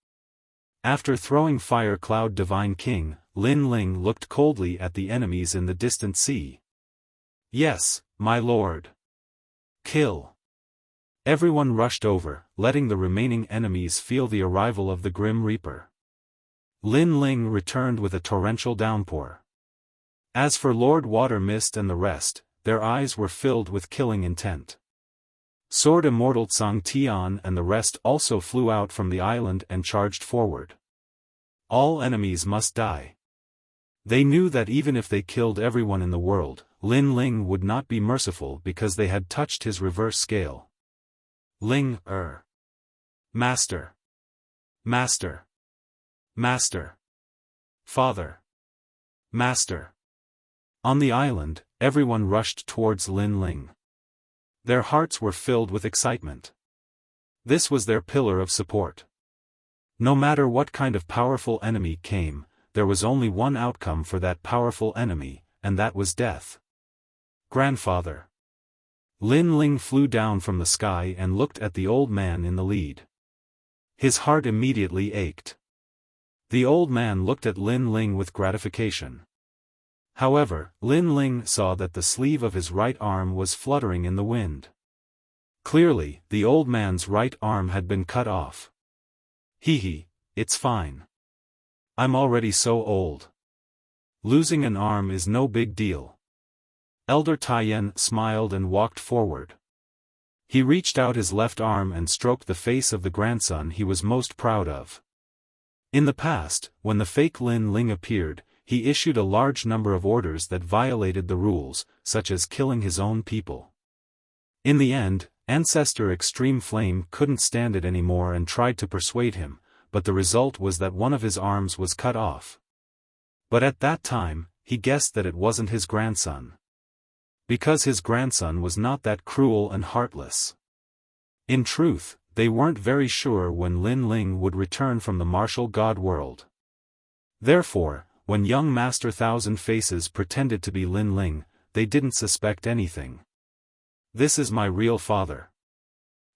After throwing Fire Cloud Divine King, Lin Ling looked coldly at the enemies in the distant sea. Yes, my lord. Kill. Everyone rushed over, letting the remaining enemies feel the arrival of the Grim Reaper. Lin Ling returned with a torrential downpour. As for Lord Water Mist and the rest, their eyes were filled with killing intent. Sword Immortal Tsang Tian and the rest also flew out from the island and charged forward. All enemies must die. They knew that even if they killed everyone in the world, Lin Ling would not be merciful because they had touched his reverse scale. Ling, Master. Master. Master. Father. Master. On the island, everyone rushed towards Lin Ling. Their hearts were filled with excitement. This was their pillar of support. No matter what kind of powerful enemy came, there was only one outcome for that powerful enemy, and that was death. Grandfather. Lin Ling flew down from the sky and looked at the old man in the lead. His heart immediately ached. The old man looked at Lin Ling with gratification. However, Lin Ling saw that the sleeve of his right arm was fluttering in the wind. Clearly, the old man's right arm had been cut off. Hee, it's fine. I'm already so old. Losing an arm is no big deal. Elder Taiyan smiled and walked forward. He reached out his left arm and stroked the face of the grandson he was most proud of. In the past, when the fake Lin Ling appeared, he issued a large number of orders that violated the rules, such as killing his own people. In the end, Ancestor Extreme Flame couldn't stand it anymore and tried to persuade him, but the result was that one of his arms was cut off. But at that time, he guessed that it wasn't his grandson. Because his grandson was not that cruel and heartless. In truth, they weren't very sure when Lin Ling would return from the martial god world. Therefore, when young Master Thousand Faces pretended to be Lin Ling, they didn't suspect anything. This is my real father.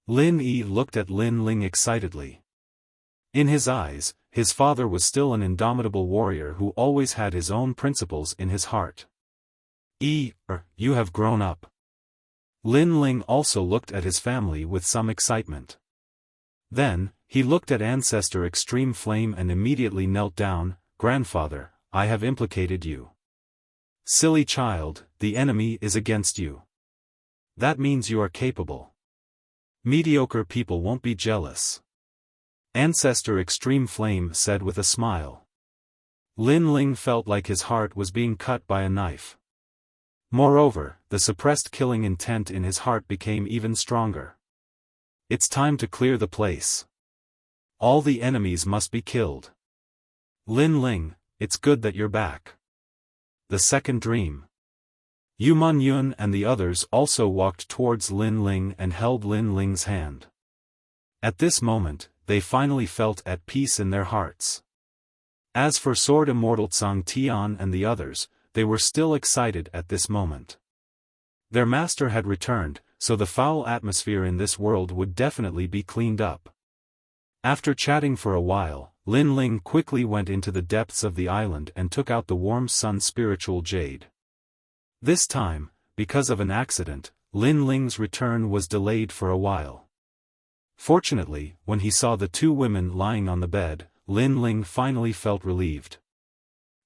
Lin Yi looked at Lin Ling excitedly. In his eyes, his father was still an indomitable warrior who always had his own principles in his heart. You have grown up. Lin Ling also looked at his family with some excitement. Then, he looked at Ancestor Extreme Flame and immediately knelt down. Grandfather, I have implicated you. Silly child, the enemy is against you. That means you are capable. Mediocre people won't be jealous. Ancestor Extreme Flame said with a smile. Lin Ling felt like his heart was being cut by a knife. Moreover, the suppressed killing intent in his heart became even stronger. It's time to clear the place. All the enemies must be killed. Lin Ling, it's good that you're back. The second dream. Yu Man Yun and the others also walked towards Lin Ling and held Lin Ling's hand. At this moment, they finally felt at peace in their hearts. As for Sword Immortal Tsang Tian and the others, they were still excited at this moment. Their master had returned, so the foul atmosphere in this world would definitely be cleaned up. After chatting for a while, Lin Ling quickly went into the depths of the island and took out the Warm Sun Spiritual Jade. This time, because of an accident, Lin Ling's return was delayed for a while. Fortunately, when he saw the two women lying on the bed, Lin Ling finally felt relieved.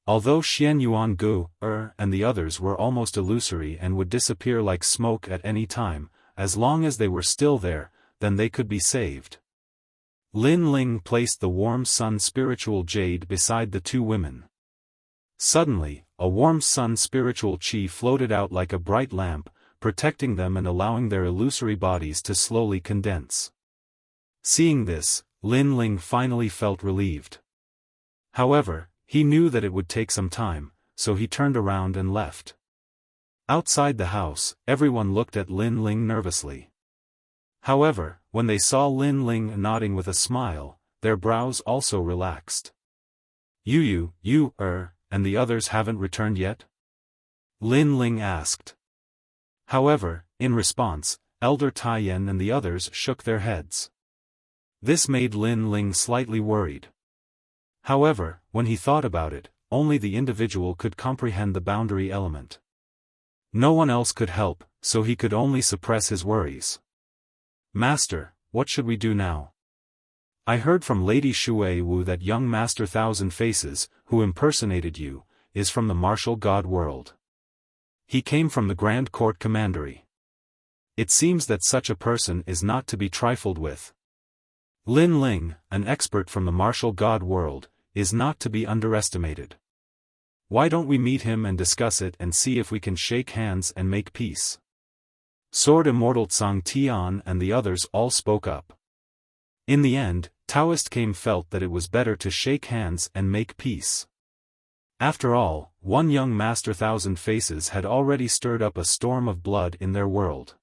Although Xian Yuan Gu, and the others were almost illusory and would disappear like smoke at any time, as long as they were still there, then they could be saved. Lin Ling placed the Warm Sun Spiritual Jade beside the two women. Suddenly, a Warm Sun Spiritual Qi floated out like a bright lamp, protecting them and allowing their illusory bodies to slowly condense. Seeing this, Lin Ling finally felt relieved. However, he knew that it would take some time, so he turned around and left. Outside the house, everyone looked at Lin Ling nervously. However, when they saw Lin Ling nodding with a smile, their brows also relaxed. You, and the others haven't returned yet? Lin Ling asked. However, in response, Elder Taiyan and the others shook their heads. This made Lin Ling slightly worried. However, when he thought about it, only the individual could comprehend the boundary element. No one else could help, so he could only suppress his worries. Master, what should we do now? I heard from Lady Shui Wu that young Master Thousand Faces, who impersonated you, is from the martial god world. He came from the Grand Court Commandery. It seems that such a person is not to be trifled with. Lin Ling, an expert from the martial god world, is not to be underestimated. Why don't we meet him and discuss it and see if we can shake hands and make peace? Sword Immortal Tsang Tian and the others all spoke up. In the end, Taoist Came felt that it was better to shake hands and make peace. After all, one young Master Thousand Faces had already stirred up a storm of blood in their world.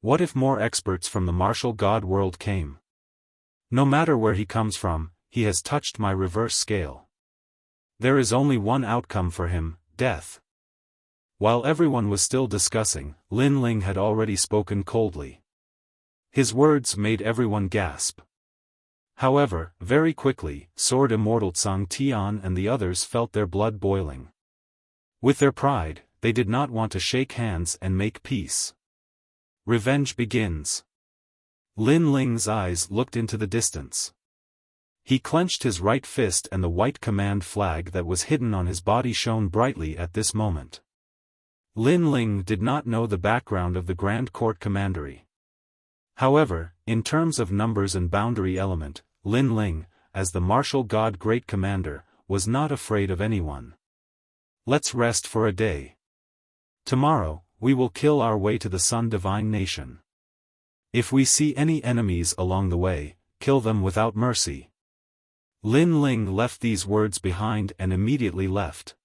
What if more experts from the martial god world came? No matter where he comes from, he has touched my reverse scale. There is only one outcome for him, death. While everyone was still discussing, Lin Ling had already spoken coldly. His words made everyone gasp. However, very quickly, Sword Immortal Tsang Tian and the others felt their blood boiling. With their pride, they did not want to shake hands and make peace. Revenge begins. Lin Ling's eyes looked into the distance. He clenched his right fist and the white command flag that was hidden on his body shone brightly at this moment. Lin Ling did not know the background of the Grand Court Commandery. However, in terms of numbers and boundary element, Lin Ling, as the martial god great commander, was not afraid of anyone. Let's rest for a day. Tomorrow, we will kill our way to the Sun Divine Nation. If we see any enemies along the way, kill them without mercy. Lin Ling left these words behind and immediately left.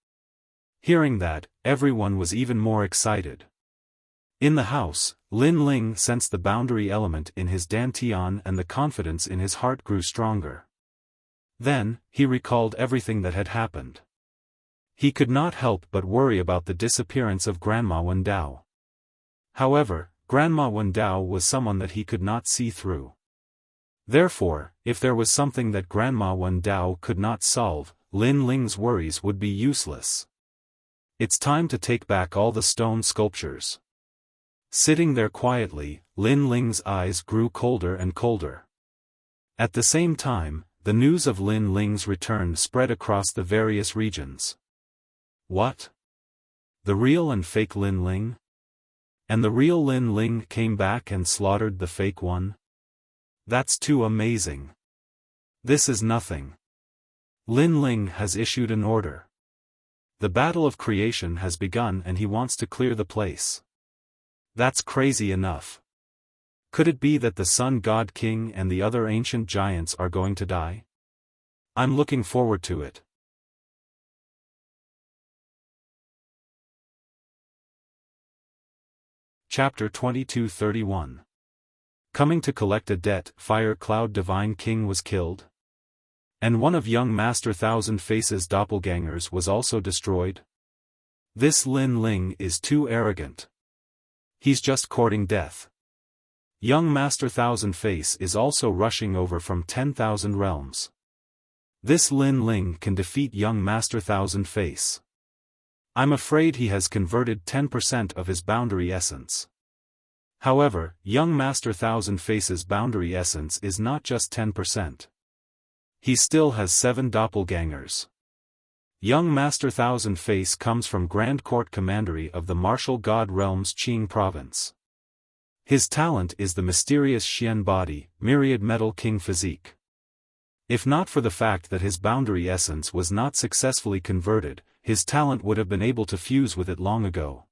Hearing that, everyone was even more excited. In the house, Lin Ling sensed the boundary element in his dantian and the confidence in his heart grew stronger. Then, he recalled everything that had happened. He could not help but worry about the disappearance of Grandma Wendao. However, Grandma Wendao was someone that he could not see through. Therefore, if there was something that Grandma Wendao could not solve, Lin Ling's worries would be useless. It's time to take back all the stone sculptures. Sitting there quietly, Lin Ling's eyes grew colder and colder. At the same time, the news of Lin Ling's return spread across the various regions. What? The real and fake Lin Ling? And the real Lin Ling came back and slaughtered the fake one? That's too amazing. This is nothing. Lin Ling has issued an order. The battle of creation has begun and he wants to clear the place. That's crazy enough. Could it be that the Sun God King and the other ancient giants are going to die? I'm looking forward to it. Chapter 22:31. Coming to collect a debt, Fire Cloud Divine King was killed. And one of young Master Thousand Faces' doppelgangers was also destroyed. This Lin Ling is too arrogant. He's just courting death. Young Master Thousand Face is also rushing over from 10,000 realms. This Lin Ling can defeat young Master Thousand Face. I'm afraid he has converted 10% of his boundary essence. However, young Master Thousand Face's boundary essence is not just 10%. He still has 7 doppelgangers. Young Master Thousand Face comes from Grand Court Commandery of the Martial God Realms Qing Province. His talent is the mysterious Xian body, myriad metal king physique. If not for the fact that his boundary essence was not successfully converted, his talent would have been able to fuse with it long ago.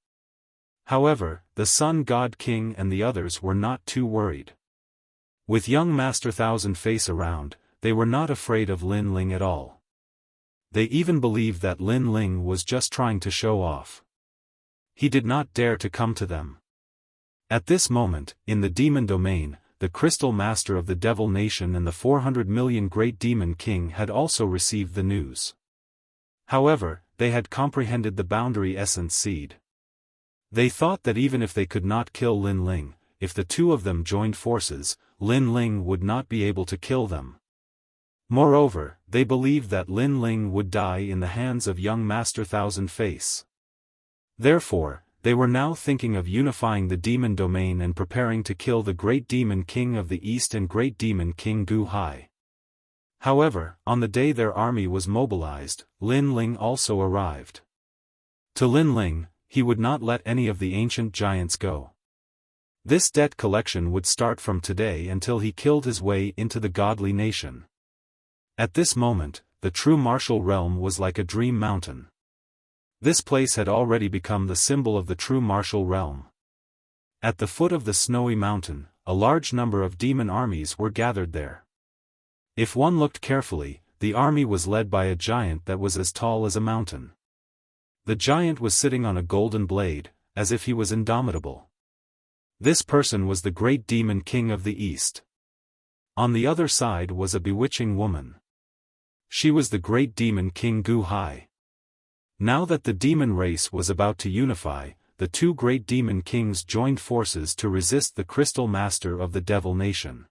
However, the Sun God King and the others were not too worried. With young Master Thousand Face around, they were not afraid of Lin Ling at all. They even believed that Lin Ling was just trying to show off. He did not dare to come to them. At this moment, in the demon domain, the Crystal Master of the Devil Nation and the 400 million Great Demon King had also received the news. However, they had comprehended the boundary essence seed. They thought that even if they could not kill Lin Ling, if the two of them joined forces, Lin Ling would not be able to kill them. Moreover, they believed that Lin Ling would die in the hands of young Master Thousand Face. Therefore, they were now thinking of unifying the demon domain and preparing to kill the Great Demon King of the East and Great Demon King Gu Hai. However, on the day their army was mobilized, Lin Ling also arrived. To Lin Ling, he would not let any of the ancient giants go. This debt collection would start from today until he killed his way into the godly nation. At this moment, the true martial realm was like a dream mountain. This place had already become the symbol of the true martial realm. At the foot of the snowy mountain, a large number of demon armies were gathered there. If one looked carefully, the army was led by a giant that was as tall as a mountain. The giant was sitting on a golden blade, as if he was indomitable. This person was the Great Demon King of the East. On the other side was a bewitching woman. She was the Great Demon King Gu Hai. Now that the demon race was about to unify, the two Great Demon Kings joined forces to resist the Crystal Master of the Devil Nation.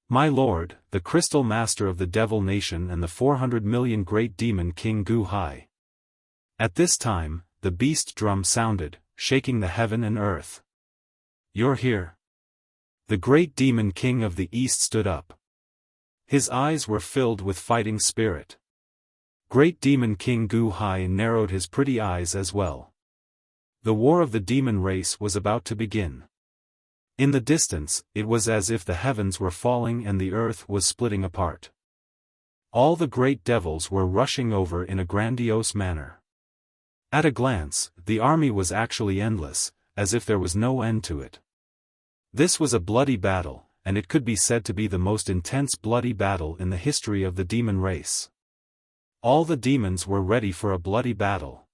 My lord, the Crystal Master of the Devil Nation and the 400 million Great Demon King Gu Hai. At this time, the beast drum sounded, shaking the heaven and earth. You're here. The Great Demon King of the East stood up. His eyes were filled with fighting spirit. Great Demon King Gu Hai narrowed his pretty eyes as well. The war of the demon race was about to begin. In the distance, it was as if the heavens were falling and the earth was splitting apart. All the great devils were rushing over in a grandiose manner. At a glance, the army was actually endless, as if there was no end to it. This was a bloody battle, and it could be said to be the most intense bloody battle in the history of the demon race. All the demons were ready for a bloody battle.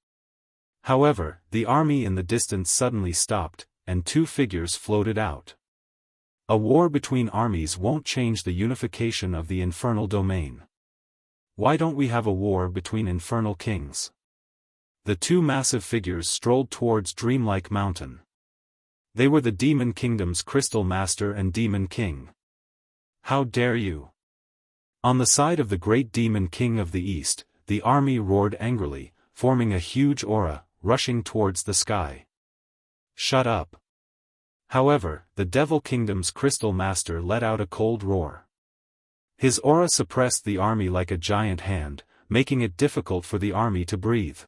However, the army in the distance suddenly stopped, and two figures floated out. A war between armies won't change the unification of the infernal domain. Why don't we have a war between infernal kings? The two massive figures strolled towards Dreamlike Mountain. They were the Demon Kingdom's Crystal Master and Demon King. How dare you! On the side of the great Demon King of the East, the army roared angrily, forming a huge aura, rushing towards the sky. Shut up! However, the Devil Kingdom's Crystal Master let out a cold roar. His aura suppressed the army like a giant hand, making it difficult for the army to breathe.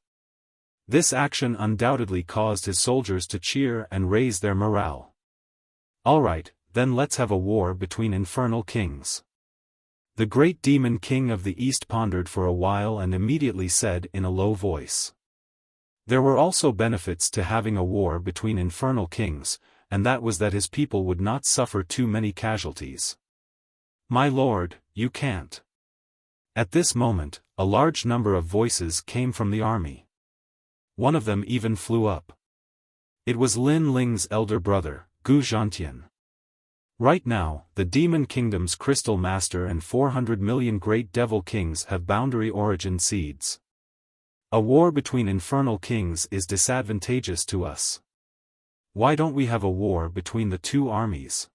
This action undoubtedly caused his soldiers to cheer and raise their morale. Alright, then let's have a war between infernal kings. The great Demon King of the East pondered for a while and immediately said in a low voice. There were also benefits to having a war between infernal kings, and that was that his people would not suffer too many casualties. My lord, you can't. At this moment, a large number of voices came from the army. One of them even flew up. It was Lin Ling's elder brother, Gu Zhantian. Right now, the Demon Kingdom's Crystal Master and 400 million Great Devil Kings have boundary origin seeds. A war between infernal kings is disadvantageous to us. Why don't we have a war between the two armies?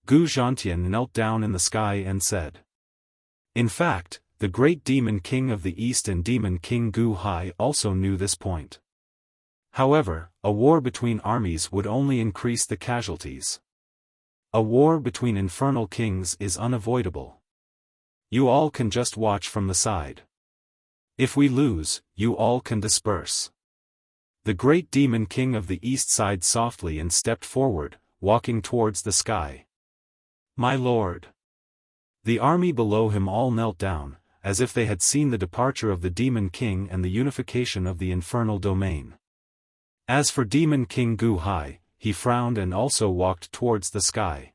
Gu Zhantian knelt down in the sky and said. In fact, the great Demon King of the East and Demon King Gu Hai also knew this point. However, a war between armies would only increase the casualties. A war between infernal kings is unavoidable. You all can just watch from the side. If we lose, you all can disperse. The great Demon King of the East sighed softly and stepped forward, walking towards the sky. My lord. The army below him all knelt down, as if they had seen the departure of the Demon King and the unification of the infernal domain. As for Demon King Gu Hai, he frowned and also walked towards the sky.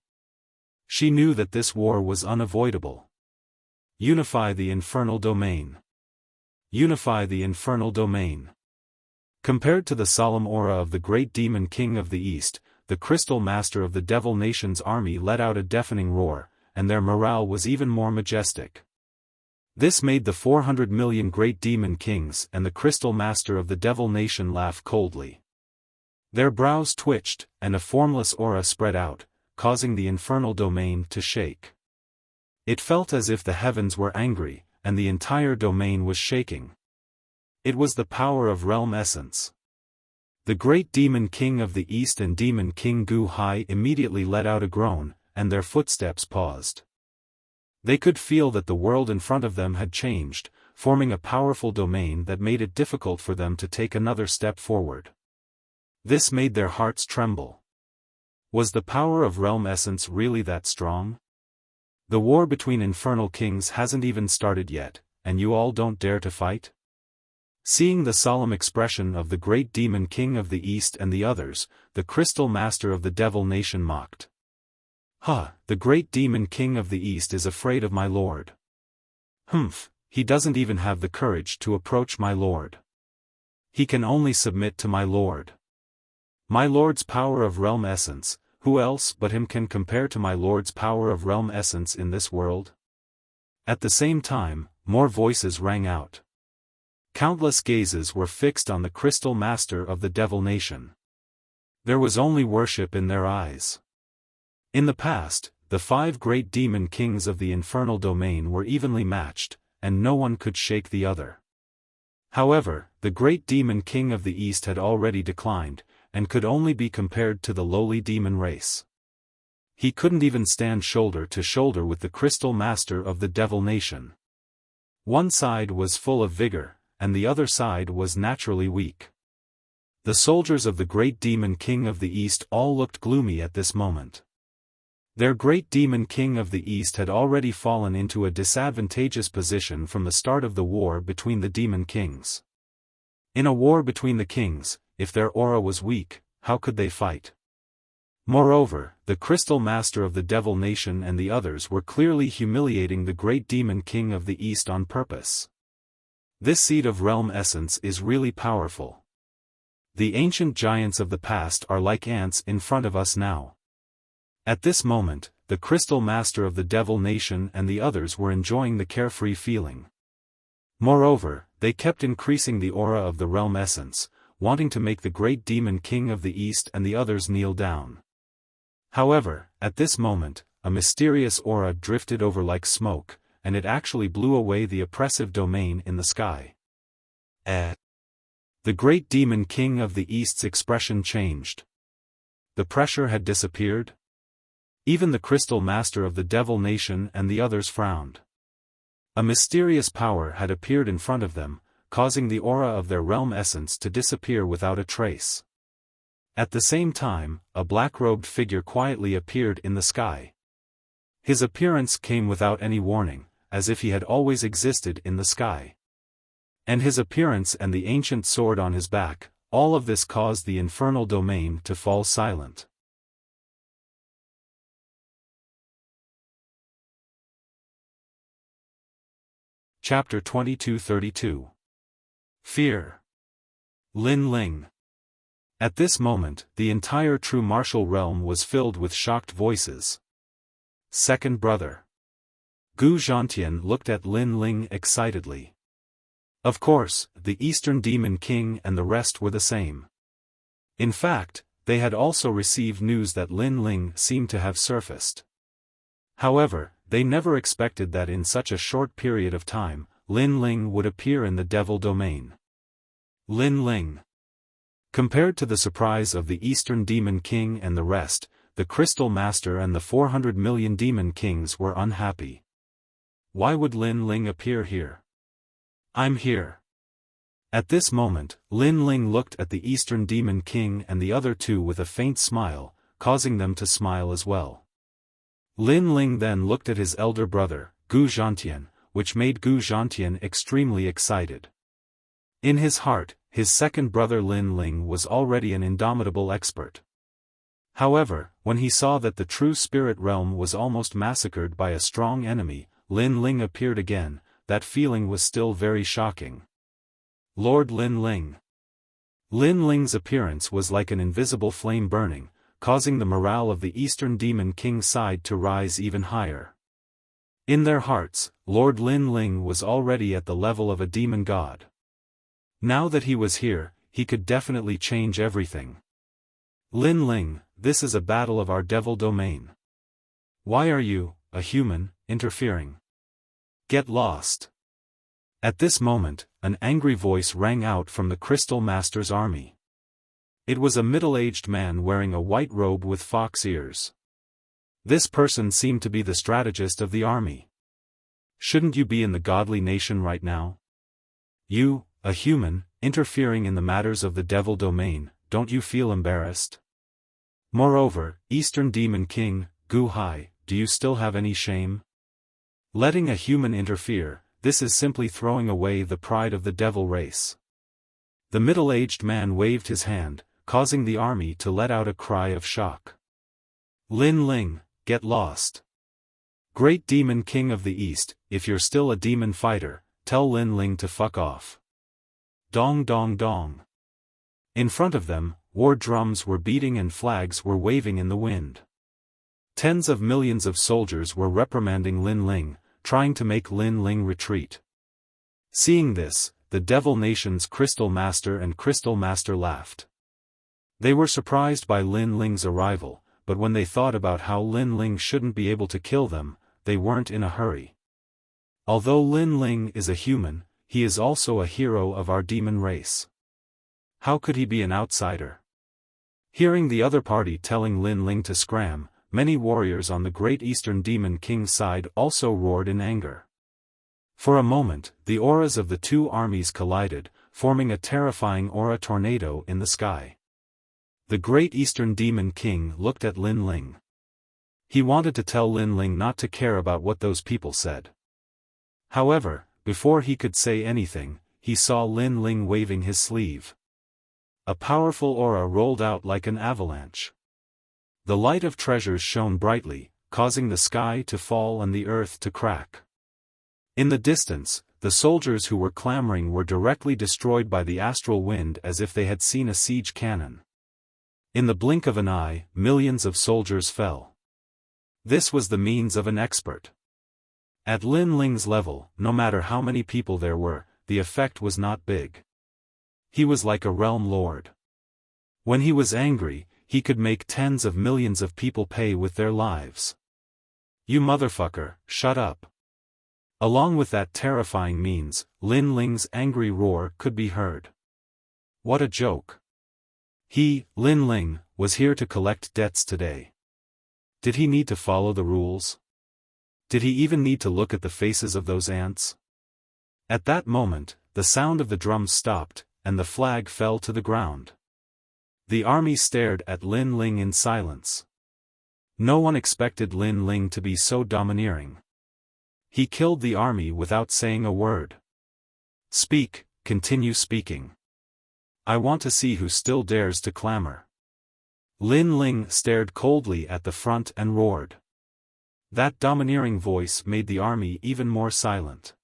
She knew that this war was unavoidable. Unify the infernal domain. Unify the infernal domain. Compared to the solemn aura of the great Demon King of the East, the Crystal Master of the Devil Nation's army let out a deafening roar, and their morale was even more majestic. This made the 400 million Great Demon Kings and the Crystal Master of the Devil Nation laugh coldly. Their brows twitched, and a formless aura spread out, causing the infernal domain to shake. It felt as if the heavens were angry, and the entire domain was shaking. It was the power of realm essence. The great Demon King of the East and Demon King Gu Hai immediately let out a groan, and their footsteps paused. They could feel that the world in front of them had changed, forming a powerful domain that made it difficult for them to take another step forward. This made their hearts tremble. Was the power of realm essence really that strong? The war between infernal kings hasn't even started yet, and you all don't dare to fight? Seeing the solemn expression of the great Demon King of the East and the others, the Crystal Master of the Devil Nation mocked. The great Demon King of the East is afraid of my lord. He doesn't even have the courage to approach my lord. He can only submit to my lord. My lord's power of realm essence, who else but him can compare to my lord's power of realm essence in this world? At the same time, more voices rang out. Countless gazes were fixed on the Crystal Master of the Devil Nation. There was only worship in their eyes. In the past, the 5 great demon kings of the infernal domain were evenly matched, and no one could shake the other. However, the great Demon King of the East had already declined, and could only be compared to the lowly demon race. He couldn't even stand shoulder to shoulder with the Crystal Master of the Devil Nation. One side was full of vigor, and the other side was naturally weak. The soldiers of the great Demon King of the East all looked gloomy at this moment. Their great demon king of the east had already fallen into a disadvantageous position from the start of the war between the demon kings. In a war between the kings, if their aura was weak, how could they fight? Moreover, the crystal master of the devil nation and the others were clearly humiliating the great demon king of the east on purpose. This seed of realm essence is really powerful. The ancient giants of the past are like ants in front of us now. At this moment, the crystal master of the devil nation and the others were enjoying the carefree feeling. Moreover, they kept increasing the aura of the realm essence, wanting to make the great demon king of the east and the others kneel down. However, at this moment, a mysterious aura drifted over like smoke, and it actually blew away the oppressive domain in the sky. The great demon king of the east's expression changed. The pressure had disappeared. Even the crystal master of the devil nation and the others frowned. A mysterious power had appeared in front of them, causing the aura of their realm essence to disappear without a trace. At the same time, a black-robed figure quietly appeared in the sky. His appearance came without any warning, as if he had always existed in the sky. And his appearance and the ancient sword on his back, all of this caused the infernal domain to fall silent. Chapter 2232. Fear. Lin Ling. At this moment, the entire true martial realm was filled with shocked voices. Second brother. Gu Zhantian looked at Lin Ling excitedly. Of course, the Eastern Demon King and the rest were the same. In fact, they had also received news that Lin Ling seemed to have surfaced. However, they never expected that in such a short period of time, Lin Ling would appear in the devil domain. Lin Ling. Compared to the surprise of the Eastern Demon King and the rest, the Crystal Master and the 400 million Demon Kings were unhappy. Why would Lin Ling appear here? I'm here. At this moment, Lin Ling looked at the Eastern Demon King and the other two with a faint smile, causing them to smile as well. Lin Ling then looked at his elder brother, Gu Zhantian, which made Gu Zhantian extremely excited. In his heart, his second brother Lin Ling was already an indomitable expert. However, when he saw that the true spirit realm was almost massacred by a strong enemy, Lin Ling appeared again. That feeling was still very shocking. Lord Lin Ling. Lin Ling's appearance was like an invisible flame burning, causing the morale of the Eastern Demon King side to rise even higher. In their hearts, Lord Lin Ling was already at the level of a demon god. Now that he was here, he could definitely change everything. Lin Ling, this is a battle of our devil domain. Why are you, a human, interfering? Get lost. At this moment, an angry voice rang out from the Crystal Master's army. It was a middle-aged man wearing a white robe with fox ears. This person seemed to be the strategist of the army. Shouldn't you be in the godly nation right now? You, a human, interfering in the matters of the devil domain, don't you feel embarrassed? Moreover, Eastern Demon King, Gu Hai, do you still have any shame? Letting a human interfere, this is simply throwing away the pride of the devil race. The middle-aged man waved his hand, causing the army to let out a cry of shock. Lin Ling, get lost. Great Demon King of the East, if you're still a demon fighter, tell Lin Ling to fuck off. Dong dong dong. In front of them, war drums were beating and flags were waving in the wind. Tens of millions of soldiers were reprimanding Lin Ling, trying to make Lin Ling retreat. Seeing this, the Devil Nation's Crystal Master and Crystal Master laughed. They were surprised by Lin Ling's arrival, but when they thought about how Lin Ling shouldn't be able to kill them, they weren't in a hurry. Although Lin Ling is a human, he is also a hero of our demon race. How could he be an outsider? Hearing the other party telling Lin Ling to scram, many warriors on the Great Eastern Demon King's side also roared in anger. For a moment, the auras of the two armies collided, forming a terrifying aura tornado in the sky. The Great Eastern Demon King looked at Lin Ling. He wanted to tell Lin Ling not to care about what those people said. However, before he could say anything, he saw Lin Ling waving his sleeve. A powerful aura rolled out like an avalanche. The light of treasures shone brightly, causing the sky to fall and the earth to crack. In the distance, the soldiers who were clamoring were directly destroyed by the astral wind as if they had seen a siege cannon. In the blink of an eye, millions of soldiers fell. This was the means of an expert. At Lin Ling's level, no matter how many people there were, the effect was not big. He was like a realm lord. When he was angry, he could make tens of millions of people pay with their lives. "You motherfucker, shut up." Along with that terrifying means, Lin Ling's angry roar could be heard. What a joke. He, Lin Ling, was here to collect debts today. Did he need to follow the rules? Did he even need to look at the faces of those ants? At that moment, the sound of the drums stopped, and the flag fell to the ground. The army stared at Lin Ling in silence. No one expected Lin Ling to be so domineering. He killed the army without saying a word. "Speak, continue speaking. I want to see who still dares to clamor." Lin Ling stared coldly at the front and roared. That domineering voice made the army even more silent.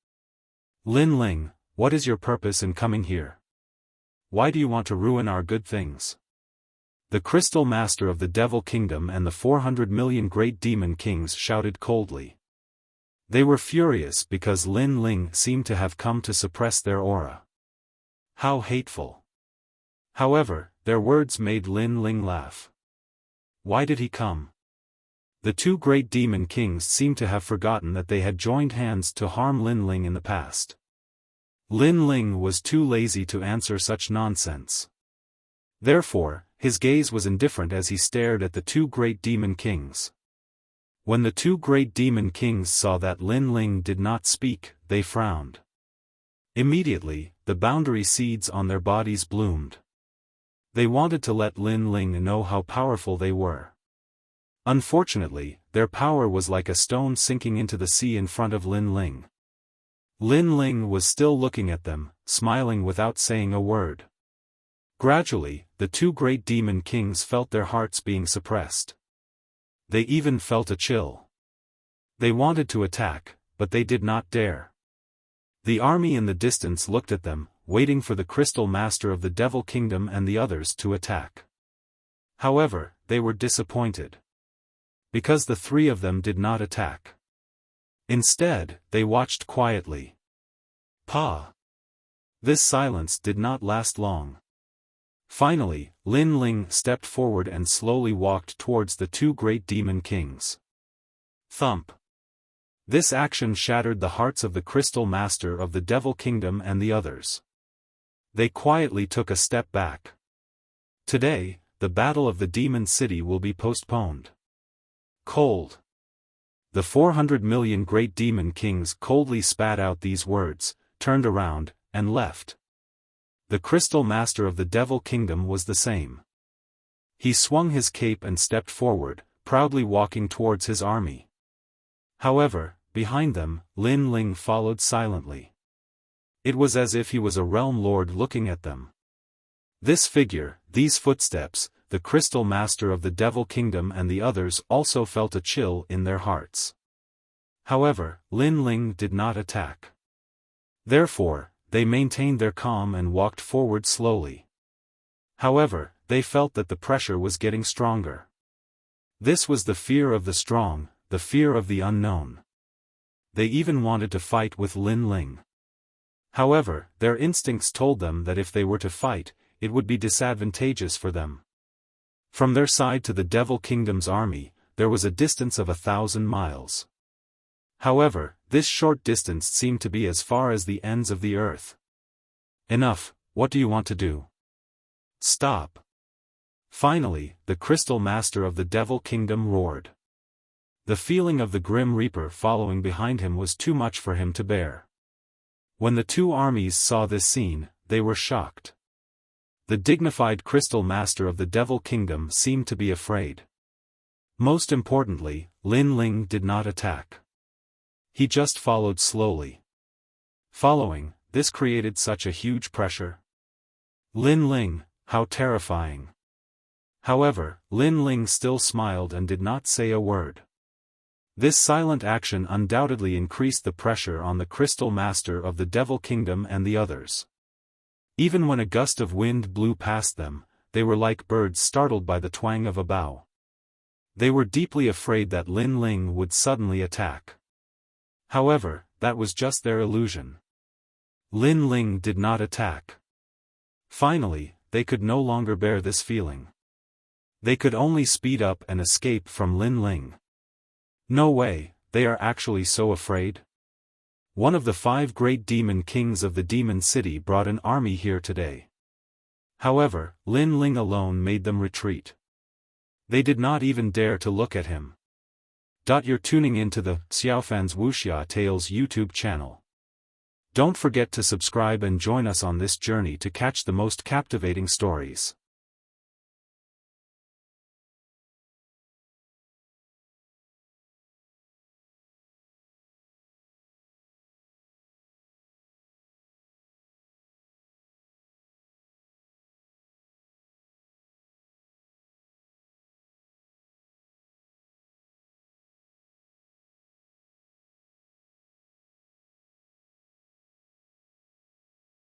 "Lin Ling, what is your purpose in coming here? Why do you want to ruin our good things?" The Crystal Master of the Devil Kingdom and the 400 million Great Demon Kings shouted coldly. They were furious because Lin Ling seemed to have come to suppress their aura. How hateful. However, their words made Lin Ling laugh. Why did he come? The two Great Demon Kings seemed to have forgotten that they had joined hands to harm Lin Ling in the past. Lin Ling was too lazy to answer such nonsense. Therefore, his gaze was indifferent as he stared at the two Great Demon Kings. When the two Great Demon Kings saw that Lin Ling did not speak, they frowned. Immediately, the boundary seeds on their bodies bloomed. They wanted to let Lin Ling know how powerful they were. Unfortunately, their power was like a stone sinking into the sea in front of Lin Ling. Lin Ling was still looking at them, smiling without saying a word. Gradually, the two Great Demon Kings felt their hearts being suppressed. They even felt a chill. They wanted to attack, but they did not dare. The army in the distance looked at them, waiting for the Crystal Master of the Devil Kingdom and the others to attack. However, they were disappointed. Because the three of them did not attack. Instead, they watched quietly. Pa! This silence did not last long. Finally, Lin Ling stepped forward and slowly walked towards the two Great Demon Kings. Thump! This action shattered the hearts of the Crystal Master of the Devil Kingdom and the others. They quietly took a step back. Today, the battle of the Demon City will be postponed. Cold. The 400 million Great Demon Kings coldly spat out these words, turned around, and left. The Crystal Master of the Devil Kingdom was the same. He swung his cape and stepped forward, proudly walking towards his army. However, behind them, Lin Ling followed silently. It was as if he was a realm lord looking at them. This figure, these footsteps, the Crystal Master of the Devil Kingdom and the others also felt a chill in their hearts. However, Lin Ling did not attack. Therefore, they maintained their calm and walked forward slowly. However, they felt that the pressure was getting stronger. This was the fear of the strong, the fear of the unknown. They even wanted to fight with Lin Ling. However, their instincts told them that if they were to fight, it would be disadvantageous for them. From their side to the Devil Kingdom's army, there was a distance of 1,000 miles. However, this short distance seemed to be as far as the ends of the earth. Enough, what do you want to do? Stop. Finally, the Crystal Master of the Devil Kingdom roared. The feeling of the Grim Reaper following behind him was too much for him to bear. When the two armies saw this scene, they were shocked. The dignified Crystal Master of the Devil Kingdom seemed to be afraid. Most importantly, Lin Ling did not attack. He just followed slowly. Following, this created such a huge pressure. Lin Ling, how terrifying. However, Lin Ling still smiled and did not say a word. This silent action undoubtedly increased the pressure on the Crystal Master of the Devil Kingdom and the others. Even when a gust of wind blew past them, they were like birds startled by the twang of a bough. They were deeply afraid that Lin Ling would suddenly attack. However, that was just their illusion. Lin Ling did not attack. Finally, they could no longer bear this feeling. They could only speed up and escape from Lin Ling. No way, they are actually so afraid? One of the 5 great demon kings of the demon city brought an army here today. However, Lin Ling alone made them retreat. They did not even dare to look at him. You're tuning into the Xiaofan's Wuxia Tales YouTube channel. Don't forget to subscribe and join us on this journey to catch the most captivating stories.